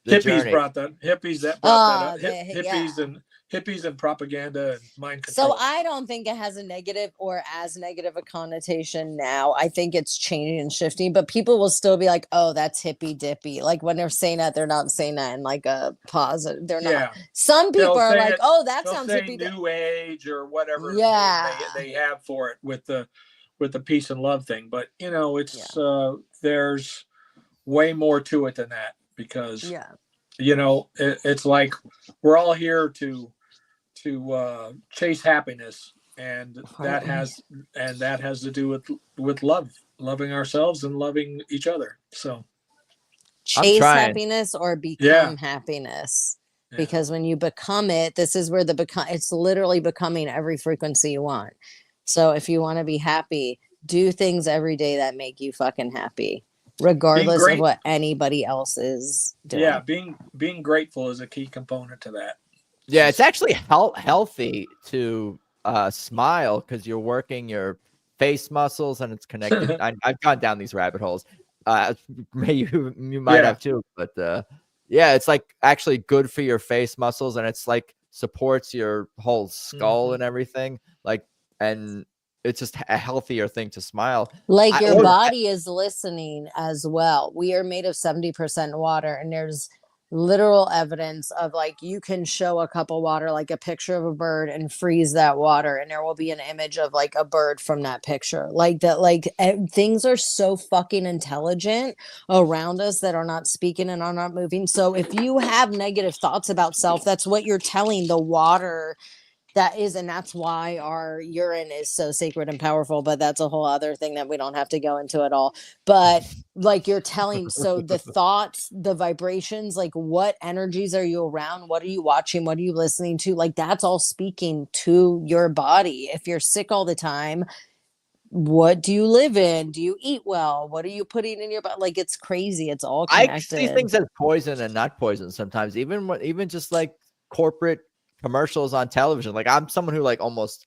Hippies journey. brought that. Hippies that brought that up. Hippies and propaganda and mind control. So I don't think it has a negative or as negative a connotation now. I think it's changing and shifting, but people will still be like, "Oh, that's hippy dippy." Like when they're saying that, they're not saying that in like a positive. They're not. Some people are like, "Oh, that sounds hippy new age or whatever." Yeah, they have for it with the peace and love thing, but it's there's way more to it than that because it's like we're all here to chase happiness, and that has to do with loving ourselves and loving each other. So chase happiness or become happiness, because when you become it, this is where it's literally becoming every frequency you want. So if you want to be happy, do things every day that make you fucking happy, regardless of what anybody else is doing. Yeah, being grateful is a key component to that. Yeah, it's actually healthy to smile because you're working your face muscles and it's connected. I've gone down these rabbit holes. You might have too, but it's like actually good for your face muscles, and it's like supports your whole skull and everything. Like, and it's just a healthier thing to smile. Like your body is listening as well. We are made of 70% water, and there's literal evidence of like you can show a cup of water, like a picture of a bird, and freeze that water, and there will be an image of like a bird from that picture. Like that, like things are so fucking intelligent around us that are not speaking and are not moving. So if you have negative thoughts about self, that's what you're telling the water that is, and that's why our urine is so sacred and powerful, but that's a whole other thing that we don't have to go into at all. But like you're telling, so the thoughts, the vibrations, like what energies are you around, what are you watching, what are you listening to, like that's all speaking to your body. If you're sick all the time, what do you live in? Do you eat well? What are you putting in your body? Like it's crazy, it's all I see connected. things as poison and not poison sometimes, even just like corporate commercials on television. Like I'm someone who like almost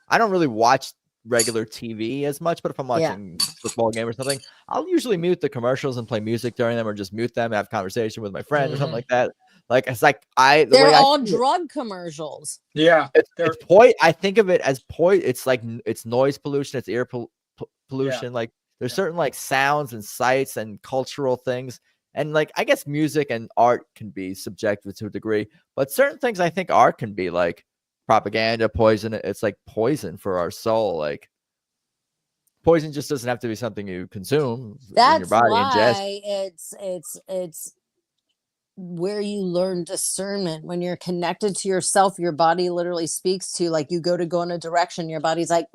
I don't really watch regular TV as much, but if I'm watching football game or something, I'll usually mute the commercials and play music during them, or just mute them, have conversation with my friend or something like that. Like it's like they're all drug commercials. Yeah, it's I think of it as poison. It's like it's noise pollution, it's air pollution. Yeah. Like there's certain like sounds and sights and cultural things. And like, I guess music and art can be subjective to a degree, but certain things I think art can be like propaganda, poison. It's like poison for our soul. Like poison just doesn't have to be something you consume in your body. Why it's where you learn discernment. When you're connected to yourself, your body literally speaks to, like, you go in a direction, your body's like,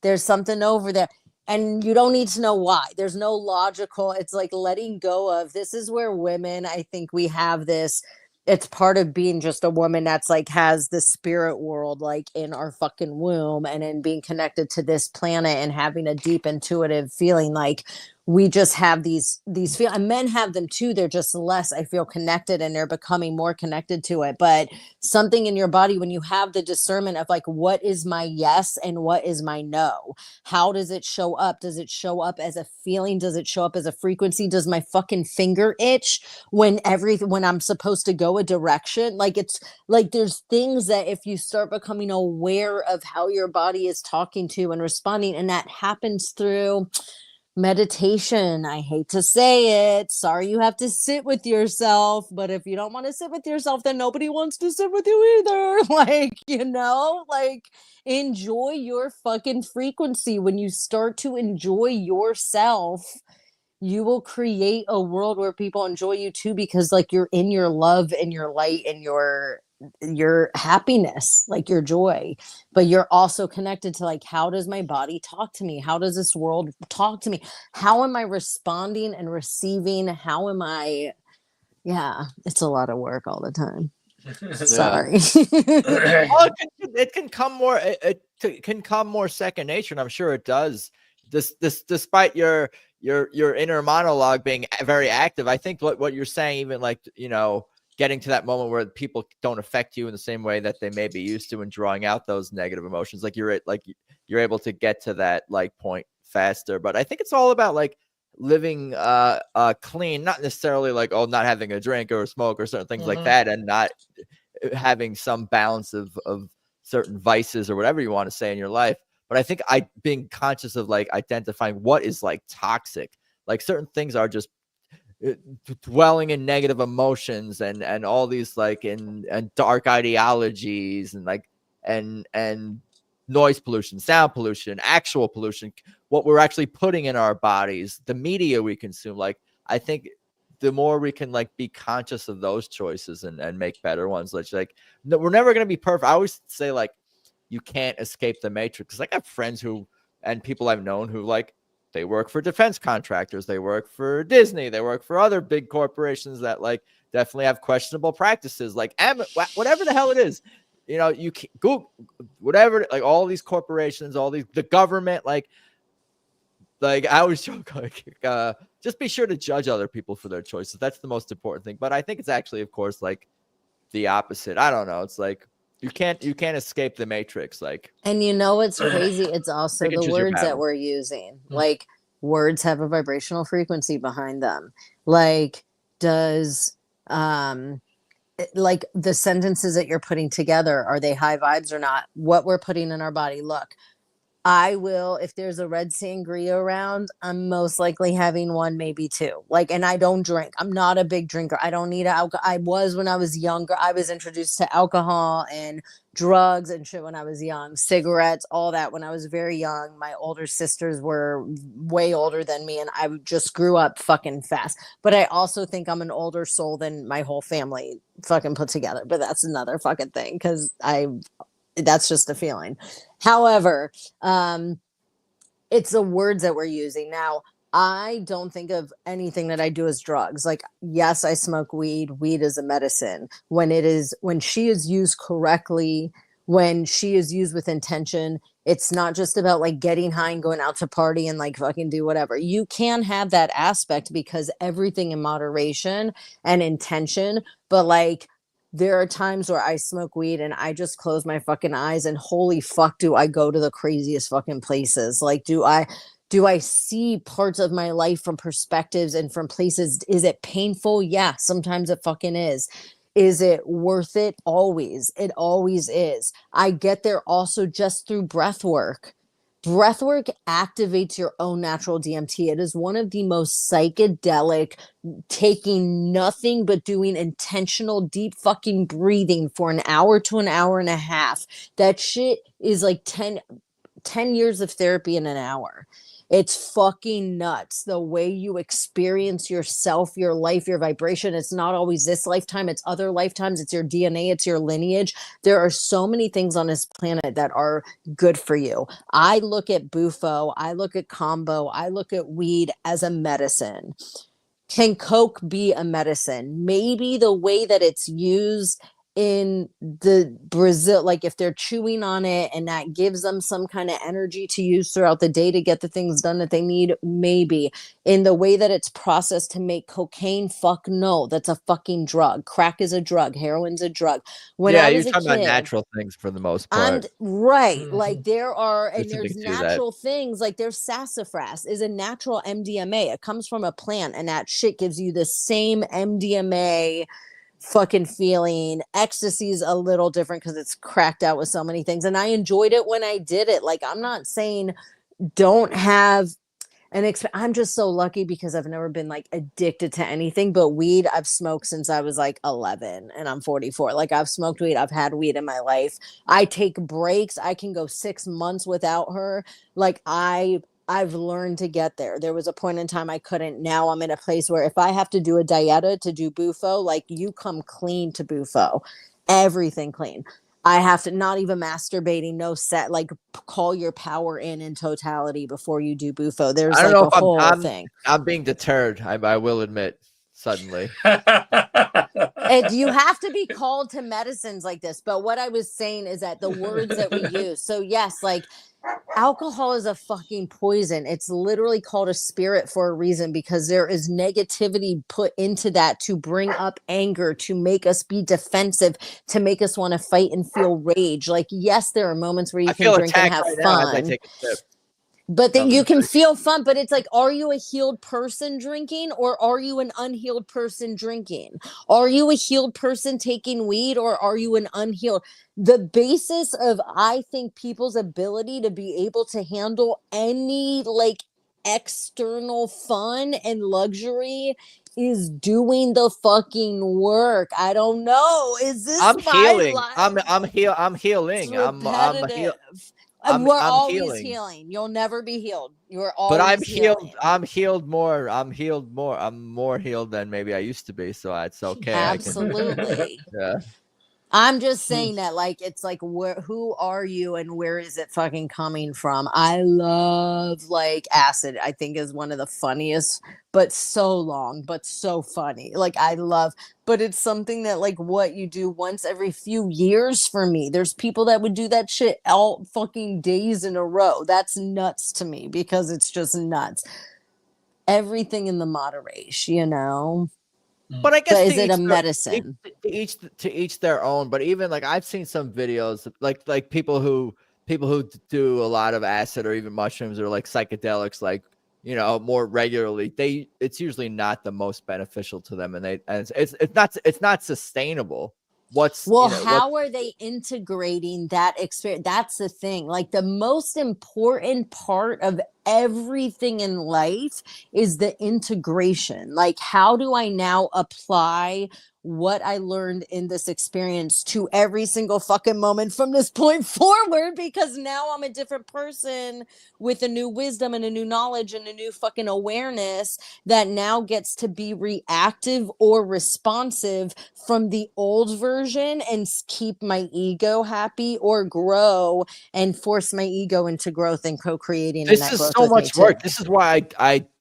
there's something over there. And you don't need to know why. There's no logical, it's like letting go of, this is where women, I think we have this, it's part of being just a woman that's like has the spirit world like in our fucking womb, and in being connected to this planet and having a deep intuitive feeling. Like we just have these feel, and men have them too. They're just less, I feel, connected, and they're becoming more connected to it. But something in your body, when you have the discernment of like, what is my yes and what is my no? How does it show up? Does it show up as a feeling? Does it show up as a frequency? Does my fucking finger itch when I'm supposed to go a direction? Like it's like there's things that if you start becoming aware of how your body is talking to and responding, and that happens through meditation. I hate to say it. Sorry, you have to sit with yourself, but if you don't want to sit with yourself, then nobody wants to sit with you either. Like, like enjoy your fucking frequency. When you start to enjoy yourself, you will create a world where people enjoy you too, because like you're in your love and your light and your happiness, like your joy. But you're also connected to like, how does my body talk to me? How does this world talk to me? How am I responding and receiving? How am I? Yeah, it's a lot of work all the time. Sorry. Well, it can come more. It can come more second nature, and I'm sure it does. This despite your inner monologue being very active, I think what you're saying, even like getting to that moment where people don't affect you in the same way that they may be used to, and drawing out those negative emotions, like you're able to get to that like point faster. But I think it's all about like living clean, not necessarily like not having a drink or a smoke or certain things like that, and not having some balance of certain vices or whatever you want to say in your life. But I think being conscious of like identifying what is like toxic, like certain things are just dwelling in negative emotions and all these like and dark ideologies and like and noise pollution, sound pollution, actual pollution, what we're actually putting in our bodies, the media we consume. Like I think the more we can like be conscious of those choices and make better ones, like no, we're never going to be perfect. I always say like you can't escape the matrix. Like I have friends and people I've known who like they work for defense contractors, they work for Disney, they work for other big corporations that like definitely have questionable practices, like whatever the hell it is, you can Google whatever, like all these corporations, the government, like I always joke, like just be sure to judge other people for their choices. That's the most important thing. But I think it's actually, of course, like the opposite. I don't know. It's like you can't escape the matrix. Like, and what's crazy? It's also the words that we're using. Like words have a vibrational frequency behind them. Like does like the sentences that you're putting together, are they high vibes or not? What we're putting in our body. Look, I will, if there's a red sangria around, I'm most likely having one, maybe two. Like, and I don't drink. I'm not a big drinker. I don't need alcohol. I was when I was younger. I was introduced to alcohol and drugs and shit when I was young, cigarettes, all that when I was very young. My older sisters were way older than me, and I just grew up fucking fast. But I also think I'm an older soul than my whole family fucking put together. But that's another fucking thing because that's just a feeling. However, it's the words that we're using now. I don't think of anything that I do as drugs. Like, yes, I smoke weed. Weed is a medicine. When she is used correctly, when she is used with intention, it's not just about like getting high and going out to party and like fucking do whatever. You can have that aspect because everything in moderation and intention, but like there are times where I smoke weed and I just close my fucking eyes and holy fuck do I go to the craziest fucking places. Like do I see parts of my life from perspectives and from places? Is it painful? Yeah, sometimes it fucking is. Is it worth it? Always. It always is. I get there also just through breath work. Breath work activates your own natural DMT. It is one of the most psychedelic, taking nothing but doing intentional deep fucking breathing for an hour to an hour and a half. That shit is like 10 years of therapy in an hour. It's fucking nuts the way you experience yourself, your life, your vibration. It's not always this lifetime, it's other lifetimes, it's your DNA, it's your lineage. There are so many things on this planet that are good for you. I look at Bufo, I look at Combo, I look at weed as a medicine. Can Coke be a medicine? Maybe the way that it's used in the Brazil, like if they're chewing on it and that gives them some kind of energy to use throughout the day to get the things done that they need, maybe. In the way that it's processed to make cocaine, fuck no, that's a fucking drug. Crack is a drug, heroin's a drug. When I was you're a talking about kid, natural things for the most part. right. Like there are, and There's there's something to that. natural things, like there's sassafras is a natural MDMA. It comes from a plant, and that shit gives you the same MDMA fucking feeling. Ecstasy is a little different because it's cracked out with so many things, and I enjoyed it when I did it. Like I'm not saying don't have I'm just so lucky because I've never been like addicted to anything but weed. I've smoked since I was like 11 and I'm 44. Like I've smoked weed. I've had weed in my life. I take breaks. I can go 6 months without her. Like I've learned to get there. There was a point in time I couldn't. Now I'm in a place where if I have to do a dieta to do Bufo, like you come clean to Bufo, everything clean. I have to not even masturbating, no set, like call your power in totality before you do Bufo. There's I don't like know a if whole thing. I'm being deterred. I will admit suddenly. You have to be called to medicines like this. But what I was saying is that the words that we use. So yes, like alcohol is a fucking poison. It's literally called a spirit for a reason because there is negativity put into that to bring up anger, to make us be defensive, to make us want to fight and feel rage. Like, yes, there are moments where you can drink and have fun. As I take a sip. But then you can feel fun, but it's like, are you a healed person drinking or are you an unhealed person drinking? Are you a healed person taking weed or are you an unhealed? The basis of, I think, people's ability to be able to handle any like external fun and luxury is doing the fucking work. I don't know. Is this I'm healing. life? I'm healing. We're I'm always healing. healing. You'll never be healed. You're But always I'm healed. healing. I'm healed more. I'm healed more. I'm more healed than maybe I used to be. So it's okay. Absolutely. Yeah. I'm just saying that, like, it's like, who are you and where is it fucking coming from? I love like acid. I think is one of the funniest, but so long, but so funny. Like I love, but it's something that like what you do once every few years for me. There's people that would do that shit all fucking days in a row. That's nuts to me because it's just nuts. Everything in the moderation, you know. But I guess is it a medicine? To each their own. But even like I've seen some videos like people who do a lot of acid or even mushrooms or like psychedelics, like more regularly. It's usually not the most beneficial to them, and it's not sustainable. what's Well, how are they integrating that experience? That's the thing. Like, the most important part of everything in life is the integration. Like, how do I now apply what I learned in this experience to every single fucking moment from this point forward? Because now I'm a different person with a new wisdom and a new knowledge and a new fucking awareness that now gets to be reactive or responsive from the old version and keep my ego happy, or grow and force my ego into growth and co-creating. This is so much work. This is why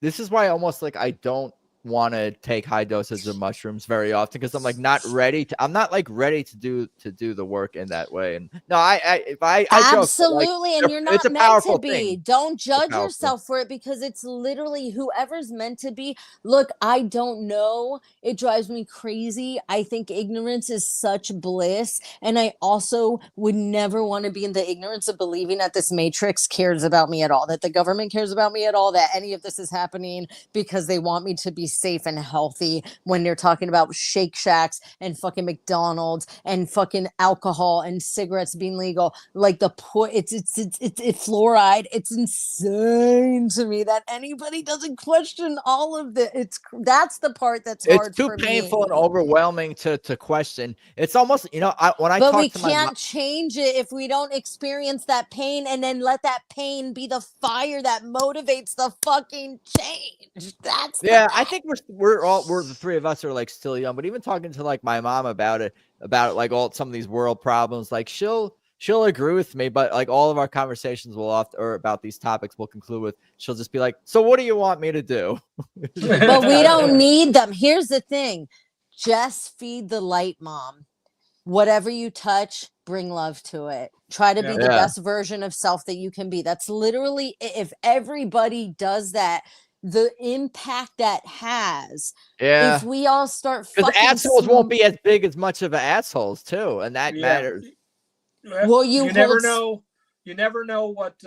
this is why almost like I don't want to take high doses of mushrooms very often, because I'm like not ready to. I'm not like ready to do the work in that way. And no, I absolutely, joke, like, and you're it's not a meant to powerful be. thing. Don't judge yourself for it, because it's literally whoever's meant to be. Look, I don't know. It drives me crazy. I think ignorance is such bliss, and I also would never want to be in the ignorance of believing that this matrix cares about me at all, that the government cares about me at all, that any of this is happening because they want me to be safe and healthy, when they're talking about Shake Shacks and fucking McDonald's and fucking alcohol and cigarettes being legal. Like, it's fluoride. It's insane to me that anybody doesn't question all of this. That's the part that's hard. It's too painful and overwhelming to question. It's almost, when I but talk we to my can't change it if we don't experience that pain and then let that pain be the fire that motivates the fucking change. That's I think we're the three of us are like still young, but even talking to like my mom about it like all some of these world problems, like she'll agree with me, but like all of our conversations or about these topics will conclude with, she'll just be like, so what do you want me to do? But we don't need them. Here's the thing. Just feed the light, Mom. Whatever you touch, bring love to it. Try to be the best version of self that you can be. That's literally, if everybody does that, the impact that has. If we all start because assholes won't be as big as much of assholes too, and that matters. Well, you never know. You never know what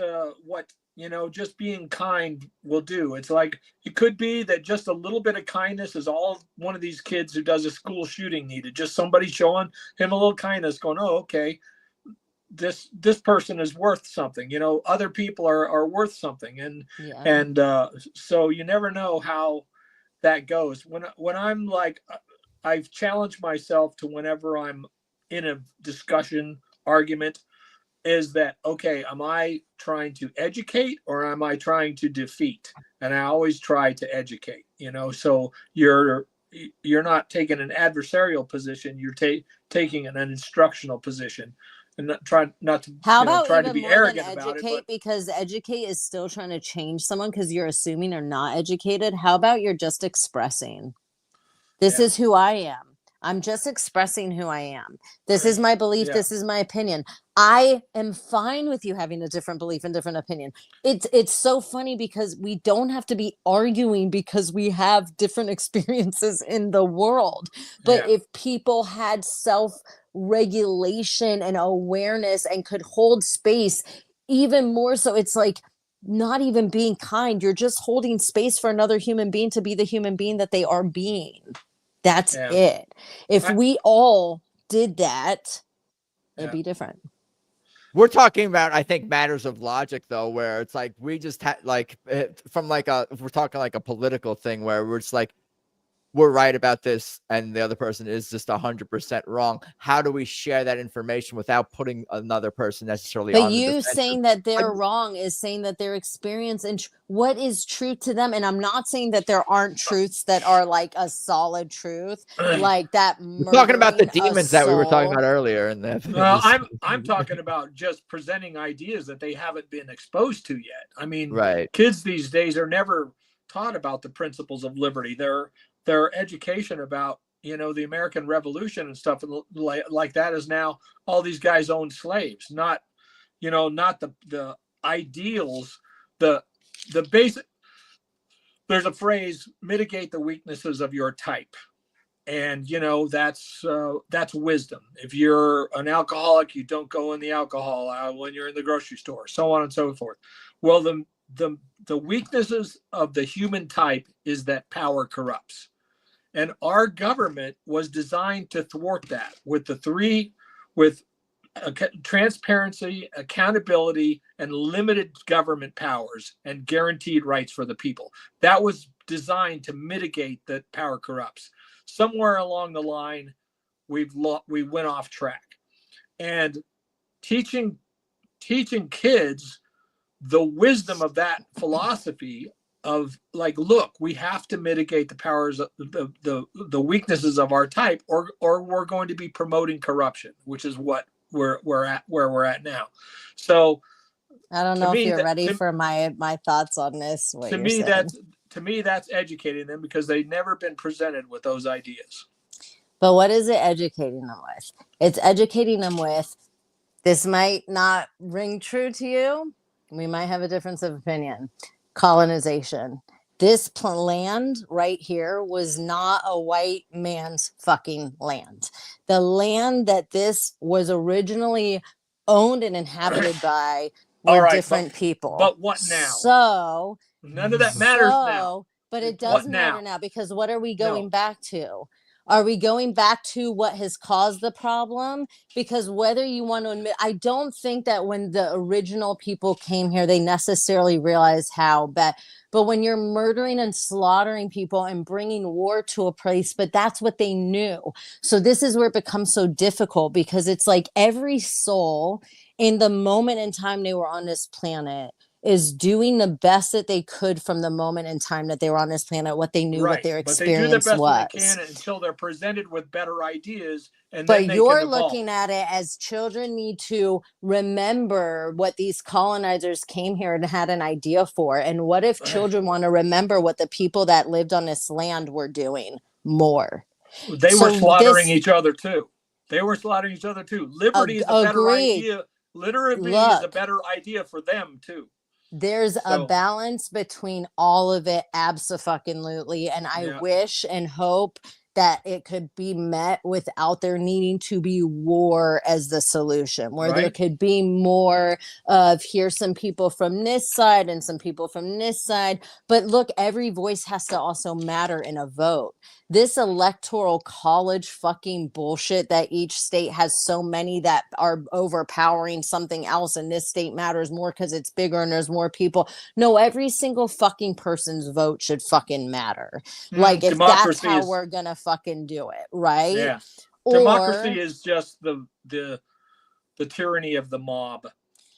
just being kind will do. It's like, it could be that just a little bit of kindness is all one of these kids who does a school shooting needed. Just somebody showing him a little kindness, going, oh, okay, this person is worth something. Other people are worth something, and so you never know how that goes. When I'm like, I've challenged myself to, whenever I'm in a discussion, argument, is that, okay, am I trying to educate or am I trying to defeat? And I always try to educate, so you're not taking an adversarial position, you're taking an instructional position, and not try to be arrogant about it. Because educate is still trying to change someone, because you're assuming they're not educated. How about you're just expressing, this is who I am. I'm just expressing who I am. This is my belief. Yeah. This is my opinion. I am fine with you having a different belief and different opinion. It's so funny because we don't have to be arguing because we have different experiences in the world. But if people had self-regulation and awareness and could hold space even more so, it's like not even being kind. You're just holding space for another human being to be the human being that they are being. That's it. If we all did that, it'd be different. We're talking about, I think, matters of logic, though, where it's like we just from like if we're talking like a political thing where we're just like, we're right about this and the other person is just 100% wrong. How do we share that information without putting another person necessarily on the defensive? Saying that they're wrong is saying that their experience and what is true to them. And I'm not saying that there aren't truths that are like a solid truth, like that. We're talking about the demons that we were talking about earlier. Well, I'm talking about just presenting ideas that they haven't been exposed to yet. I mean, kids these days are never taught about the principles of liberty. Their education about the American Revolution and stuff like that is now all these guys own slaves, not the ideals, the basic. There's a phrase: mitigate the weaknesses of your type, and that's wisdom. If you're an alcoholic, you don't go in the alcohol aisle when you're in the grocery store, so on and so forth. Well, the weaknesses of the human type is that power corrupts. And our government was designed to thwart that with with transparency, accountability, and limited government powers and guaranteed rights for the people. That was designed to mitigate that power corrupts. Somewhere along the line, we went off track. And teaching kids the wisdom of that philosophy of like, look, we have to mitigate the powers, the weaknesses of our type, or we're going to be promoting corruption, which is what we're at now. So I don't know if you're ready for my thoughts on this. To me, that's educating them because they've never been presented with those ideas. But what is it educating them with? It's educating them with, this might not ring true to you. We might have a difference of opinion. Colonization. This land right here was not a white man's fucking land. The land that this was originally owned and inhabited by were different people. But what now? So none of that matters now. But it does matter now, because what are we going back to? Are we going back to what has caused the problem? Because whether you want to admit, I don't think that when the original people came here, they necessarily realized how bad. But when you're murdering and slaughtering people and bringing war to a place, but that's what they knew. So this is where it becomes so difficult, because it's like every soul in the moment in time they were on this planet is doing the best that they could from the moment in time that they were on this planet, what they knew, what their experience was. But they do the best they can until they're presented with better ideas. And but then you're looking at it as children need to remember what these colonizers came here and had an idea for. And what if children want to remember what the people that lived on this land were doing more? They were slaughtering each other too. Liberty is a better idea. Liberty is a better idea for them too. There's a balance between all of it, abso-fucking-lutely, and I wish and hope that it could be met without there needing to be war as the solution, where there could be more of, here's some people from this side and some people from this side. But look, every voice has to also matter in a vote. This electoral college fucking bullshit that each state has so many that are overpowering something else, and this state matters more because it's bigger and there's more people. No, every single fucking person's vote should fucking matter. Like, if that's how we're gonna fucking do it, right? Yeah. Democracy is just the tyranny of the mob.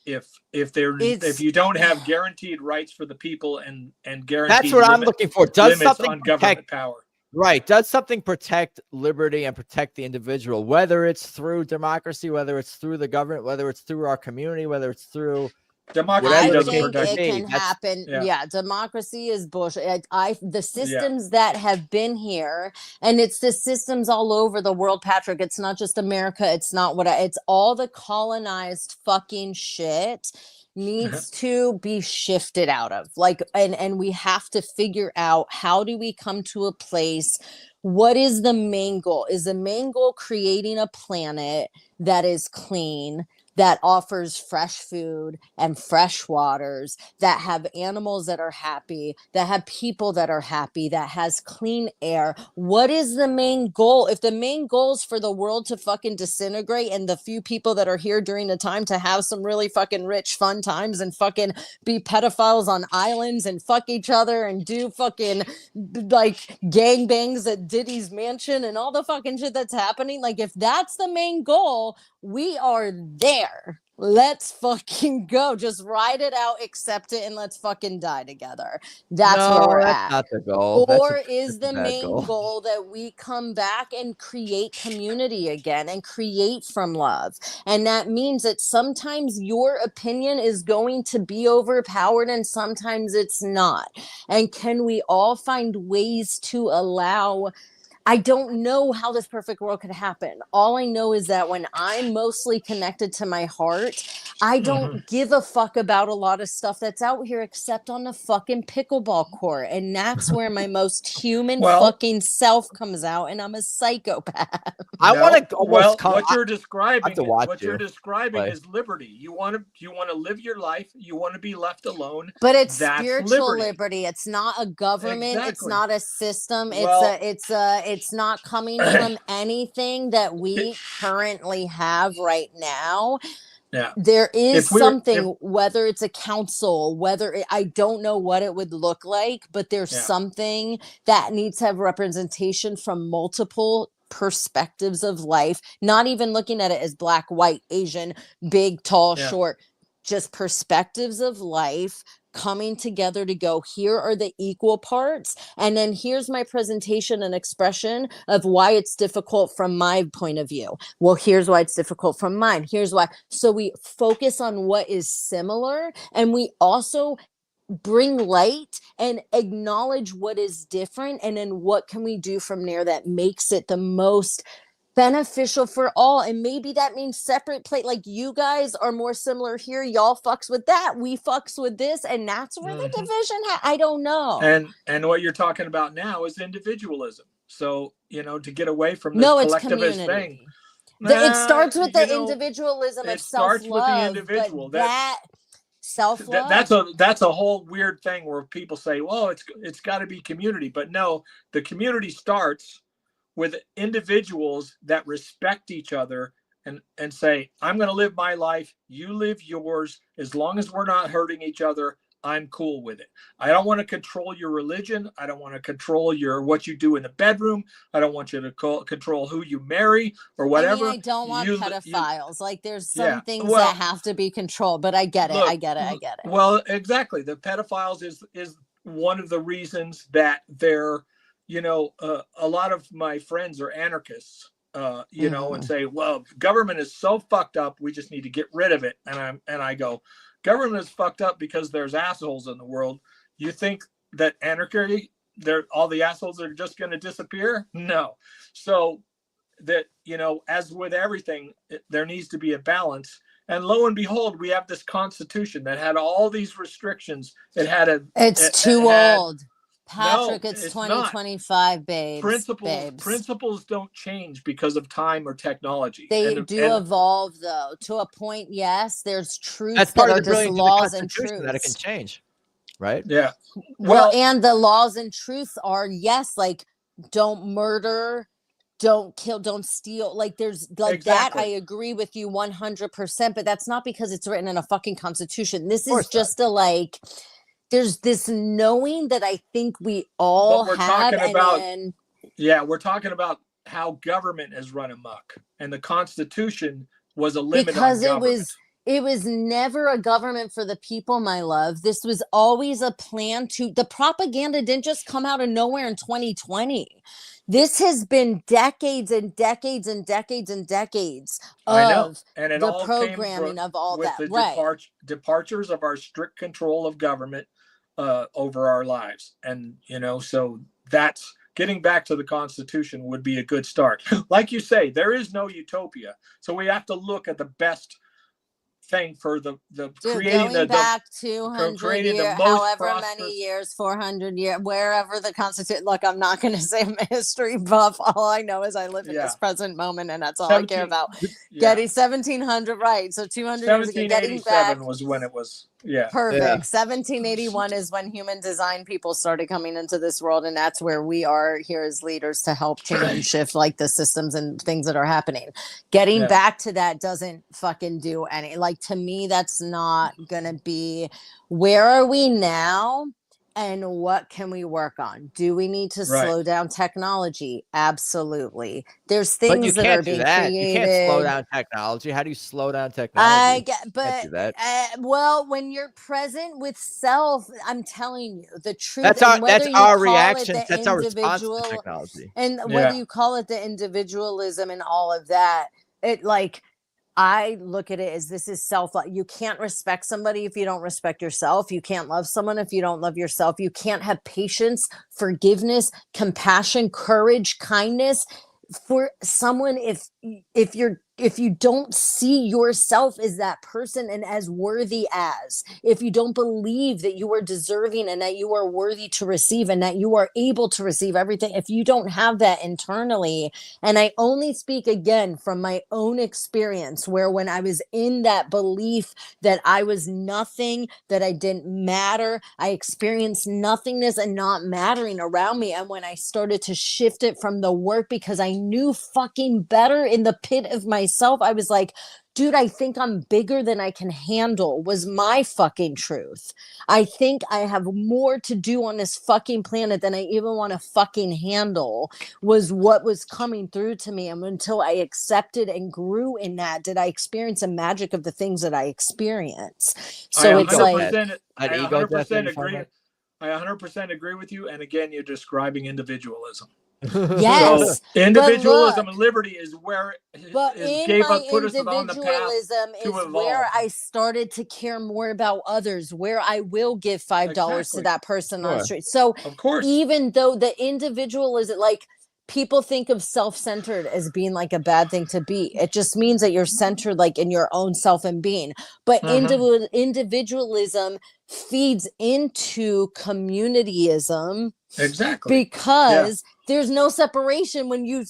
If you don't have guaranteed rights for the people and guaranteed, that's what I'm looking for. Does something on government power? Right. Does something protect liberty and protect the individual, whether it's through democracy, whether it's through the government, whether it's through our community, whether it's through democracy? I think it can happen. Yeah, democracy is bullshit. The systems that have been here, and it's the systems all over the world, Patrick. It's not just America. It's not it's all the colonized fucking shit needs to be shifted out of, like, and we have to figure out, how do we come to a place? What is the main goal? Is the main goal creating a planet that is clean, that offers fresh food and fresh waters, that have animals that are happy, that have people that are happy, that has clean air? What is the main goal? If the main goal is for the world to fucking disintegrate and the few people that are here during the time to have some really fucking rich, fun times and fucking be pedophiles on islands and fuck each other and do fucking like gangbangs at Diddy's mansion and all the fucking shit that's happening, like, if that's the main goal, we are there. Let's fucking go. Just ride it out, accept it, and let's fucking die together. That's where we're at. Not the goal. Or is the main goal that we come back and create community again and create from love? And that means that sometimes your opinion is going to be overpowered and sometimes it's not. And can we all find ways to allow? I don't know how this perfect world could happen. All I know is that when I'm mostly connected to my heart, I don't give a fuck about a lot of stuff that's out here except on the fucking pickleball court. And that's where my most human fucking self comes out, and I'm a psychopath. I want to almost come. What you're describing, you're describing is liberty. You want to live your life. You want to be left alone. But it's That's spiritual liberty. It's not a government. Exactly. It's not a system. Well, it's not coming from anything that we currently have right now. Yeah. There is something, whether it's a council, I don't know what it would look like, but there's something that needs to have representation from multiple perspectives of life, not even looking at it as black, white, Asian, big, tall, short, just perspectives of life coming together to go, here are the equal parts, and then here's my presentation and expression of why it's difficult from my point of view. Well, here's why it's difficult from mine. Here's why. So we focus on what is similar, and we also bring light and acknowledge what is different, and then what can we do from there that makes it the most beneficial for all. And maybe that means separate plate. Like, you guys are more similar here, y'all fucks with that, we fucks with this, and that's where the division I don't know. And what you're talking about now is individualism. So, to get away from this collectivist thing. It starts with the individualism of self-love. It starts with the individual. That self-love. That's a whole weird thing where people say, well, it's got to be community. But no, the community starts with individuals that respect each other and say, I'm going to live my life, you live yours. As long as we're not hurting each other, I'm cool with it. I don't want to control your religion. I don't want to control what you do in the bedroom. I don't want you to control who you marry or whatever. I don't want pedophiles. Like, there's some things that have to be controlled, but I get it. I get it. Well, exactly. The pedophiles is one of the reasons that they're, a lot of my friends are anarchists, and say, well, government is so fucked up, we just need to get rid of it. And I go, government is fucked up because there's assholes in the world. You think that anarchy, all the assholes are just going to disappear? No. So that, as with everything, there needs to be a balance. And lo and behold, we have this Constitution that had all these restrictions. It's too old. Patrick, it's 2025, babes. Principles don't change because of time or technology. They do evolve, though, to a point. Yes, there's truths that's part that of the are just laws and truths that it can change, right? Yeah. Well, and the laws and truths are, yes, like, don't murder, don't kill, don't steal. Like, there's like that. I agree with you 100%, but that's not because it's written in a fucking Constitution. This is just there's this knowing that I think we all have. We're talking about how government has run amok, and the Constitution was a limit because on government. It was never a government for the people, my love. This was always a plan the propaganda didn't just come out of nowhere in 2020. This has been decades and decades and decades and decades of the programming of all that. The departures of our strict control of government over our lives. And, so that's getting back to the Constitution would be a good start. Like you say, there is no utopia. So we have to look at the best thing for creating going back 200 years, however many years, 400 years, wherever the Constitution. Look, I'm not going to say I'm a history buff. All I know is I live in this present moment, and that's all I care about. Getting 1700 right, so 200 years ago. Getting back was when it was. Perfect. 1781 is when human design people started coming into this world, and that's where we are here as leaders to help change and shift like the systems and things that are happening. Getting back to that doesn't fucking do any. Like, to me, that's not gonna be. Where are we now? And what can we work on? Do we need to slow down technology? Absolutely. There's things that are being created. You can't slow down technology. How do you slow down technology? Well, when you're present with self, I'm telling you the truth. That's our reaction. That's our response to technology. And whether you call it the individualism and all of that, I look at it as this is self-love. You can't respect somebody if you don't respect yourself. You can't love someone if you don't love yourself. You can't have patience, forgiveness, compassion, courage, kindness for someone if if you don't see yourself as that person and as worthy as, if you don't believe that you are deserving and that you are worthy to receive and that you are able to receive everything, if you don't have that internally, and I only speak again from my own experience, where when I was in that belief that I was nothing, that I didn't matter, I experienced nothingness and not mattering around me. And when I started to shift it from the work, because I knew fucking better in the pit of myself, I was like, dude, I think I'm bigger than I can handle, was my fucking truth. I think I have more to do on this fucking planet than I even want to fucking handle, was what was coming through to me. And until I accepted and grew in that, did I experience the magic of the things that I experience. So it's like, I 100% agree. I 100% agree with you. And again, you're describing individualism. Yes, so individualism and liberty is where but in my individualism is where I started to care more about others, where I will give $5 to that person on the street. So of course, even though the individualism, like, people think of self-centered as being like a bad thing to be, it just means that you're centered like in your own self and being. But individualism feeds into communityism. Exactly. Because there's no separation when you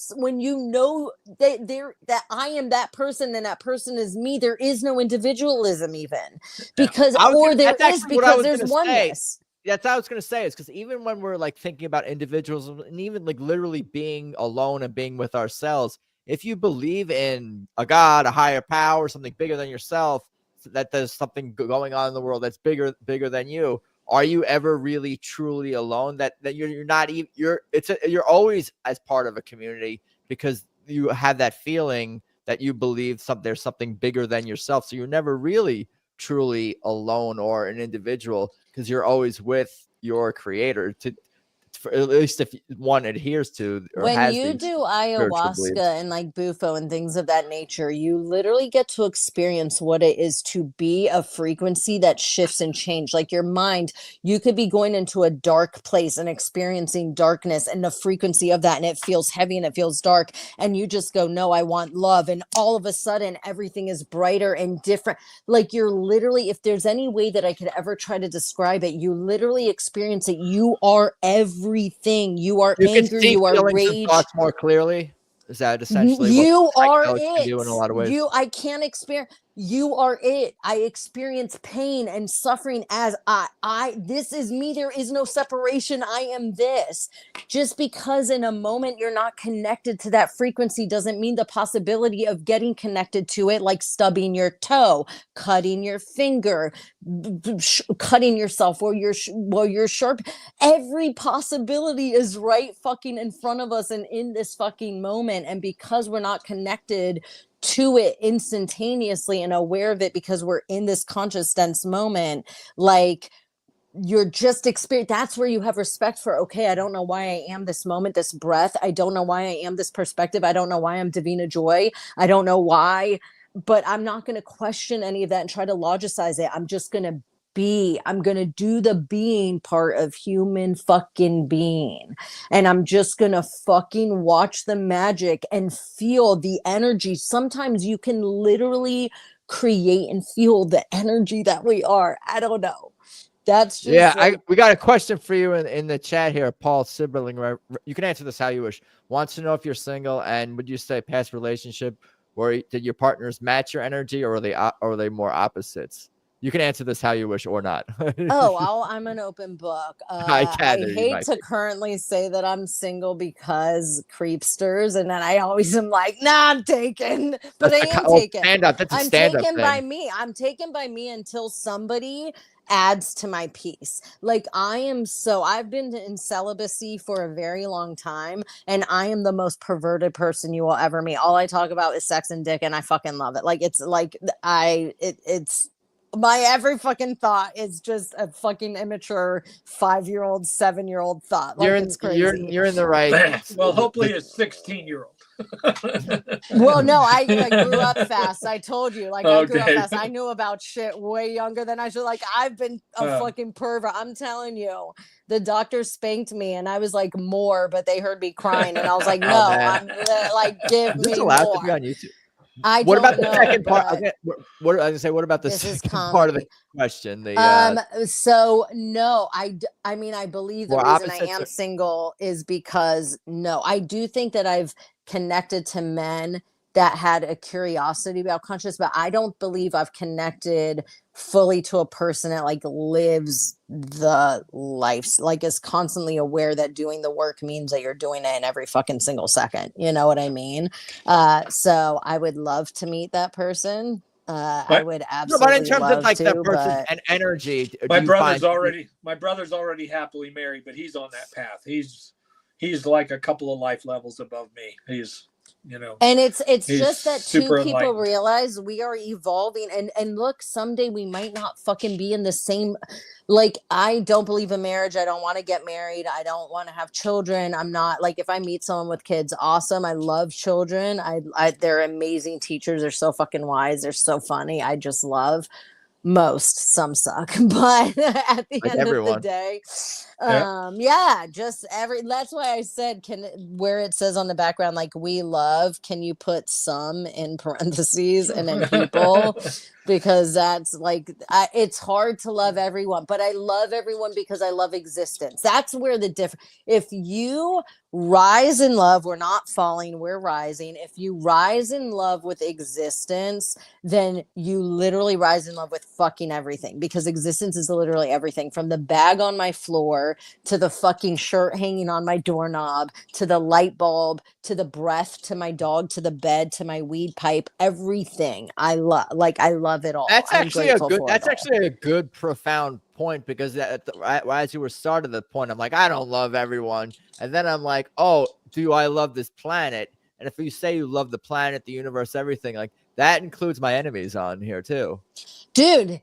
know that I am that person and that person is me. There is no individualism even, because because there's oneness. That's what I was going to say, is because even when we're like thinking about individualism and even like literally being alone and being with ourselves, if you believe in a God, a higher power, something bigger than yourself, that there's something going on in the world that's bigger than you, are you ever really truly alone? That you're not even, you're always as part of a community, because you have that feeling that you believe there's something bigger than yourself. So you're never really truly alone or an individual, because you're always with your creator, at least if one adheres to or when has you do ayahuasca and like bufo and things of that nature, you literally get to experience what it is to be a frequency that shifts and change. Like your mind, you could be going into a dark place and experiencing darkness and the frequency of that, and it feels heavy and it feels dark, and you just go, no, I want love, and all of a sudden everything is brighter and different. Like you're literally, if there's any way that I could ever try to describe it, you literally experience it. You are everything. You are anger, you are rage. Thoughts more clearly. Is that essentially you are it? Do in a lot of ways? I can't experience. You are it. I experience pain and suffering as I. This is me. There is no separation. I am this. Just because in a moment you're not connected to that frequency doesn't mean the possibility of getting connected to it, like stubbing your toe, cutting your finger, cutting yourself while you're sharp. Every possibility is right fucking in front of us and in this fucking moment. And because we're not connected to it instantaneously and aware of it, because we're in this conscious dense moment, like you're just experience. That's where you have respect for, okay, I don't know why I am this moment, this breath. I don't know why I am this perspective. I don't know why I'm Davina Joy. I don't know why, but I'm not going to question any of that and try to logicize it. I'm just going to be. I'm going to do the being part of human fucking being. And I'm just going to fucking watch the magic and feel the energy. Sometimes you can literally create and feel the energy that we are. I don't know. That's just we got a question for you in the chat here. Paul Sibling, you can answer this how you wish. Wants to know if you're single, and would you say past relationship, or did your partners match your energy, or are they more opposites? You can answer this how you wish or not. I'm an open book. I hate to currently say that I'm single because creepsters, and then I always am like, nah, I'm taken. But I am taken. I'm taken by me. I'm taken by me until somebody adds to my piece. Like I've been in celibacy for a very long time, and I am the most perverted person you will ever meet. All I talk about is sex and dick, and I fucking love it. Like it's my every fucking thought is just a fucking immature 5-year-old, 7-year-old thought. Like it's crazy. You're in the right. Well, hopefully a 16-year-old. Well, no, I grew up fast. I told you, I grew up fast. I knew about shit way younger than I should. Like I've been a fucking pervert. I'm telling you, the doctor spanked me, and I was like, more, but they heard me crying, and I was like, no, I'm like, give me more. Allowed to be on YouTube? I What don't about the know, second part? but Okay, what I was gonna say? What about the this is second part of the comedy. question? The So no, I mean, I believe the Well, reason I opposites am are- single is because no, I do think that I've connected to men that had a curiosity about conscious, but I don't believe I've connected fully to a person that like lives the life, like is constantly aware that doing the work means that you're doing it in every fucking single second. You know what I mean? So I would love to meet that person. I But would No, but in absolutely terms of love like the to, person but and energy, do my you find brother's already happily married, but he's on that path. He's like a couple of life levels above me. He's, you know, and it's he's just that two super people enlightened. realize we are evolving, and look, someday we might not fucking be in the same, like, I don't believe in marriage. I don't want to get married. I don't want to have children. I'm not like, if I meet someone with kids, awesome. I love children. They're amazing teachers. They're so fucking wise. They're so funny. I just love most. Some suck, but at the like end of the everyone? day, Yeah. yeah, just that's why I said, where it says on the background like we love, can you put some in parentheses and then people, because that's like, it's hard to love everyone, but I love everyone because I love existence. That's where the difference. If you rise in love, we're not falling, we're rising. If you rise in love with existence, then you literally rise in love with fucking everything, because existence is literally everything, from the bag on my floor to the fucking shirt hanging on my doorknob to the light bulb to the breath to my dog to the bed to my weed pipe. Everything I love, like I love it all. That's I'm actually a grateful good. for That's it all. actually a good, profound point, because as you were starting the point, I'm like, I don't love everyone, and then I'm like, oh, do I love this planet? And if you say you love the planet, the universe, everything, like that includes my enemies on here too. Dude,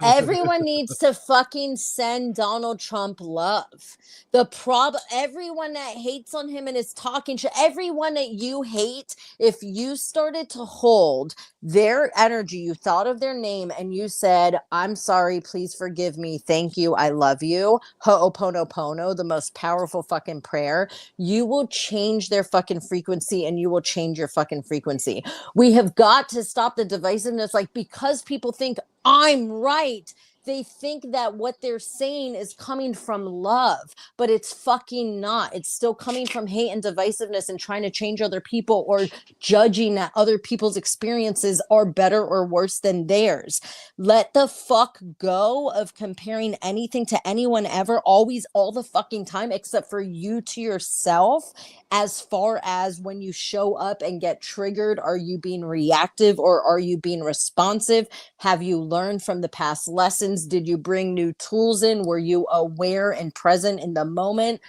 everyone needs to fucking send Donald Trump love. The problem, everyone that hates on him and is talking shit, everyone that you hate, if you started to hold their energy, you thought of their name and you said, I'm sorry, please forgive me, thank you, I love you, ho'oponopono, the most powerful fucking prayer, you will change their fucking frequency and you will change your fucking frequency. We have got to stop the divisiveness, like, because people think I'm right, they think that what they're saying is coming from love, but it's fucking not. It's still coming from hate and divisiveness and trying to change other people, or judging that other people's experiences are better or worse than theirs. Let the fuck go of comparing anything to anyone ever, always, all the fucking time, except for you to yourself. As far as when you show up and get triggered, are you being reactive or are you being responsive? Have you learned from the past lessons? Did you bring new tools in? Were you aware and present in the moment?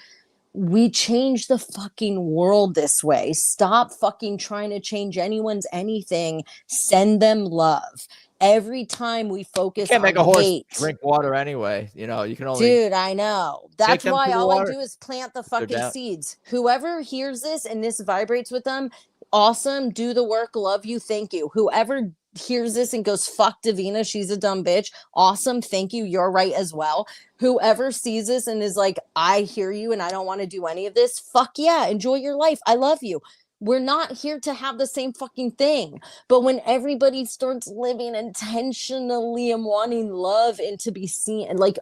We change the fucking world this way. Stop fucking trying to change anyone's anything. Send them love. Every time we You focus can't make on a horse hate, drink water anyway. You know, you can only dude, I know. take That's them to why the all I water. do is plant the They're fucking down. seeds. Whoever hears this and this vibrates with them, awesome. Do the work. Love you. Thank you. Whoever hears this and goes, fuck Davina, she's a dumb bitch. Awesome. Thank you. You're right as well. Whoever sees this and is like, I hear you and I don't want to do any of this, fuck yeah. Enjoy your life. I love you. We're not here to have the same fucking thing. But when everybody starts living intentionally and wanting love and to be seen, and like,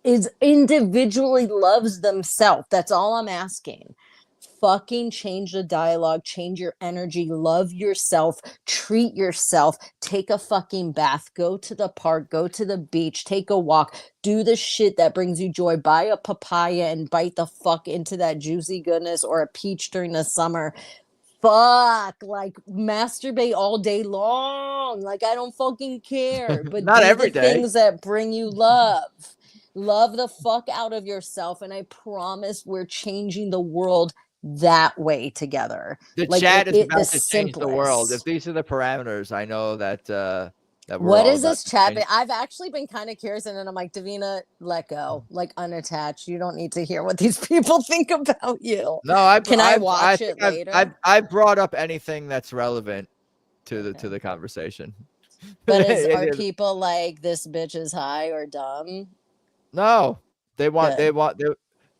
is individually loves themselves, that's all I'm asking. Fucking change the dialogue, change your energy, love yourself, treat yourself, take a fucking bath, go to the park, go to the beach, take a walk, do the shit that brings you joy, buy a papaya and bite the fuck into that juicy goodness, or a peach during the summer. Fuck, like, masturbate all day long. Like, I don't fucking care, but Not do every the day. things that bring you love. Love the fuck out of yourself, and I promise we're changing the world that way together. The Like, chat is the about to change the world. If simplest. these are the parameters, I know that that we're What all is about this to chat? change. I've actually been kind of curious, and then I'm like, Davina, let go, like, unattached. You don't need to hear what these people think about you. No, Can I I watch think it later? I've brought up anything that's relevant to Okay. the conversation. But are people like, this bitch is high or dumb? No, they want Good.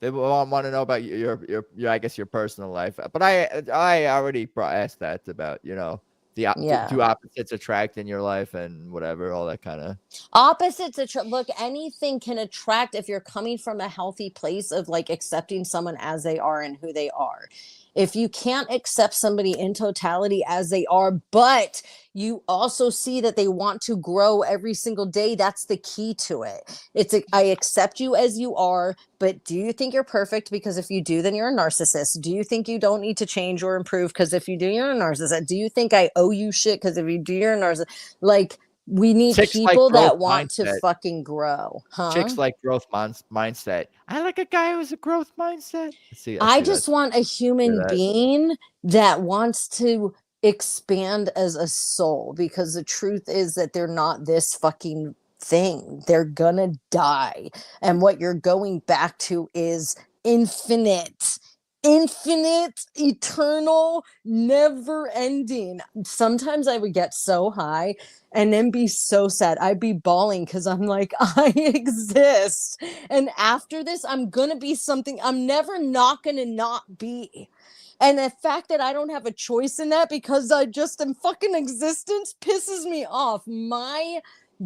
they want to know about your I guess your personal life. But I already asked that about, you know, Do opposites attract in your life and whatever, all that kind of opposites attract. Look, anything can attract if you're coming from a healthy place of like accepting someone as they are and who they are. If you can't accept somebody in totality as they are, but you also see that they want to grow every single day, that's the key to it. I accept you as you are, but do you think you're perfect? Because if you do, then you're a narcissist. Do you think you don't need to change or improve? Because if you do, you're a narcissist. Do you think I owe you shit? Because if you do, you're a narcissist. Like, we need Chicks like people growth that want to mindset. fucking grow. Huh? Chicks like growth mindset. I like a guy who has a growth mindset. I just want a human being that wants to expand as a soul, because the truth is that they're not this fucking thing. They're gonna die. And what you're going back to is infinite, eternal, never ending. Sometimes I would get so high and then be so sad. I'd be bawling because I'm like, I exist. And after this, I'm going to be something I'm never not going to not be. And the fact that I don't have a choice in that because I just am fucking existence pisses me off. My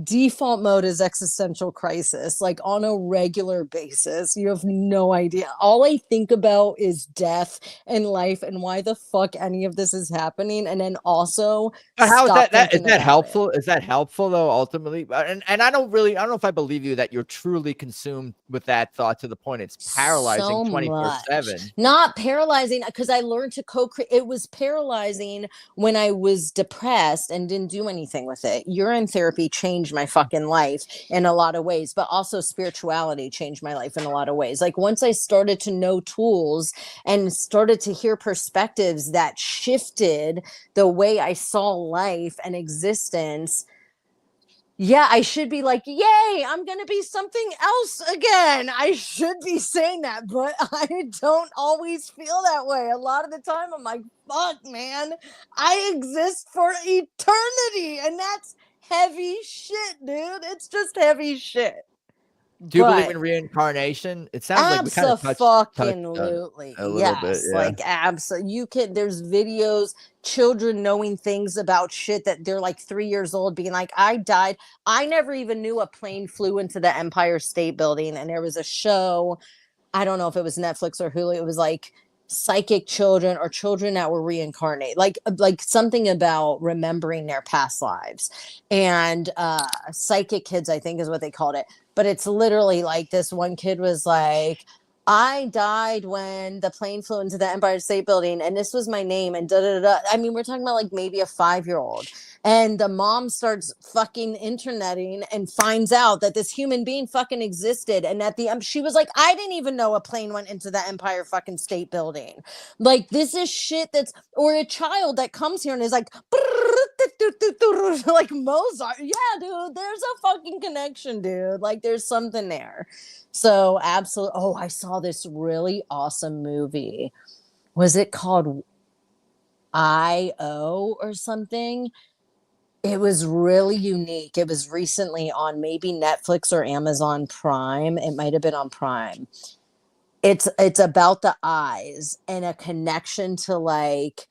default mode is existential crisis, like on a regular basis. You have no idea. All I think about is death and life and why the fuck any of this is happening. And then also, how is that helpful? Is that helpful though, ultimately? And I don't know if I believe you that you're truly consumed with that thought to the point it's paralyzing 24/7. Not paralyzing, because I learned to co-create. It was paralyzing when I was depressed and didn't do anything with it. Urine therapy changed my fucking life in a lot of ways, but also spirituality changed my life in a lot of ways. Like, once I started to know tools and started to hear perspectives that shifted the way I saw life and existence, I should be like, yay, I'm going to be something else again. I should be saying that, but I don't always feel that way. A lot of the time I'm like, fuck, man, I exist for eternity. And that's heavy shit, dude. It's just heavy shit. Do you believe in reincarnation? It sounds like we kind of touched a little bit. Yeah. Like, absolutely. There's videos, children knowing things about shit that they're like 3 years old, being like, I died. I never even knew a plane flew into the Empire State Building. And there was a show, I don't know if it was Netflix or Hulu. It was like psychic children or children that were reincarnated, like something about remembering their past lives. And psychic kids, I think is what they called it. But it's literally like, this one kid was like, I died when the plane flew into the Empire State Building, and this was my name, and da da da. I mean, we're talking about like maybe a 5-year-old. And the mom starts fucking interneting and finds out that this human being fucking existed. And at the end, she was like, I didn't even know a plane went into the Empire fucking State Building. Like, this is shit or a child that comes here and is like, like Mozart. Yeah, dude, there's a fucking connection, dude. Like, there's something there. So, absolutely. Oh, I saw this really awesome movie. Was it called I.O. or something? It was really unique. It was recently on maybe Netflix or Amazon Prime. It might have been on Prime. It's about the eyes and a connection to like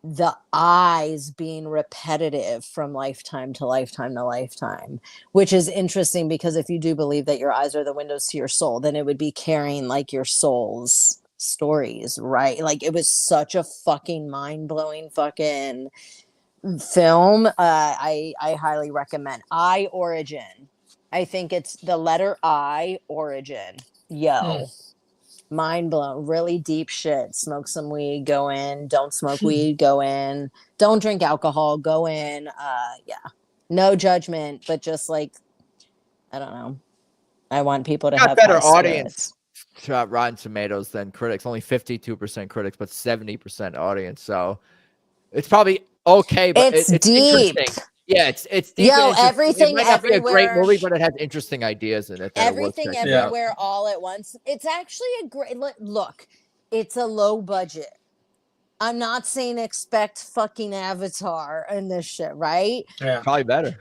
the eyes being repetitive from lifetime to lifetime to lifetime, which is interesting because if you do believe that your eyes are the windows to your soul, then it would be carrying like your soul's stories, right? Like, it was such a fucking mind-blowing fucking film. I highly recommend I Origin. I think it's the letter I Origin. Mind blown. Really deep shit. Smoke some weed, go in. Don't smoke weed, go in. Don't drink alcohol, go in. No judgment, but just like, I don't know. I want people to have better high audience spirits. to Rotten Tomatoes than critics. Only 52% critics, but 70% audience. So it's probably okay, but it's deep. Interesting. Yeah, it's deep. Yo, everything it might not everywhere. Be a great movie, but it has interesting ideas in it. Everything everywhere, all at once. It's actually a great look. It's a low budget. I'm not saying expect fucking Avatar and this shit, right? Yeah, probably better.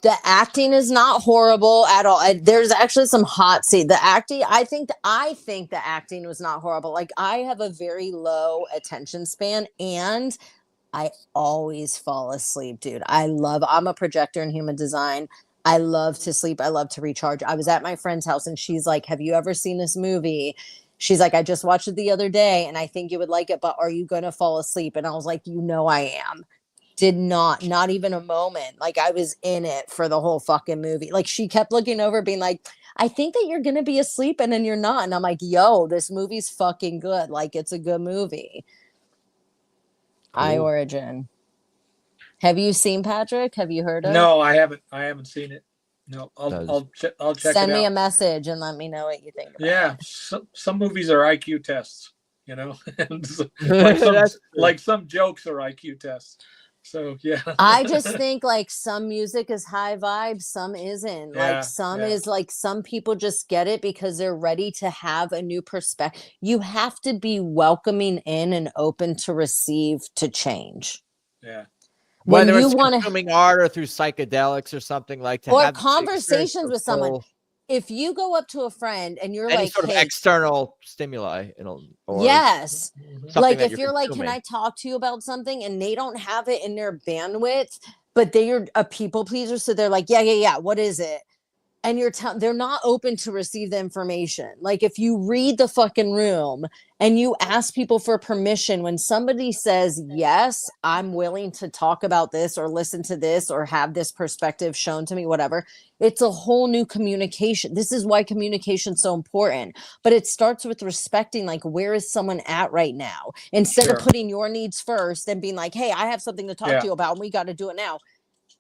The acting is not horrible at all. There's actually some hot seat. The acting, I think the acting was not horrible. Like, I have a very low attention span, and I always fall asleep, dude. I'm a projector in human design. I love to sleep. I love to recharge. I was at my friend's house and she's like, "Have you ever seen this movie?" She's like, "I just watched it the other day and I think you would like it, but are you going to fall asleep?" And I was like, "You know I am." Did not even a moment. Like I was in it for the whole fucking movie. Like she kept looking over being like, "I think that you're going to be asleep," and then you're not. And I'm like, "Yo, this movie's fucking good. Like it's a good movie." I Cool. Origin. Have you seen Patrick? Have you heard of? No, I haven't. I haven't seen it. No, I'll check Send it me out. a message and let me know what you think about Yeah, it. some movies are IQ tests, like some jokes are IQ tests. So yeah. I just think like some music is high vibe, some isn't. Like some is like some people just get it because they're ready to have a new perspective. You have to be welcoming in and open to receive to change. Yeah. When Whether you it's want consuming art or through psychedelics or something like to or have conversations with someone. If you go up to a friend and you're any like, sort of "Hey," external stimuli, or yes, like if you're like, "Can consuming. I talk to you about something?" and they don't have it in their bandwidth, but they are a people pleaser, so they're like, yeah, what is it? And they're not open to receive the information. Like if you read the fucking room and you ask people for permission, when somebody says, "Yes, I'm willing to talk about this or listen to this or have this perspective shown to me," whatever, it's a whole new communication. This is why communication's so important. But it starts with respecting, like, where is someone at right now? Instead of putting your needs first and being like, "Hey, I have something to talk to you about and we got to do it now."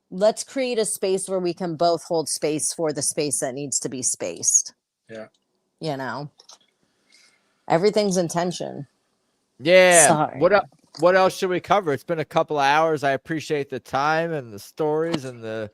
Let's create a space where we can both hold space for the space that needs to be spaced. Yeah. Everything's intention. Yeah. Sorry. What else should we cover? It's been a couple of hours. I appreciate the time and the stories and the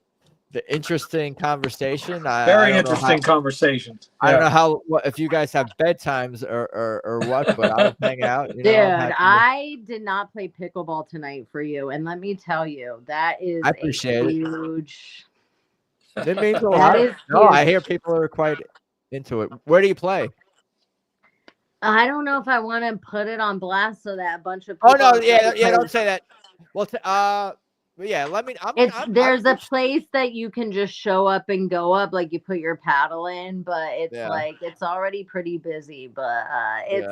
interesting conversation. Very interesting conversation. I don't know if you guys have bedtimes or what, but I'll hang out. Dude, I did not play pickleball tonight for you, and let me tell you, that is huge. It means a lot. No, I hear people are quite into it. Where do you play? I don't know if I want to put it on blast so that a bunch of people. Oh no, yeah, don't say that. Well, yeah, let me. There's a place that you can just show up and go up, like you put your paddle in, but it's like it's already pretty busy. But it's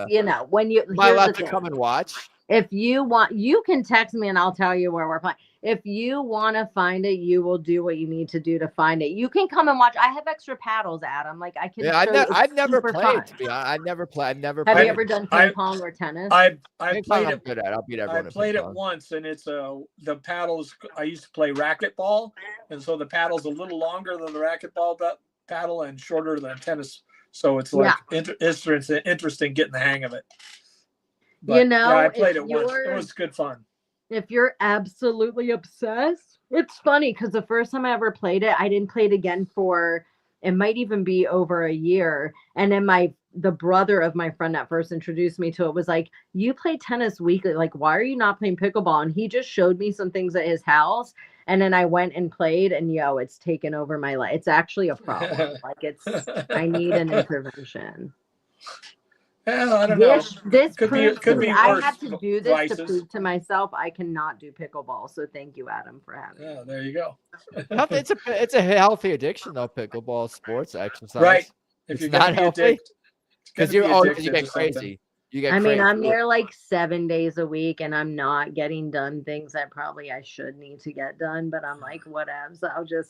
when you. Am I allowed to come and watch? If you want, you can text me and I'll tell you where we're playing. If you want to find it, you will do what you need to do to find it. You can come and watch. I have extra paddles, Adam. Like I can. Yeah, I've never played. To be honest, I've never played. Have you ever done ping pong or tennis? I've played it. Good at. I'll beat everyone. I played it once, and it's the paddles. I used to play racquetball, and so the paddle's a little longer than the racquetball paddle and shorter than tennis. So it's like interesting getting the hang of it. But, I played it once. It was good fun. If you're absolutely obsessed, it's funny because the first time I ever played it, I didn't play it again for, it might even be over a year. And then the brother of my friend that first introduced me to it was like, "You play tennis weekly. Like, why are you not playing pickleball?" And he just showed me some things at his house. And then I went and played, and it's taken over my life. It's actually a problem. I need an intervention. I don't know. This could be I have to do this to prove to myself I cannot do pickleball. So thank you, Adam, for having me. Yeah, there you go. It's a healthy addiction though. Pickleball, sports, exercise. Right. If you're not healthy, because you get crazy. Something. I'm there like 7 days a week and I'm not getting done things that probably I should need to get done, but I'm like, whatevs.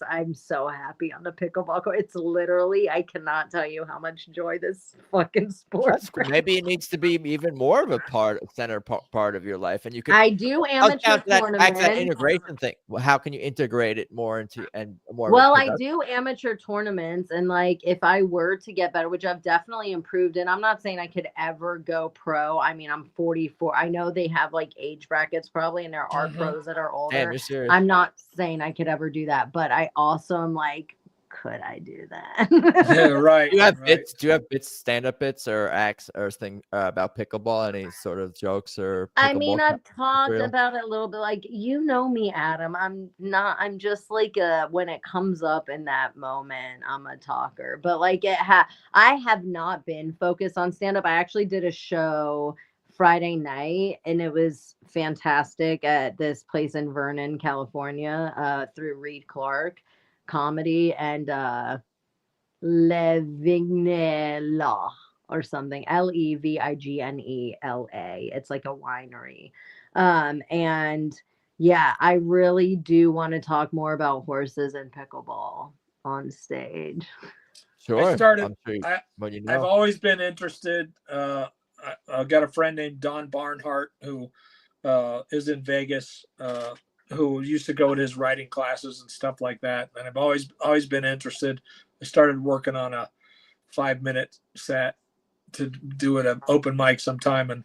I'm so happy on the pickleball court. It's literally, I cannot tell you how much joy this fucking sport. Maybe it needs to be even more of a center part of your life. And you can. I do amateur tournaments. That integration thing. Well, how can you integrate it more into and more? Well, I do amateur tournaments, and like if I were to get better, which I've definitely improved, and I'm not saying I could ever go pro. I mean, I'm 44. I know they have like age brackets probably, and there are pros that are older. Damn, you're serious. I'm not saying I could ever do that, but I also am like, could I do that? Yeah, right. Do you have bits? Do you have bits, stand-up bits, or acts, or thing about pickleball? Any sort of jokes or? I mean, I've talked about it a little bit. Like, you know me, Adam. I'm just like when it comes up in that moment, I'm a talker. But like I have not been focused on stand-up. I actually did a show Friday night, and it was fantastic at this place in Vernon, California, through Reed Clark Comedy and Levignela or something, Levignela. It's like a winery. And yeah, I really do want to talk more about horses and pickleball on stage. Sure. I started. I'm sure but you know. I've always been interested. I've got a friend named Don Barnhart who is in Vegas, who used to go to his writing classes and stuff like that. And I've always been interested. I started working on a 5-minute set to do it an open mic sometime, and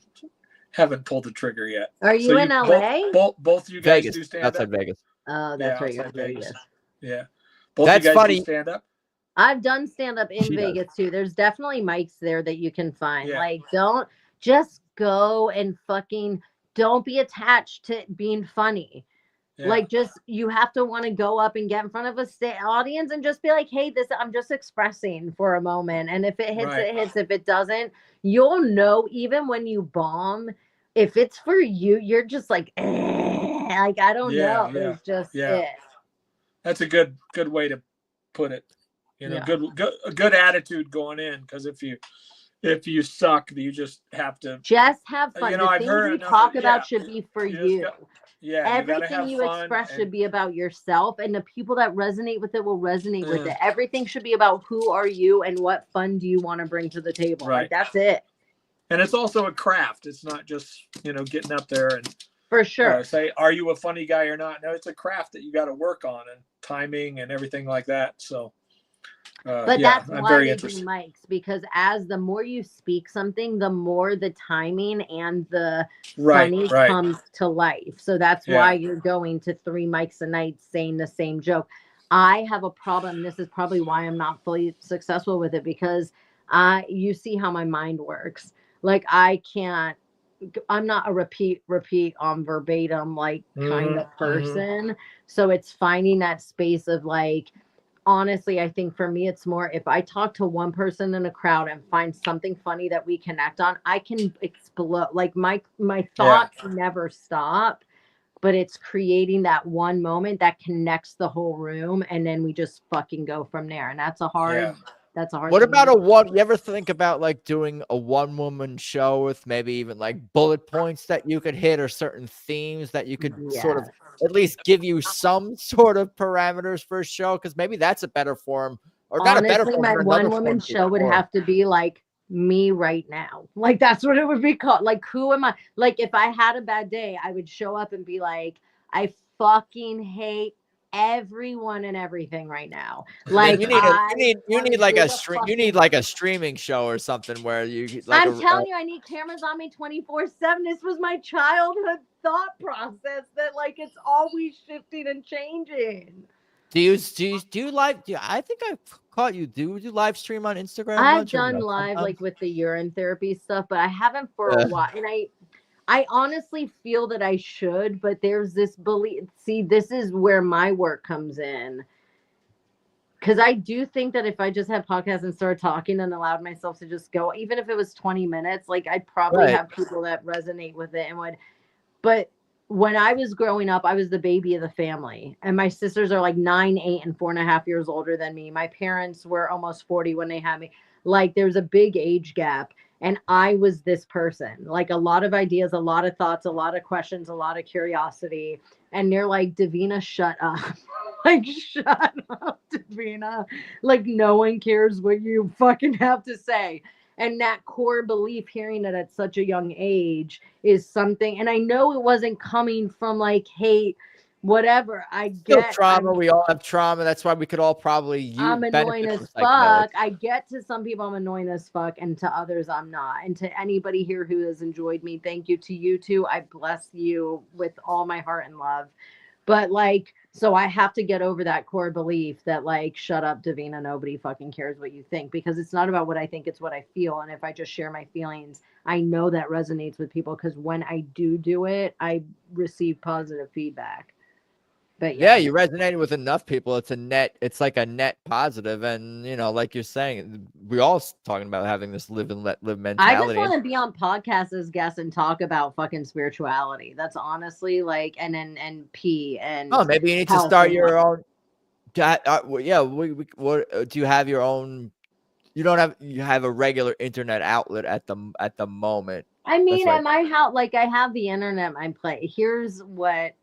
haven't pulled the trigger yet. Are you in LA? Both you guys Vegas. do stand Outside up. Vegas. Oh, that's right. You're outside in Vegas. Vegas. Yeah. Both That's you guys funny. do stand up. I've done stand up in She does. Vegas too. There's definitely mics there that you can find. Yeah. Like, don't just go and fucking don't be attached to being funny. Yeah. Like, just you have to want to go up and get in front of a audience and just be like, hey, this I'm just expressing for a moment. And if it hits, Right. it hits. If it doesn't, you'll know even when you bomb. If it's for you, you're just like, like I don't know. Yeah. It's just Yeah. it. That's a good way to put it. You know, Yeah. good attitude going in, because if you suck, you just have to Just have fun. You know, The I've things heard you enough talk of- about yeah. should be for You just you. got- you gotta Everything have you fun express and- should be about yourself, and the people that resonate with it will resonate with Yeah. it. Everything should be about who are you and what fun do you want to bring to the table. Right. Like, that's it. And it's also a craft. It's not just, getting up there and For sure. say, are you a funny guy or not? No, it's a craft that you got to work on, and timing and everything like that. So, But yeah, that's I'm why very they interested. do mics, because as the more you speak something, the more the timing and the Right, funny right. comes to life. So that's Yeah. why you're going to 3 mics a night saying the same joke. I have a problem. This is probably why I'm not fully successful with it, because you see how my mind works. Like, I'm not a repeat on verbatim, like kind of person. So it's finding that space of like, honestly, I think for me, it's more if I talk to one person in a crowd and find something funny that we connect on, I can explode. Like my thoughts never stop, but it's creating that one moment that connects the whole room, and then we just fucking go from there. And that's a hard. That's a hard. What thing about to a do. one? You ever think about like doing a one-woman show with maybe even like bullet points that you could hit, or certain themes that you could sort of at least give you some sort of parameters for a show? Because maybe that's a better form, or not a better Honestly, form. my but another one-woman form to show would explore. have to be like me right now. Like, that's what it would be called. Like, who am I? Like, if I had a bad day, I would show up and be like, I fucking hate everyone and everything right now. Like, you need like a stream. You need like a streaming show or something where you like. I'm telling you, I need cameras on me 24/7. This was my childhood thought process that like it's always shifting and changing. Do you live? I think I caught you. Do you live stream on Instagram? I've done live like with the urine therapy stuff, but I haven't for a while. And I honestly feel that I should, but there's this belief. See, this is where my work comes in. Because I do think that if I just had podcasts and started talking and allowed myself to just go, even if it was 20 minutes, like I'd probably have people that resonate with it and would. But when I was growing up, I was the baby of the family. And my sisters are like 9, 8, and 4.5 years older than me. My parents were almost 40 when they had me. Like, there's a big age gap. And I was this person, like a lot of ideas, a lot of thoughts, a lot of questions, a lot of curiosity. And they're like, Davina, shut up. Like, shut up, Davina. Like, no one cares what you fucking have to say. And that core belief, hearing it at such a young age, is something. And I know it wasn't coming from like hate, whatever. I get trauma. We all have trauma. That's why we could all probably I'm annoying as fuck. I get to some people I'm annoying as fuck, and to others I'm not. And to anybody here who has enjoyed me, thank you. To you too, I bless you with all my heart and love. But like, so I have to get over that core belief that like, shut up, Davina, nobody fucking cares what you think, because it's not about what I think, it's what I feel. And if I just share my feelings, I know that resonates with people, because when I do it, I receive positive feedback. But Yeah, you resonated with enough people. It's like a net positive. And, you know, like you're saying, we all talking about having this live and let live I mentality. just want to be on podcasts as guests and talk about fucking spirituality. That's honestly like, and pee and. Oh, maybe you need to health start and your life. own. Yeah, what do you have your own? You have a regular internet outlet at the moment. I mean, right. at my house, like I have the internet. My play. Here's what.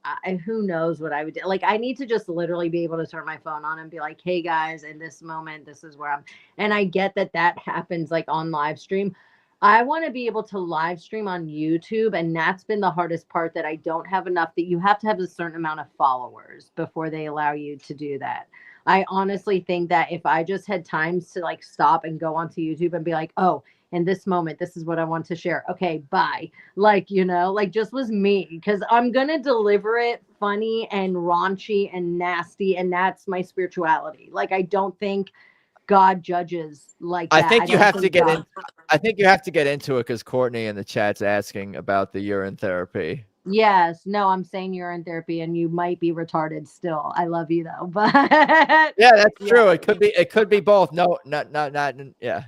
Who knows what I would do? Like, I need to just literally be able to turn my phone on and be like, "Hey guys, in this moment, this is where I'm." And I get that happens like on live stream. I want to be able to live stream on YouTube, and that's been the hardest part. That I don't have enough. That you have to have a certain amount of followers before they allow you to do that. I honestly think that if I just had times to like stop and go onto YouTube and be like, "Oh, in this moment, this is what I want to share. Okay, bye." Like, you know, like just was me because I'm going to deliver it funny and raunchy and nasty. And that's my spirituality. Like, I don't think God judges like that. I think you have to get God... in. I think you have to get into it because Courtney in the chat's asking about the urine therapy. Yes, no, I'm saying you're in therapy and you might be retarded still. I love you though, but yeah, that's true. It could be both. No, not. Yeah,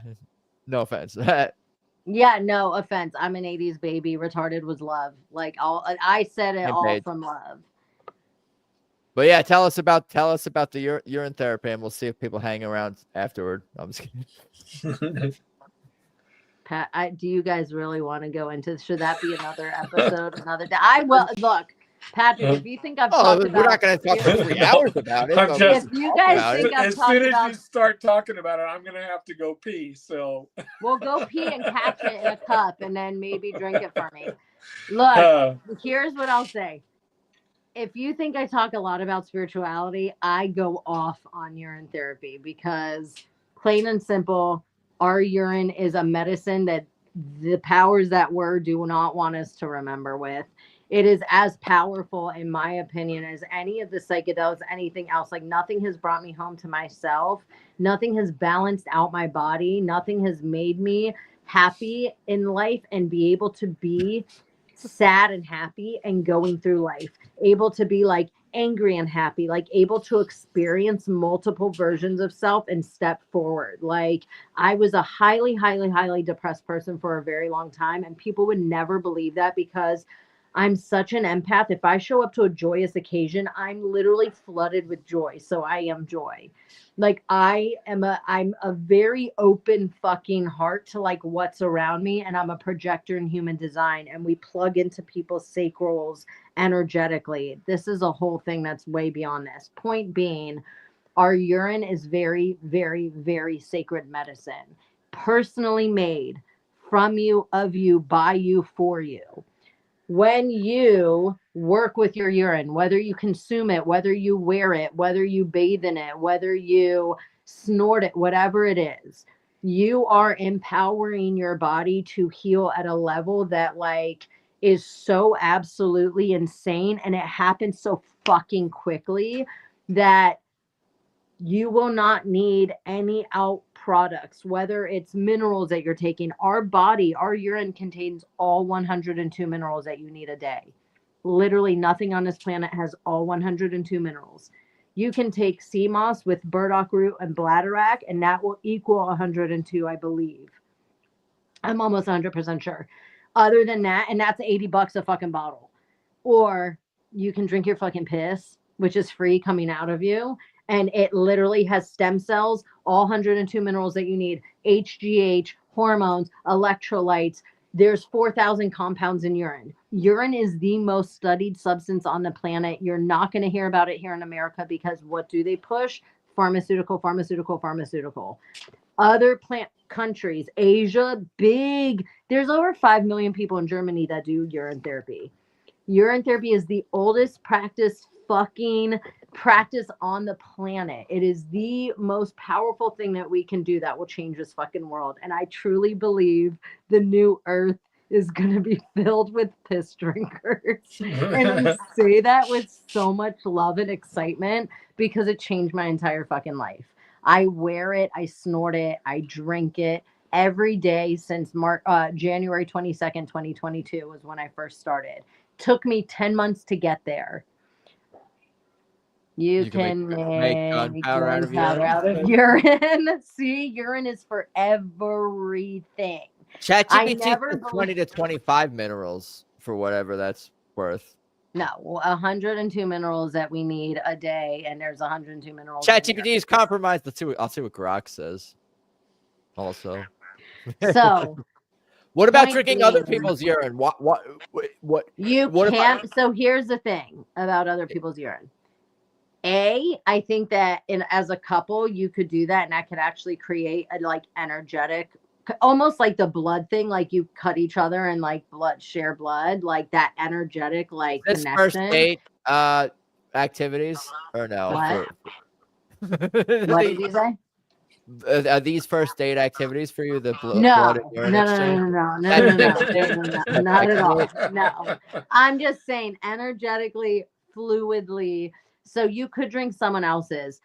no offense. Yeah, no offense. I'm an 80s baby. Retarded was love. Like I said it all from love. But yeah, tell us about the urine therapy, and we'll see if people hang around afterward. I'm just kidding. Pat, do you guys really want to go into? Should that be another episode, another day? I will look, Patrick. If you think I've talked about, we're not going to talk for 3 hours about it. Just, if you guys think I've as talked soon as about, you start talking about it, I'm gonna have to go pee. So we'll go pee and catch it in a cup, and then maybe drink it for me. Look, here's what I'll say. If you think I talk a lot about spirituality, I go off on urine therapy because, plain and simple, our urine is a medicine that the powers that were do not want us to remember with. It is as powerful, in my opinion, as any of the psychedelics, anything else. Like, nothing has brought me home to myself. Nothing has balanced out my body. Nothing has made me happy in life and be able to be sad and happy and going through life, able to be like angry and happy, like able to experience multiple versions of self and step forward. Like, I was a highly, highly, highly depressed person for a very long time, and people would never believe that because I'm such an empath. If I show up to a joyous occasion, I'm literally flooded with joy. So I am joy. Like, I'm a very open fucking heart to like what's around me, and I'm a projector in human design, and we plug into people's sacrals energetically. This is a whole thing that's way beyond this. Point being, our urine is very, very, very sacred medicine, personally made from you, of you, by you, for you. When you work with your urine, whether you consume it, whether you wear it, whether you bathe in it, whether you snort it, whatever it is, you are empowering your body to heal at a level that like is so absolutely insane, and it happens so fucking quickly that you will not need any out products, whether it's minerals that you're taking. Our body, our urine contains all 102 minerals that you need a day. Literally nothing on this planet has all 102 minerals. You can take sea moss with burdock root and bladderwrack, and that will equal 102, I believe. I'm almost 100% sure. Other than that, and that's $80 a fucking bottle. Or you can drink your fucking piss, which is free coming out of you. And it literally has stem cells, all 102 minerals that you need, HGH, hormones, electrolytes. There's 4,000 compounds in urine. Urine is the most studied substance on the planet. You're not going to hear about it here in America because what do they push? Pharmaceutical, pharmaceutical, pharmaceutical. Other plant countries, Asia, big. There's over 5 million people in Germany that do urine therapy. Urine therapy is the oldest practice on the planet. It is the most powerful thing that we can do that will change this fucking world. And I truly believe the new earth is going to be filled with piss drinkers. And we say that with so much love and excitement because it changed my entire fucking life. I wear it, I snort it, I drink it every day since January 22nd, 2022 was when I first started. Took me 10 months to get there. You can make gunpowder out of urine. See, urine is for everything. ChatGPT says 20 to 25 minerals for whatever that's worth. No, 102 minerals that we need a day, and there's 102 minerals. ChatGPT is compromised. I'll see what Grok says. Also, so what about drinking other people's urine? What you what can't. So here's the thing about other people's urine. I think that as a couple, you could do that, and that could actually create a like energetic, almost like the blood thing, like you cut each other and like share blood, like that energetic like connection. First date activities or no? What? What did you say? Are these first date activities for you? The blood and urine no, exchange? No, not at all. No, I'm just saying energetically, fluidly. So you could drink someone else's.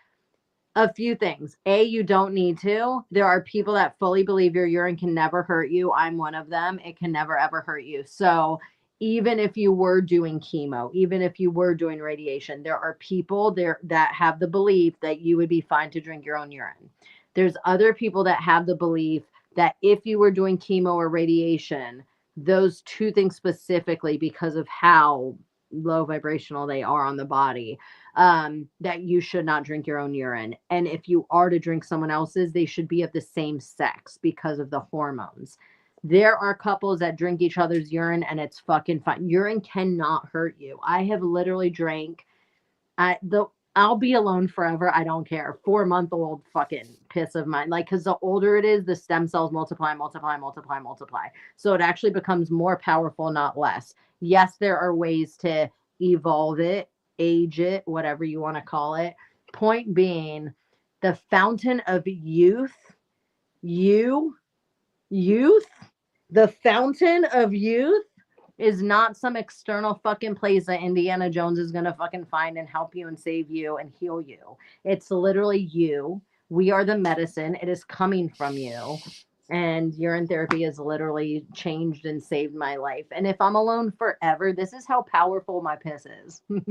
A few things. You don't need to. There are people that fully believe your urine can never hurt you. I'm one of them. It can never, ever hurt you. So even if you were doing chemo, even if you were doing radiation, there are people there that have the belief that you would be fine to drink your own urine. There's other people that have the belief that if you were doing chemo or radiation, those two things specifically, because of how low vibrational they are on the body, that you should not drink your own urine. And if you are to drink someone else's, they should be of the same sex because of the hormones. There are couples that drink each other's urine and it's fucking fine. Urine cannot hurt you. I have literally drank I'll be alone forever. I don't care. 4-month-old fucking piss of mine. Like, because the older it is, the stem cells multiply. So it actually becomes more powerful, not less. Yes, there are ways to evolve it, age it, whatever you want to call it. Point being, the fountain of youth, the fountain of youth is not some external fucking place that Indiana Jones is going to fucking find and help you and save you and heal you. It's literally you. We are the medicine. It is coming from you. And urine therapy has literally changed and saved my life. And if I'm alone forever, this is how powerful my piss is. Do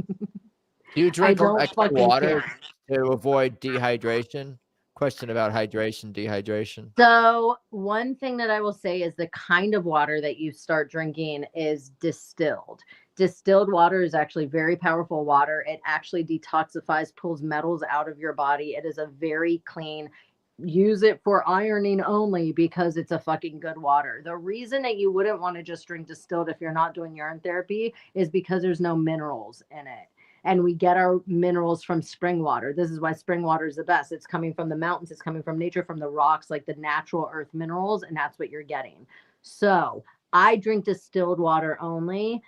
you drink extra water to avoid dehydration? Question about dehydration. So one thing that I will say is the kind of water that you start drinking is distilled. Distilled water is actually very powerful water. It actually detoxifies, pulls metals out of your body. It is a very clean, use it for ironing only because it's a fucking good water. The reason that you wouldn't want to just drink distilled if you're not doing urine therapy is because there's no minerals in it. And we get our minerals from spring water. This is why spring water is the best. It's coming from the mountains. It's coming from nature, from the rocks, like the natural earth minerals. And that's what you're getting. So I drink distilled water only.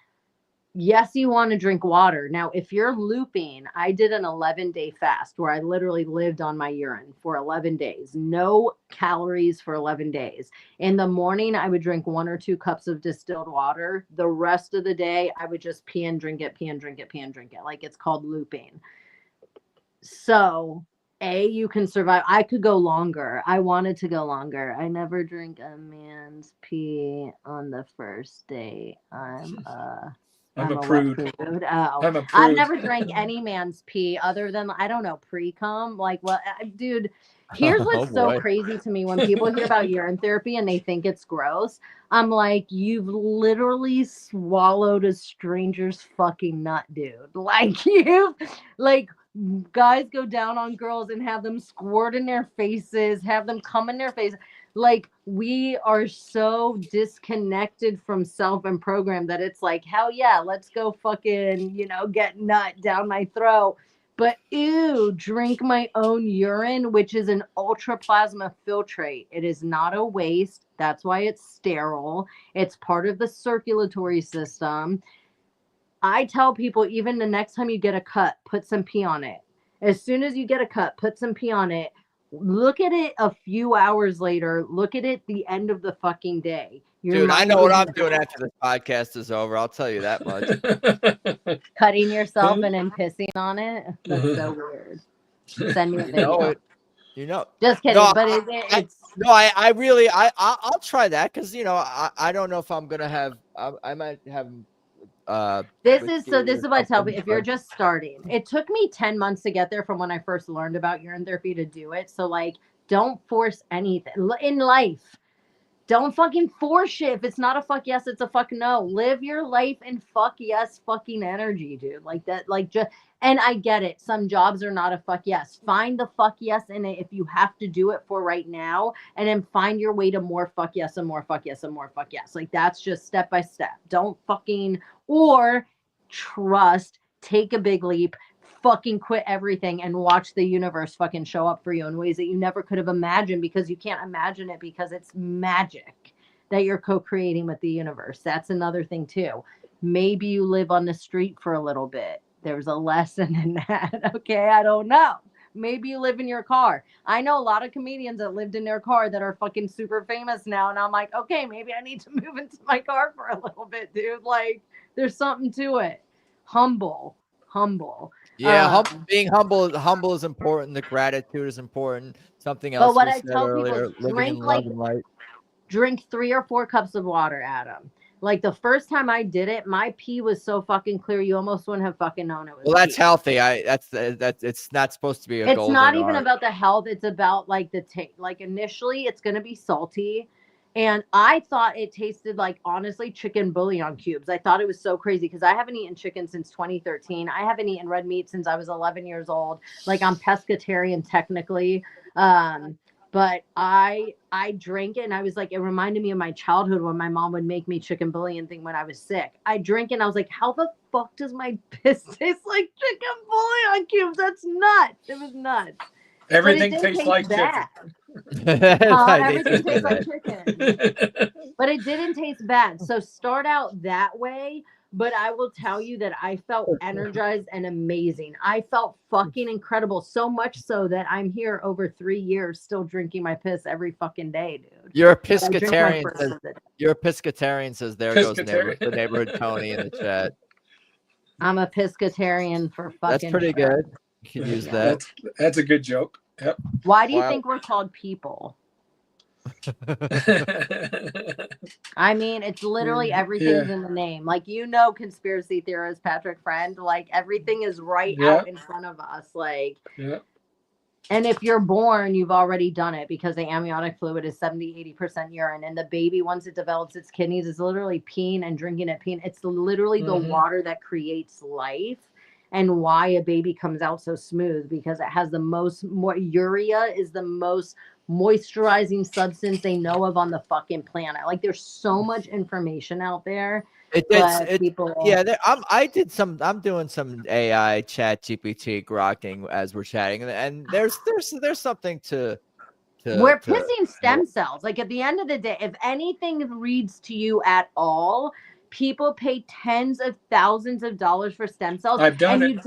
Yes, you want to drink water. Now, if you're looping, I did an 11-day fast where I literally lived on my urine for 11 days. No calories for 11 days. In the morning, I would drink 1 or 2 cups of distilled water. The rest of the day, I would just pee and drink it. Like, it's called looping. So, you can survive. I could go longer. I wanted to go longer. I never drink a man's pee on the first date. I'm a prude. Oh, I've never drank any man's pee other than, I don't know, pre-cum. Like, what, dude, here's what's so crazy to me when people hear about urine therapy and they think it's gross. I'm like, you've literally swallowed a stranger's fucking nut, dude. Like, guys go down on girls and have them squirt in their faces, have them come in their face. Like, we are so disconnected from self and program that it's like, hell yeah, let's go fucking, get nut down my throat. But ew, drink my own urine, which is an ultraplasma filtrate. It is not a waste. That's why it's sterile. It's part of the circulatory system. I tell people, even the next time you get a cut, put some pee on it. As soon as you get a cut, put some pee on it. Look at it a few hours later. Look at it the end of the fucking day. Dude, I know what I'm doing after this podcast is over. I'll tell you that much. Cutting yourself and then pissing on it? That's so weird. Send me a video. Just kidding. No, but I'll try that because, I don't know if I'm going to have, I might have This with is you what or I tell something, people. If you're but- just starting, it took me 10 months to get there from when I first learned about urine therapy to do it. So like, don't force anything in life. Don't fucking force shit. If it's not a fuck yes, it's a fuck no. Live your life in fuck yes fucking energy, dude. Like that, like just, and I get it. Some jobs are not a fuck yes. Find the fuck yes in it if you have to do it for right now, and then find your way to more fuck yes and more fuck yes and more fuck yes. Like that's just step by step. Don't fucking, or trust, take a big leap, fucking quit everything and watch the universe fucking show up for you in ways that you never could have imagined, because you can't imagine it because it's magic that you're co-creating with the universe. That's another thing too. Maybe you live on the street for a little bit. There's a lesson in that. Okay, I don't know. Maybe you live in your car. I know a lot of comedians that lived in their car that are fucking super famous now, and I'm like, okay, maybe I need to move into my car for a little bit, dude. Like, there's something to it. Humble. Yeah, being humble is important. The gratitude is important. Something else what we I said tell people earlier, is living in love and light. Drink 3 or 4 cups of water, Adam. Like the first time I did it, my pee was so fucking clear, you almost wouldn't have fucking known it was. Well, that's pee. healthy. That's it's not supposed to be a It's golden not even art. about the health. It's about like the taste. Like initially, it's gonna be salty. And I thought it tasted like, honestly, chicken bouillon cubes. I thought it was so crazy because I haven't eaten chicken since 2013. I haven't eaten red meat since I was 11 years old. Like I'm pescatarian technically. But I drank it and I was like, it reminded me of my childhood when my mom would make me chicken bouillon thing when I was sick. I drank it and I was like, how the fuck does my piss taste like chicken bouillon cubes? That's nuts. It was nuts. Everything tastes like bad. chicken. Everything tastes like chicken. But it didn't taste bad. So start out that way. But I will tell you that I felt energized and amazing. I felt fucking incredible. So much so that I'm here over 3 years still drinking my piss every fucking day, dude. You're a But I drink my pescatarian. first Says, of the day. you're a pescatarian. Says there goes the neighborhood Tony in the chat. I'm a pescatarian for fucking. That's pretty sure. good. You can use that. That's a good joke. Yep. Why do you think we're called people? I mean, it's literally everything's in the name. Like, you know, conspiracy theorist Patrick Friend, like everything is right out in front of us. Like, and if you're born, you've already done it because the amniotic fluid is 70-80% urine, and the baby, once it develops its kidneys, is literally peeing and drinking it. Peeing. It's literally the water that creates life. And why a baby comes out so smooth, because it has the most urea is the most moisturizing substance they know of on the fucking planet. Like, there's so much information out there. People, I'm doing some AI chat GPT grokking as we're chatting, and there's something to we're pissing stem cells. Like, at the end of the day, if anything reads to you at all, people pay tens of thousands of dollars for stem cells. I've done and it.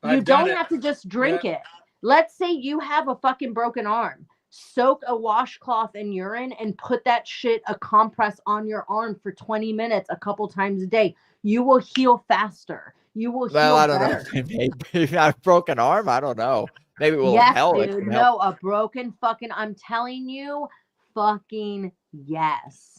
You don't have to just drink it. Let's say you have a fucking broken arm. Soak a washcloth in urine and put that shit, a compress on your arm for 20 minutes a couple times a day. You will heal faster. You will heal better. I don't know. Maybe a broken arm. I don't know. Maybe it will help. Dude. No, a broken fucking, I'm telling you, fucking yes.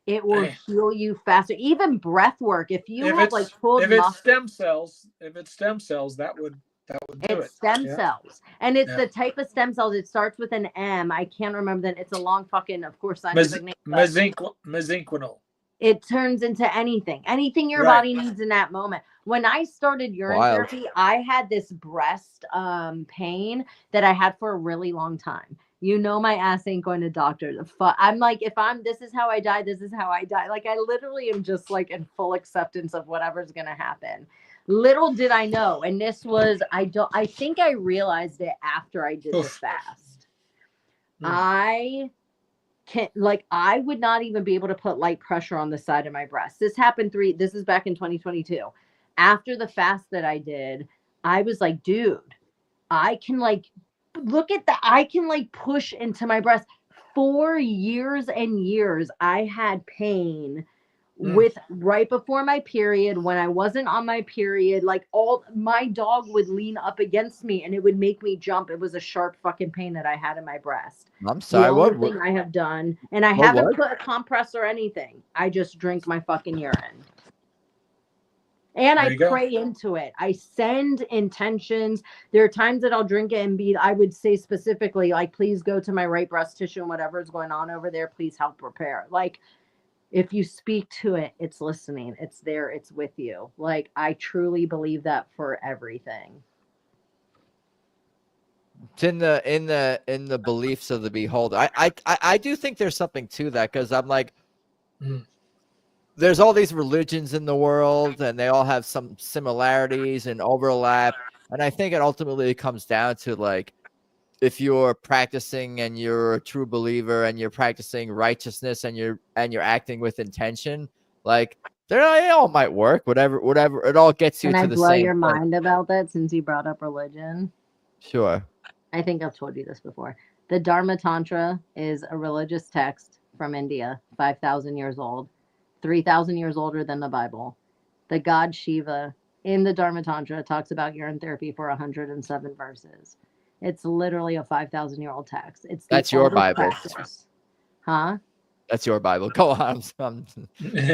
It will heal you faster. Even breath work. If you have like full if it's stem cells, that would do it. It's stem cells. And it's the type of stem cells. It starts with an M. I can't remember that. It's a long fucking, of course, scientific name. Mesenchymal. It turns into anything your body needs in that moment. When I started urine therapy, I had this breast pain that I had for a really long time. You know, my ass ain't going to doctor. I'm like, this is how I die. This is how I die. Like, I literally am just like in full acceptance of whatever's going to happen. Little did I know. And this was, I think I realized it after I did the fast. I would not even be able to put light pressure on the side of my breast. This happened this is back in 2022. After the fast that I did, I was like, dude, I can I can push into my breast. 4 years and years I had pain with right before my period, when I wasn't on my period, my dog would lean up against me and it would make me jump. It was a sharp fucking pain that I had in my breast. I'm sorry. What thing I have done, and I haven't put a compress or anything. I just drink my fucking urine. And There I you go. pray into it. I send intentions. There are times that I'll drink it and I would say specifically, like, please go to my right breast tissue and whatever is going on over there, please help repair. Like, if you speak to it, it's listening. It's there. It's with you. Like, I truly believe that for everything. It's in the beliefs of the beholder. I do think there's something to that, because I'm like, there's all these religions in the world, and they all have some similarities and overlap. And I think it ultimately comes down to, like, if you're practicing and you're a true believer and you're practicing righteousness and you're acting with intention, like, they all might work. Whatever, it all gets you Can to I the blow same your place. mind about that since you brought up religion? Sure. I think I've told you this before. The Dharma Tantra is a religious text from India, 5,000 years old, 3,000 years older than the Bible. The god Shiva in the Dharma Tantra talks about urine therapy for 107 verses. It's literally a 5,000-year-old text. That's your Bible. Practice. Huh? That's your Bible. Go on. Go on.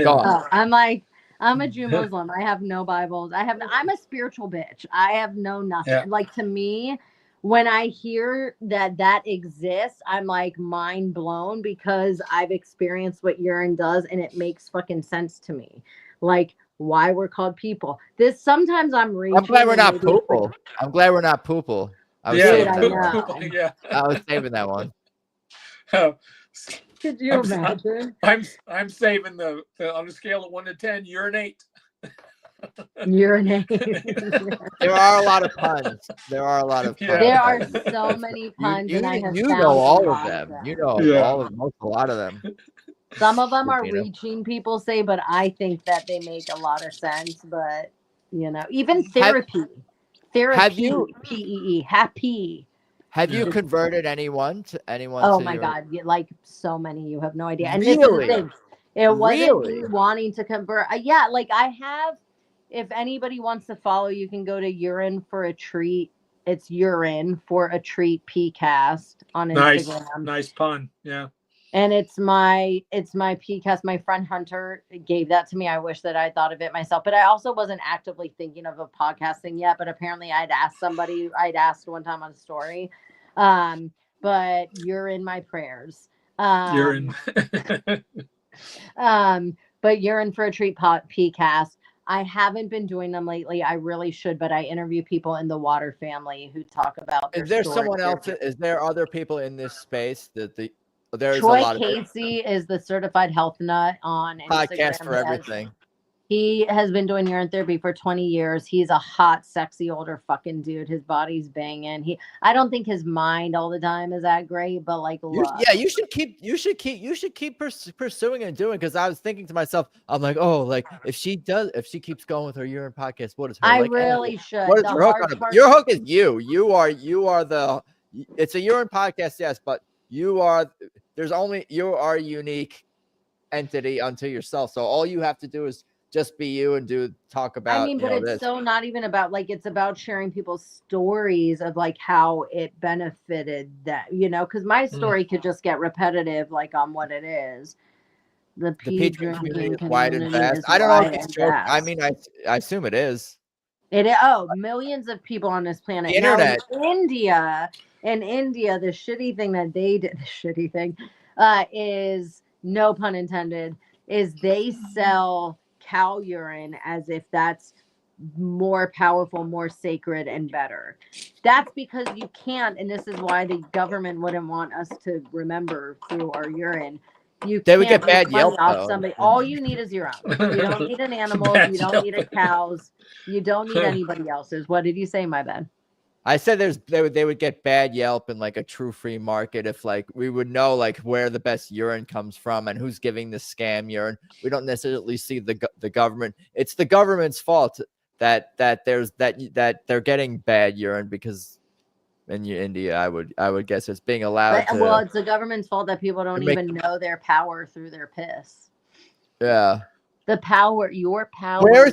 Oh, I'm a Jew Muslim. I have no Bibles. I'm a spiritual bitch. I have no nothing. Yeah. Like, to me, when I hear that exists, I'm like mind blown, because I've experienced what urine does, and it makes fucking sense to me. Like, why we're called people. Sometimes I'm reaching. I'm glad we're not poople. I'm glad we're not poople. I was Yeah, saving that one. yeah. I was saving that one. Could you imagine? I'm saving the on a scale of 1 to 10, urinate. Urinate. There are a lot of puns. There are a lot of puns. There are so many puns, you and I have know found all of them. You know a lot of them. Some of them are reaching, people say, but I think that they make a lot of sense. But, even therapy. Have you PEE, happy. Have you converted anyone? Oh my God, like so many, you have no idea. And really? This is the thing. It wasn't me wanting to convert. Yeah, like I have. If anybody wants to follow, you can go to Urine for a Treat. It's Urine for a Treat PCast on Instagram. Nice pun. Yeah. And it's my PCast. My friend Hunter gave that to me. I wish that I thought of it myself, but I also wasn't actively thinking of a podcasting yet. But apparently, I'd asked one time on a story. But you're in my prayers. You're in. But Urine for a Treat PCast. I haven't been doing them lately. I really should, but I interview people in the water family who talk about their Is there story. someone else? Is there other people in this space that there's Troy a lot Casey is the certified health nut on podcast Instagram. for everything. He has been doing urine therapy for 20 years. He's a hot, sexy, older fucking dude. His body's banging. I don't think his mind all the time is that great, but like, you should keep pursuing and doing. Because I was thinking to myself, I'm like, oh, like if she keeps going with her urine podcast, what is her? I like, really should. What is your hook on it? Your hook is you. You are the. It's a urine podcast, yes, but you are a unique entity unto yourself. So all you have to do is just be you and talk about. I mean, but it's so not even about like, it's about sharing people's stories of like how it benefited that, because my story could just get repetitive, like on what it is. The pee drinking community is wide and vast. I don't know if it's true. I mean, I assume it is. Millions of people on this planet. The internet. Now, in India, the shitty thing that they did, is, no pun intended, is they sell cow urine as if that's more powerful, more sacred, and better. That's because you can't, and this is why the government wouldn't want us to remember through our urine. They would get bad Yelp off somebody. All you need is your own. You don't need an animal. You don't need a cow's. You don't need anybody else's. What did you say, my bad? I said they would get bad Yelp in like a true free market if like we would know like where the best urine comes from and who's giving the scam urine. We don't necessarily see the government. It's the government's fault that they're getting bad urine, because in India I would guess it's being allowed. Well, it's the government's fault that people don't even know their power through their piss. Yeah. The power, your power. Where is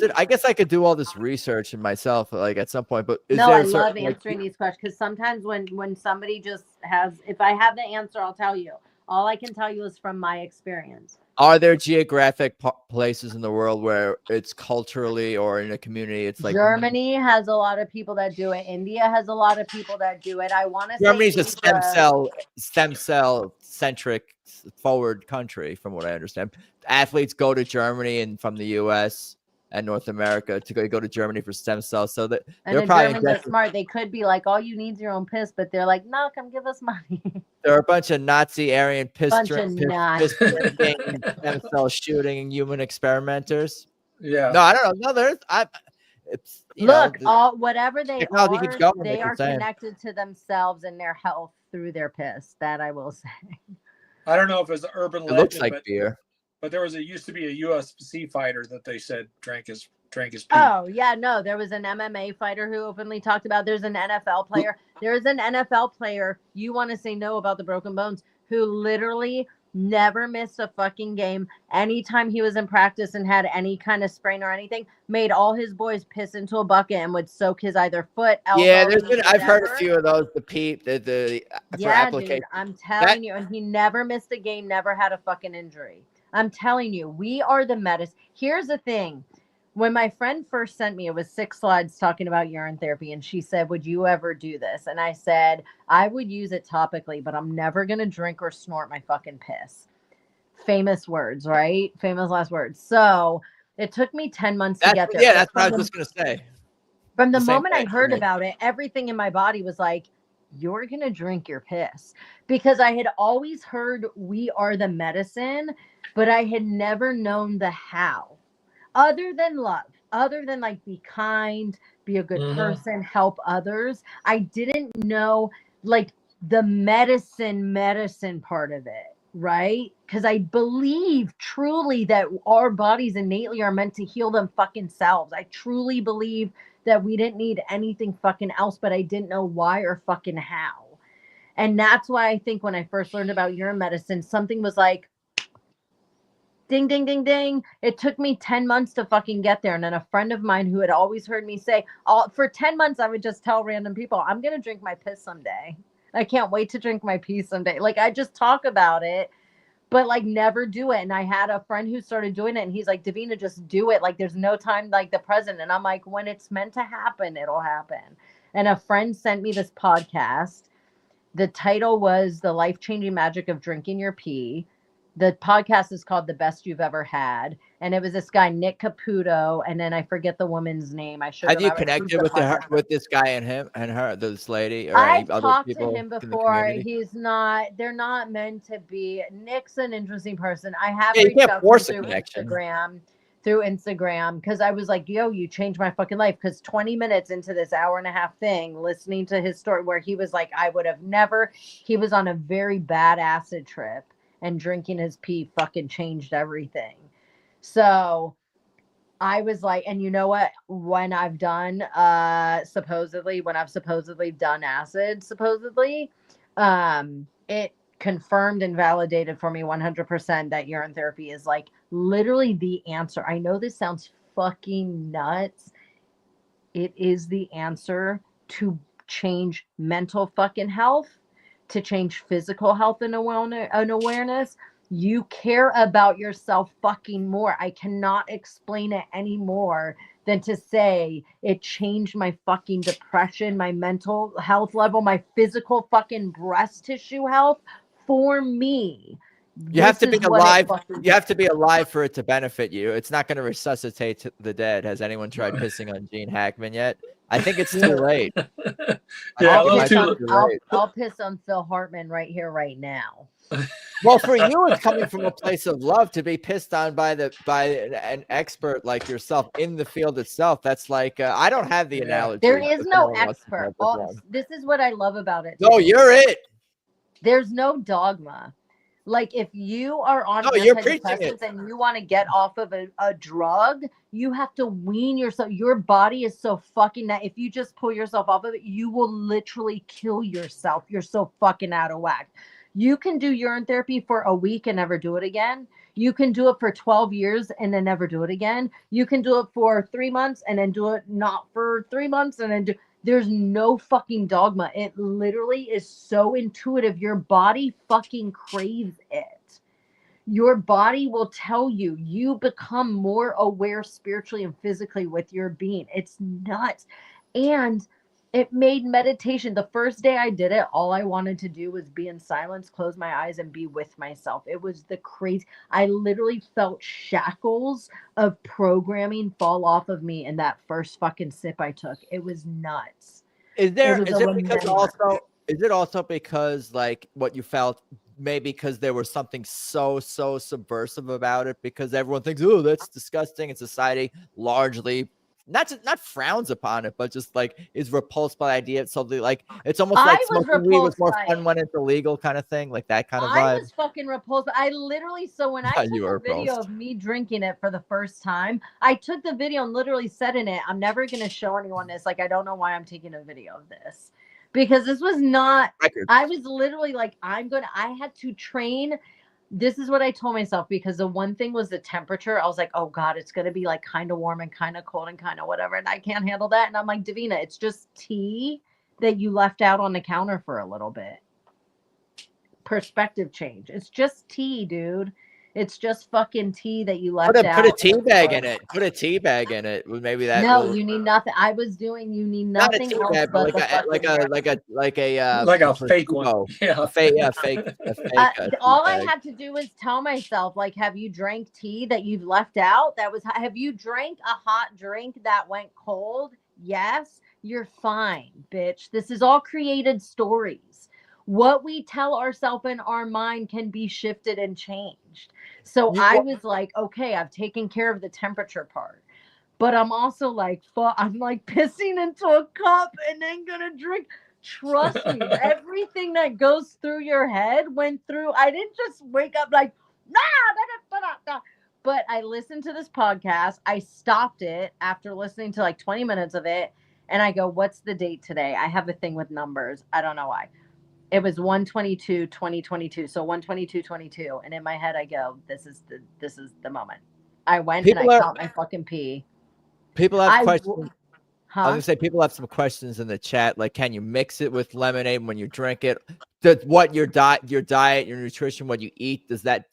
it? I guess I could do all this research in myself, like at some point. But I love answering these questions, because sometimes when somebody just has, if I have the answer, I'll tell you. All I can tell you is from my experience. Are there geographic places in the world where it's culturally or in a community? It's like Germany has a lot of people that do it. India has a lot of people that do it. I want to say Germany's a Asia. stem cell centric forward country, from what I understand. Athletes go to Germany and from the U.S. and North America to go to Germany for stem cells. So that And they're the probably Germans are smart. They could be like, all you need is your own piss, but they're like, no, come give us money. There are a bunch of Nazi Aryan piss Bunch of Nazis. stem cell shooting human experimenters. Yeah. No, I don't know. No, there's it's Look, all whatever they technology keeps are, going, they like you're are saying. connected to themselves and their health through their piss. That I will say. I don't know if it's an urban legend, looks like beer. But there used to be a UFC fighter that they said drank his pee. Oh yeah, no, there was an MMA fighter who openly talked about. There's an NFL player. There's an NFL player. You want to say no about the broken bones? Who literally never missed a fucking game. Anytime he was in practice and had any kind of sprain or anything, made all his boys piss into a bucket and would soak his either foot, elbow. Yeah, I've heard a few of those. Dude, I'm telling you, and he never missed a game, never had a fucking injury. I'm telling you, we are the medicine. Here's the thing. When my friend first sent me, it was 6 slides talking about urine therapy. And she said, would you ever do this? And I said, I would use it topically, but I'm never going to drink or snort my fucking piss. Famous words, right? Famous last words. So it took me 10 months to get there. Yeah, that's what I was just going to say. From the moment I heard about it, everything in my body was like, you're going to drink your piss. Because I had always heard we are the medicine, but I had never known the how. Other than love, other than like be kind, be a good person, help others. I didn't know like the medicine part of it, right? Because I believe truly that our bodies innately are meant to heal them fucking selves. I truly believe that we didn't need anything fucking else, but I didn't know why or fucking how. And that's why I think when I first learned about urine medicine, something was like, ding, ding, ding, ding. It took me 10 months to fucking get there. And then a friend of mine who had always heard me say, for 10 months, I would just tell random people, I'm going to drink my piss someday. I can't wait to drink my pee someday. Like, I just talk about it, but like never do it. And I had a friend who started doing it and he's like, Davina, just do it. Like, there's no time like the present. And I'm like, when it's meant to happen, it'll happen. And a friend sent me this podcast. The title was The Life-Changing Magic of Drinking Your Pee. The podcast is called The Best You've Ever Had. And it was this guy, Nick Caputo. And then I forget the woman's name. I should have you connected with this guy and him and her, this lady? Or I've talked to him before. They're not meant to be. Nick's an interesting person. I have reached out to him through Instagram because I was like, yo, you changed my fucking life. Because 20 minutes into this hour-and-a-half thing, listening to his story where he was like, I would have never, he was on a very bad acid trip. And drinking his pee fucking changed everything. So I was like, and you know what? When I've done, supposedly done acid, it confirmed and validated for me 100% that urine therapy is like literally the answer. I know this sounds fucking nuts. It is the answer to change mental fucking health, to change physical health and awareness. You care about yourself fucking more. I cannot explain it any more than to say it changed my fucking depression, my mental health level, my physical fucking breast tissue health for me. You have to be alive. You have to be alive for it to benefit you. It's not going to resuscitate the dead. Has anyone tried pissing on Gene Hackman yet? I think it's too late. I'll piss on Phil Hartman right here, right now. Well, for you, it's coming from a place of love to be pissed on by an expert like yourself in the field itself. That's like I don't have the analogy. There is no expert. This is what I love about it. No, you're it. There's no dogma. Like if you are on antidepressants and you want to get off of a drug, you have to wean yourself. Your body is so fucking that if you just pull yourself off of it, you will literally kill yourself. You're so fucking out of whack. You can do urine therapy for a week and never do it again. You can do it for 12 years and then never do it again. You can do it for 3 months and then do it not for 3 months and then do. There's no fucking dogma. It literally is so intuitive. Your body fucking craves it. your body will tell you. You become more aware spiritually and physically with your being. It's nuts. And it made meditation. The first day I did it, all I wanted to do was be in silence, close my eyes, and be with myself. It was the crazy. I literally felt shackles of programming fall off of me in that first fucking sip I took. It was nuts. Is it also because like what you felt, maybe because there was something so subversive about it, because everyone thinks, oh, that's disgusting, and society largely not frowns upon it, but just like is repulsed by the idea. So like it's almost like smoking weed was more fun when it's illegal, kind of thing, like that kind of vibe. I was fucking repulsed. I literally, so when I took a video of me drinking it for the first time, I took the video and literally said in it, I'm never going to show anyone this. Like, I don't know why I'm taking a video of this, because this was not, I was literally like, I had to train. This is what I told myself, because the one thing was the temperature. I was like, oh God, it's going to be like kind of warm and kind of cold and kind of whatever. And I can't handle that. And I'm like, Davina, it's just tea that you left out on the counter for a little bit. Perspective change. It's just tea, dude. It's just fucking tea that you left out. Put a tea bag in it. Put a tea bag in it. Maybe that. No, you need nothing. You need nothing not a tea else bag, but like a fake one. Yeah, a fake. All I had to do was tell myself, like, have you drank tea that you've left out? Have you drank a hot drink that went cold? Yes, you're fine, bitch. This is all created stories. What we tell ourselves in our mind can be shifted and changed. So I was like, okay, I've taken care of the temperature part, but I'm also like, I'm like pissing into a cup and then gonna drink. Trust me, everything that goes through your head went through. I didn't just wake up like, but I listened to this podcast. I stopped it after listening to like 20 minutes of it. And I go, what's the date today? I have a thing with numbers. I don't know why. It was 1/22/2022. So 1/22/22. And in my head, I go, this is the moment. I went and I felt my fucking pee. People have questions. I was gonna say, people have some questions in the chat, like, can you mix it with lemonade when you drink it? Your diet, your nutrition, what you eat, does that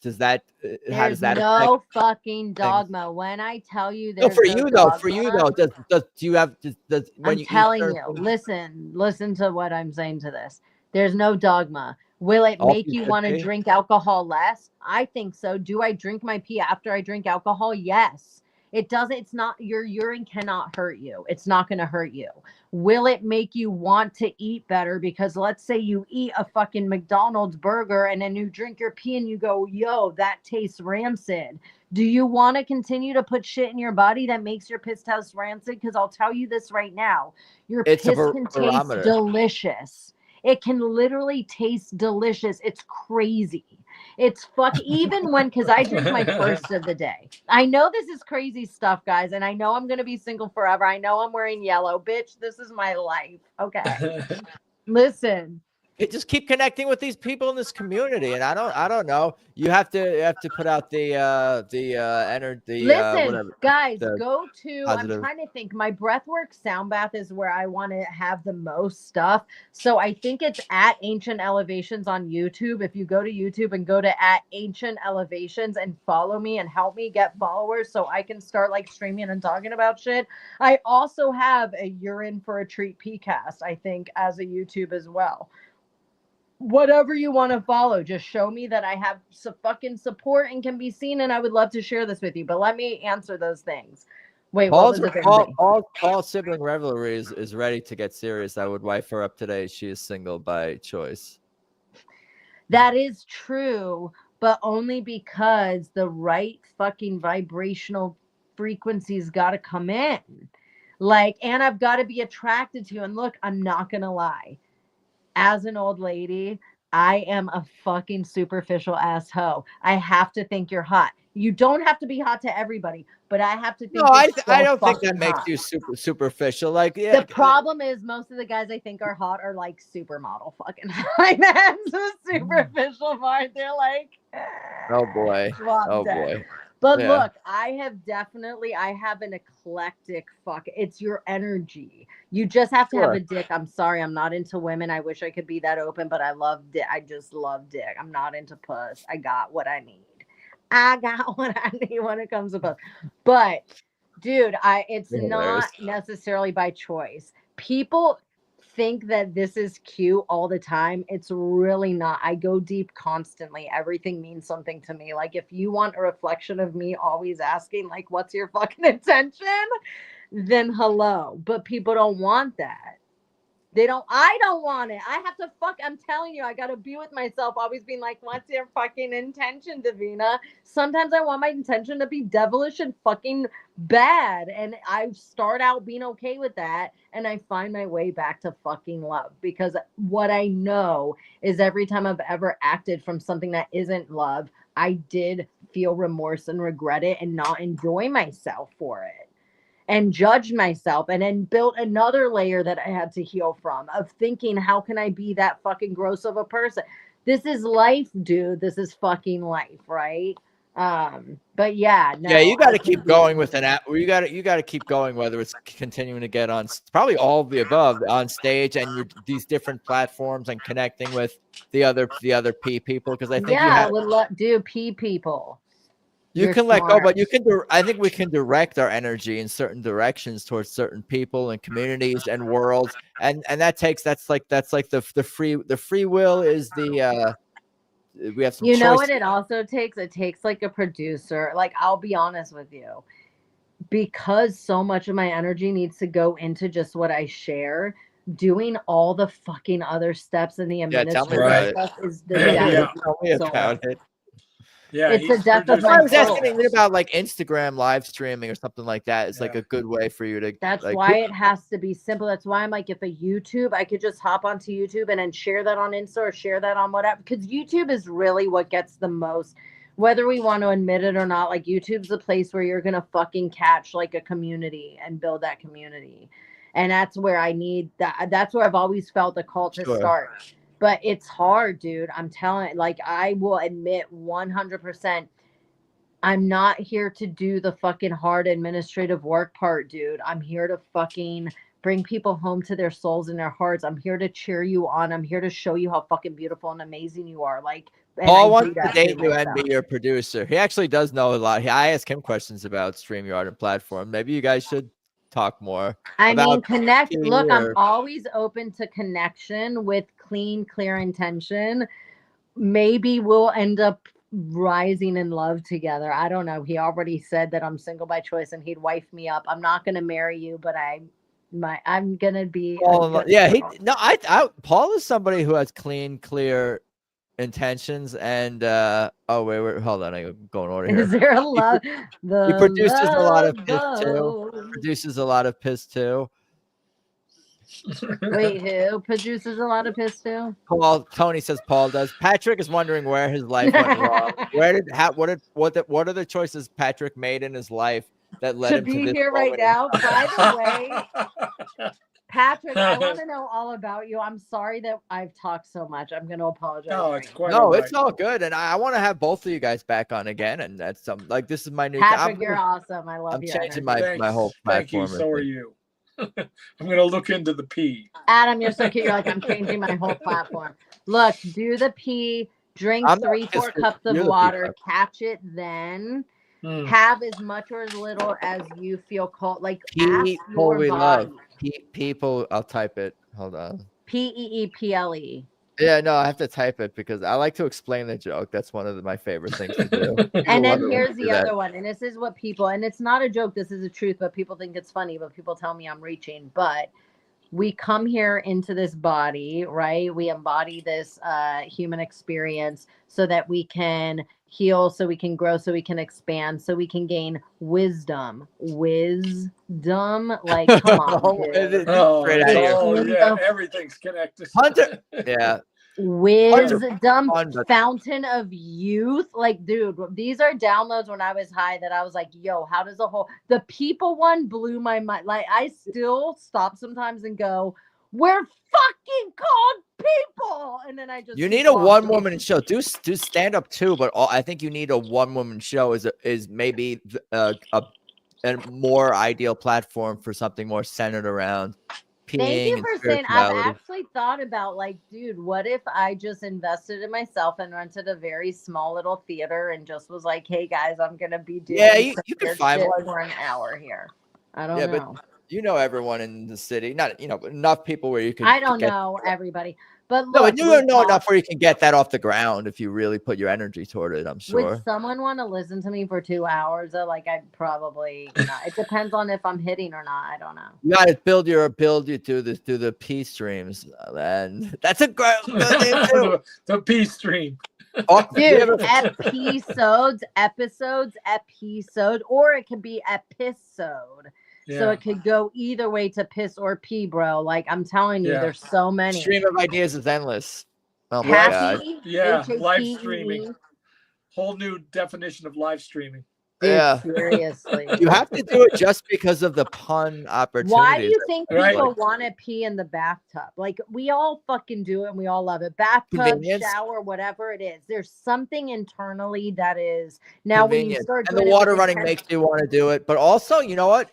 how does that no affect fucking dogma things? When I tell you there's for you though, do you have does when I'm you telling you, listen to what I'm saying to this. There's no dogma. Will it make you want to drink alcohol less? I think so. Do I drink my pee after I drink alcohol? Yes. It doesn't. It's not, your urine cannot hurt you. It's not going to hurt you. Will it make you want to eat better? Because let's say you eat a fucking McDonald's burger and then you drink your pee and you go, yo, that tastes rancid. Do you want to continue to put shit in your body that makes your piss taste rancid? Because I'll tell you this right now. Your piss can taste delicious. It can literally taste delicious. It's crazy. It's even when, because I drink my first of the day. I know this is crazy stuff, guys, and I know I'm going to be single forever. I know I'm wearing yellow. Bitch, this is my life. Okay. Listen. Just keep connecting with these people in this community, and I don't know. You have to put out the energy. Listen, whatever, guys, go to. positive. I'm trying to think. My breathwork sound bath is where I want to have the most stuff. So I think it's at Ancient Elevations on YouTube. If you go to YouTube and go to at Ancient Elevations and follow me and help me get followers, so I can start like streaming and talking about shit. I also have a Urine for a Treat PCast, I think, as a YouTube as well. Whatever you want to follow, just show me that I have some fucking support and can be seen, and I would love to share this with you. But let me answer those things. Wait, Paul's sibling rivalry is ready to get serious. I would wife her up today. She is single by choice. That is true, but only because the right fucking vibrational frequencies got to come in. And I've got to be attracted to you. And look, I'm not going to lie. As an old lady, I am a fucking superficial ass hoe. I have to think you're hot. You don't have to be hot to everybody, but I have to think. No, I don't think that makes you superficial. The problem is most of the guys I think are hot are like supermodel fucking hot. That's a superficial mind. They're like, oh boy. But look, I have an eclectic it's your energy. You just have to have a dick. I'm sorry, I'm not into women. I wish I could be that open, but I love dick. I just love dick. I'm not into puss. I got what I need. I got what I need when it comes to both. But dude, it's not necessarily by choice. People think that this is cute all the time. It's really not. I go deep constantly. Everything means something to me. Like, if you want a reflection of me always asking, like, what's your fucking intention? Then hello. But people don't want that. I don't want it. I have to I'm telling you, I gotta be with myself, always being like, what's your fucking intention, Davina? Sometimes I want my intention to be devilish and fucking bad. And I start out being okay with that. And I find my way back to fucking love. Because what I know is every time I've ever acted from something that isn't love, I did feel remorse and regret it and not enjoy myself for it. And judged myself, and then built another layer that I had to heal from, of thinking, how can I be that fucking gross of a person? This is life, dude. This is fucking life, right? But yeah, no, yeah, you got to keep going with an app. You got to keep going, whether it's continuing to get on, probably all of the above, on stage and these different platforms and connecting with the other P people, because I think P people. You can let go, but you can I think we can direct our energy in certain directions towards certain people and communities and worlds, and that's like the free will is the we have some. You know what it also takes? It takes like a producer. Like, I'll be honest with you, because so much of my energy needs to go into just what I share. Doing all the fucking other steps in the administrative stuff is the death. Tell me about it. Yeah, it's a death of my I was asking about like Instagram live streaming or something like that. It's like a good way for you to. That's why it has to be simple. That's why I'm like, if a YouTube, I could just hop onto YouTube and then share that on Insta or share that on whatever. Because YouTube is really what gets the most, whether we want to admit it or not. Like, YouTube's the place where you're gonna fucking catch like a community and build that community, and that's where I need that. That's where I've always felt the call to start. But it's hard, dude. I'm telling, like, I will admit 100%, I'm not here to do the fucking hard administrative work part, dude. I'm here to fucking bring people home to their souls and their hearts. I'm here to cheer you on. I'm here to show you how fucking beautiful and amazing you are. Like, Paul wants to date you and be your producer. He actually does know a lot. I ask him questions about StreamYard and platform. Maybe you guys should talk more. I mean, connect. Look, I'm always open to connection with clear intention. Maybe we'll end up rising in love together. I don't know. He already said that I'm single by choice and he'd wife me up. I'm not going to marry you, but I'm going to be. Paul is somebody who has clear intentions, and wait, hold on, I'm going over here. Is there a love? He produces a lot of piss too. Wait, who produces a lot of piss too? Paul. Tony says Paul does. Patrick is wondering where his life went wrong. What are the choices Patrick made in his life that led him to be here right now? By the way, Patrick, I want to know all about you. I'm sorry that I've talked so much. I'm going to apologize. No, it's quite it's all good, and I want to have both of you guys back on again. And that's this is my new. Patrick, you're awesome. I love you. I'm changing my whole platform. Thank you. So are you. I'm going to look into the P. Adam, you're so cute. You're like, I'm changing my whole platform. Look, do the P. Drink 3-4 cups of water. Catch it then. Have as much or as little as you feel called. Like, people we love. People, I'll type it. Hold on. PEEPLE. Yeah, no, I have to type it because I like to explain the joke. That's one of my favorite things to do. And then here's the other one. And this is what people, and it's not a joke, this is the truth, but people think it's funny, but people tell me I'm reaching. But we come here into this body, right? We embody this human experience so that we can heal, so we can grow, so we can expand, so we can gain wisdom. Like, come on, dude. Everything's connected. Hunter, yeah. Wisdom, fountain of youth. Like, dude, these are downloads when I was high that I was like, yo, how does the people one blew my mind. Like, I still stop sometimes and go, we're fucking called people. And then I just, you need a one-woman show. Do stand up too, but I think you need a one-woman show is maybe a more ideal platform for something more centered around Thank you and for saying. I've spirituality. actually thought about like, dude, what if I just invested in myself and rented a very small little theater and just was like, hey guys, I'm gonna be doing Yeah, some you could weird find shit one. for an hour here. I don't Yeah, know. but you know everyone in the city. Not enough people where you could. I don't get know everybody, but No, look, but you don't know enough where you can get that off the ground if you really put your energy toward it. I'm would sure. someone want to listen to me for 2 hours? Like, I'd probably not. It depends on if I'm hitting or not. I don't know. You got to build you through the P streams, and that's a great good name too. The P stream. Dude, episode, or it could be episode. So Yeah. it could go either way to piss or pee, bro. Like, I'm telling you, Yeah. there's so many. Stream of ideas is endless. Oh my Live- god. Yeah, live H-A-P-E. streaming. Whole new definition of live streaming. Dude, Yeah. seriously. You have to do it just because of the pun opportunities. Why do you think Right. people want to pee in the bathtub? Like, we all fucking do it and we all love it. Bathtub, Convenience. shower, whatever it is. There's something internally that is now when you Convenient. start And doing the it water with running intent- makes you want to do it, but also, you know what?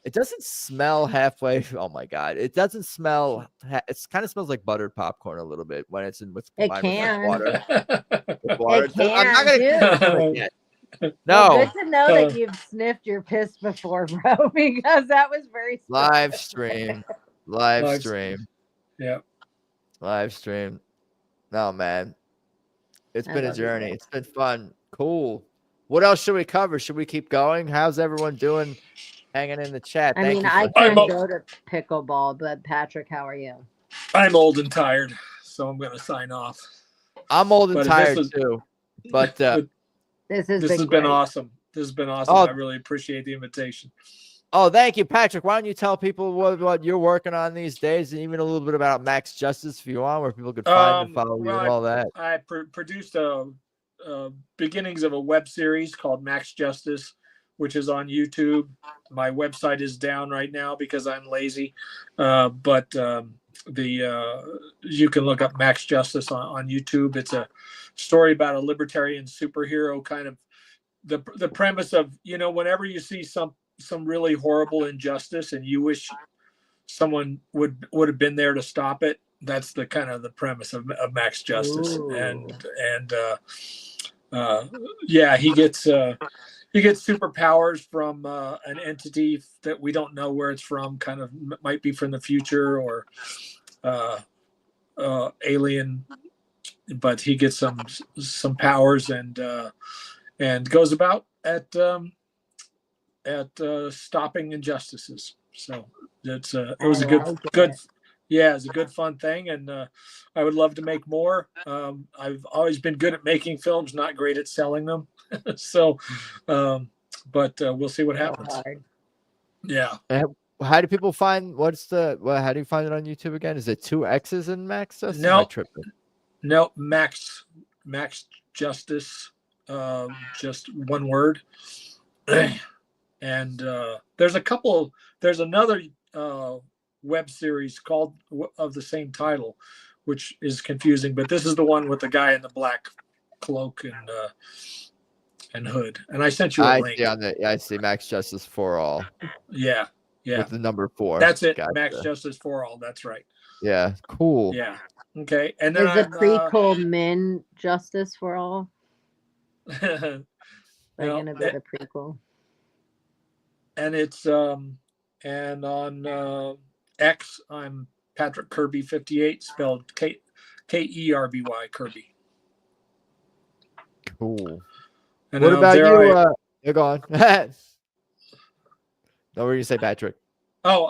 It doesn't smell halfway. Oh my god! It doesn't smell. It kind of smells like buttered popcorn a little bit when it's in with It combined with can. water. With water. It can, I'm not gonna dude. do it yet. Well, No. good to know that you've sniffed your piss before, bro, because that was very Live specific. stream. Live Live stream. Yeah. Live stream. No, man. It's I been a love you, journey. bro. It's been fun. Cool. What else should we cover? Should we keep going? How's everyone doing? Hanging in the chat. I Thank mean, you I for- can't I'm- go to pickleball, but Patrick, how are you? I'm old and tired, so I'm going to sign off. I'm old and But tired this is- too. But This has This has been great. awesome. This has been awesome. Oh. I really appreciate the invitation. oh, thank you, Patrick. Why don't you tell people what you're working on these days, and even a little bit about Max Justice if you want, where people could find and follow you well, and all that. I produced a beginnings of a web series called Max Justice, which is on YouTube. My website is down right now because I'm lazy, but you can look up Max Justice on YouTube. It's a story about a libertarian superhero, kind of the premise of, whenever you see some really horrible injustice and you wish someone would have been there to stop it. That's the kind of the premise of Max Justice. Ooh. And yeah, he gets superpowers from an entity that we don't know where it's from. Kind of might be from the future or alien, but he gets some powers and goes about at stopping injustices. So it was a good. Yeah, it's a good fun thing, and I would love to make more. I've always been good at making films, not great at selling them. So, but we'll see what happens. Yeah. How do people find how do you find it on YouTube again? Is it 2 X's in Max Justice? No. Am I tripping? No, Max Justice, just one word. And there's another web series called of the same title, which is confusing, but this is the one with the guy in the black cloak and hood. And I sent you a link. I see Max Justice for All. Yeah. With the number 4. That's it. Gotcha. Max Justice for All. That's right. Yeah, cool. Yeah. Okay. And then Is the prequel Men Justice for All? They're gonna be the prequel. And it's and on X, I'm Patrick Kerby 58, spelled Kerby Kirby. Cool. And what about you? You're gone. No, what were you say, Patrick? Oh,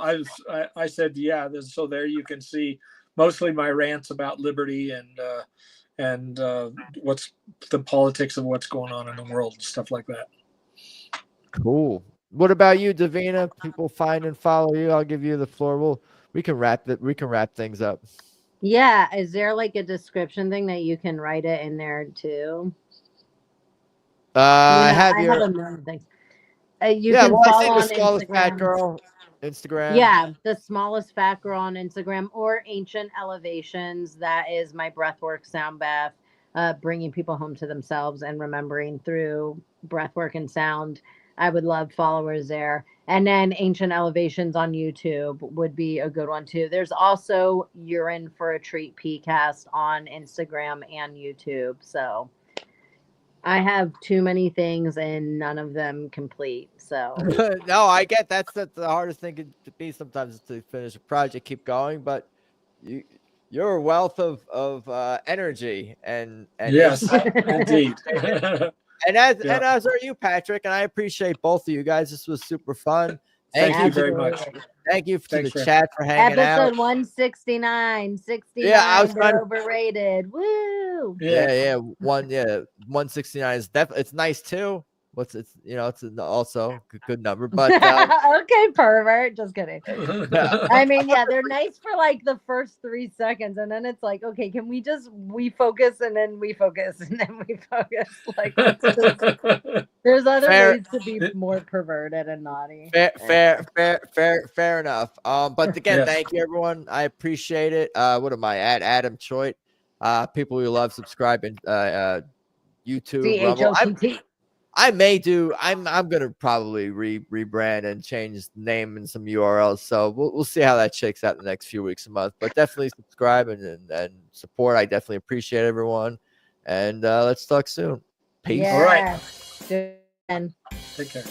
I said, yeah. So there you can see mostly my rants about liberty and what's the politics of what's going on in the world and stuff like that. Cool. What about you, Davina? People find and follow you. I'll give you the floor. We can wrap things up. Yeah. Is there like a description thing that you can write it in there too? I have a million things. You yeah, can well, follow I on see the smallest fat Instagram. girl. Instagram. Yeah, the smallest fat girl on Instagram, or Ancient Elevations. That is my breathwork sound bath, bringing people home to themselves and remembering through breathwork and sound. I would love followers there. And then Ancient Elevations on YouTube would be a good one too. There's also Urine for a Treat PCast on Instagram and YouTube. So I have too many things and none of them complete. So No, I get that's the hardest thing to be sometimes, is to finish a project, keep going, but you're a wealth of energy and Yes, insight. indeed. And as Yeah. and as are you, Patrick. And I appreciate both of you guys. This was super fun. Thank you to very the- much. Thank you to Thanks, the Rick. chat for hanging episode out. 169, 69, Yeah, I was they're trying to- overrated. Woo! Yeah, 169 is definitely, it's nice too. It's also a good number, but Okay, pervert. Just kidding. yeah. I mean, yeah, they're nice for like the first 3 seconds, and then it's like, okay, can we focus and then we focus and then we focus? Like, there's other Fair- ways to be more perverted and naughty. Fair enough. But again, Yes. thank you everyone. I appreciate it. What am I at? Adam Choit. People we love, subscribe and YouTube, Rumble. CHOTT. I'm gonna probably rebrand and change the name and some URLs. So we'll see how that shakes out in the next few weeks, a month. But definitely subscribe and support. I definitely appreciate everyone. And let's talk soon. Peace. Yes. All right. Good. Take care.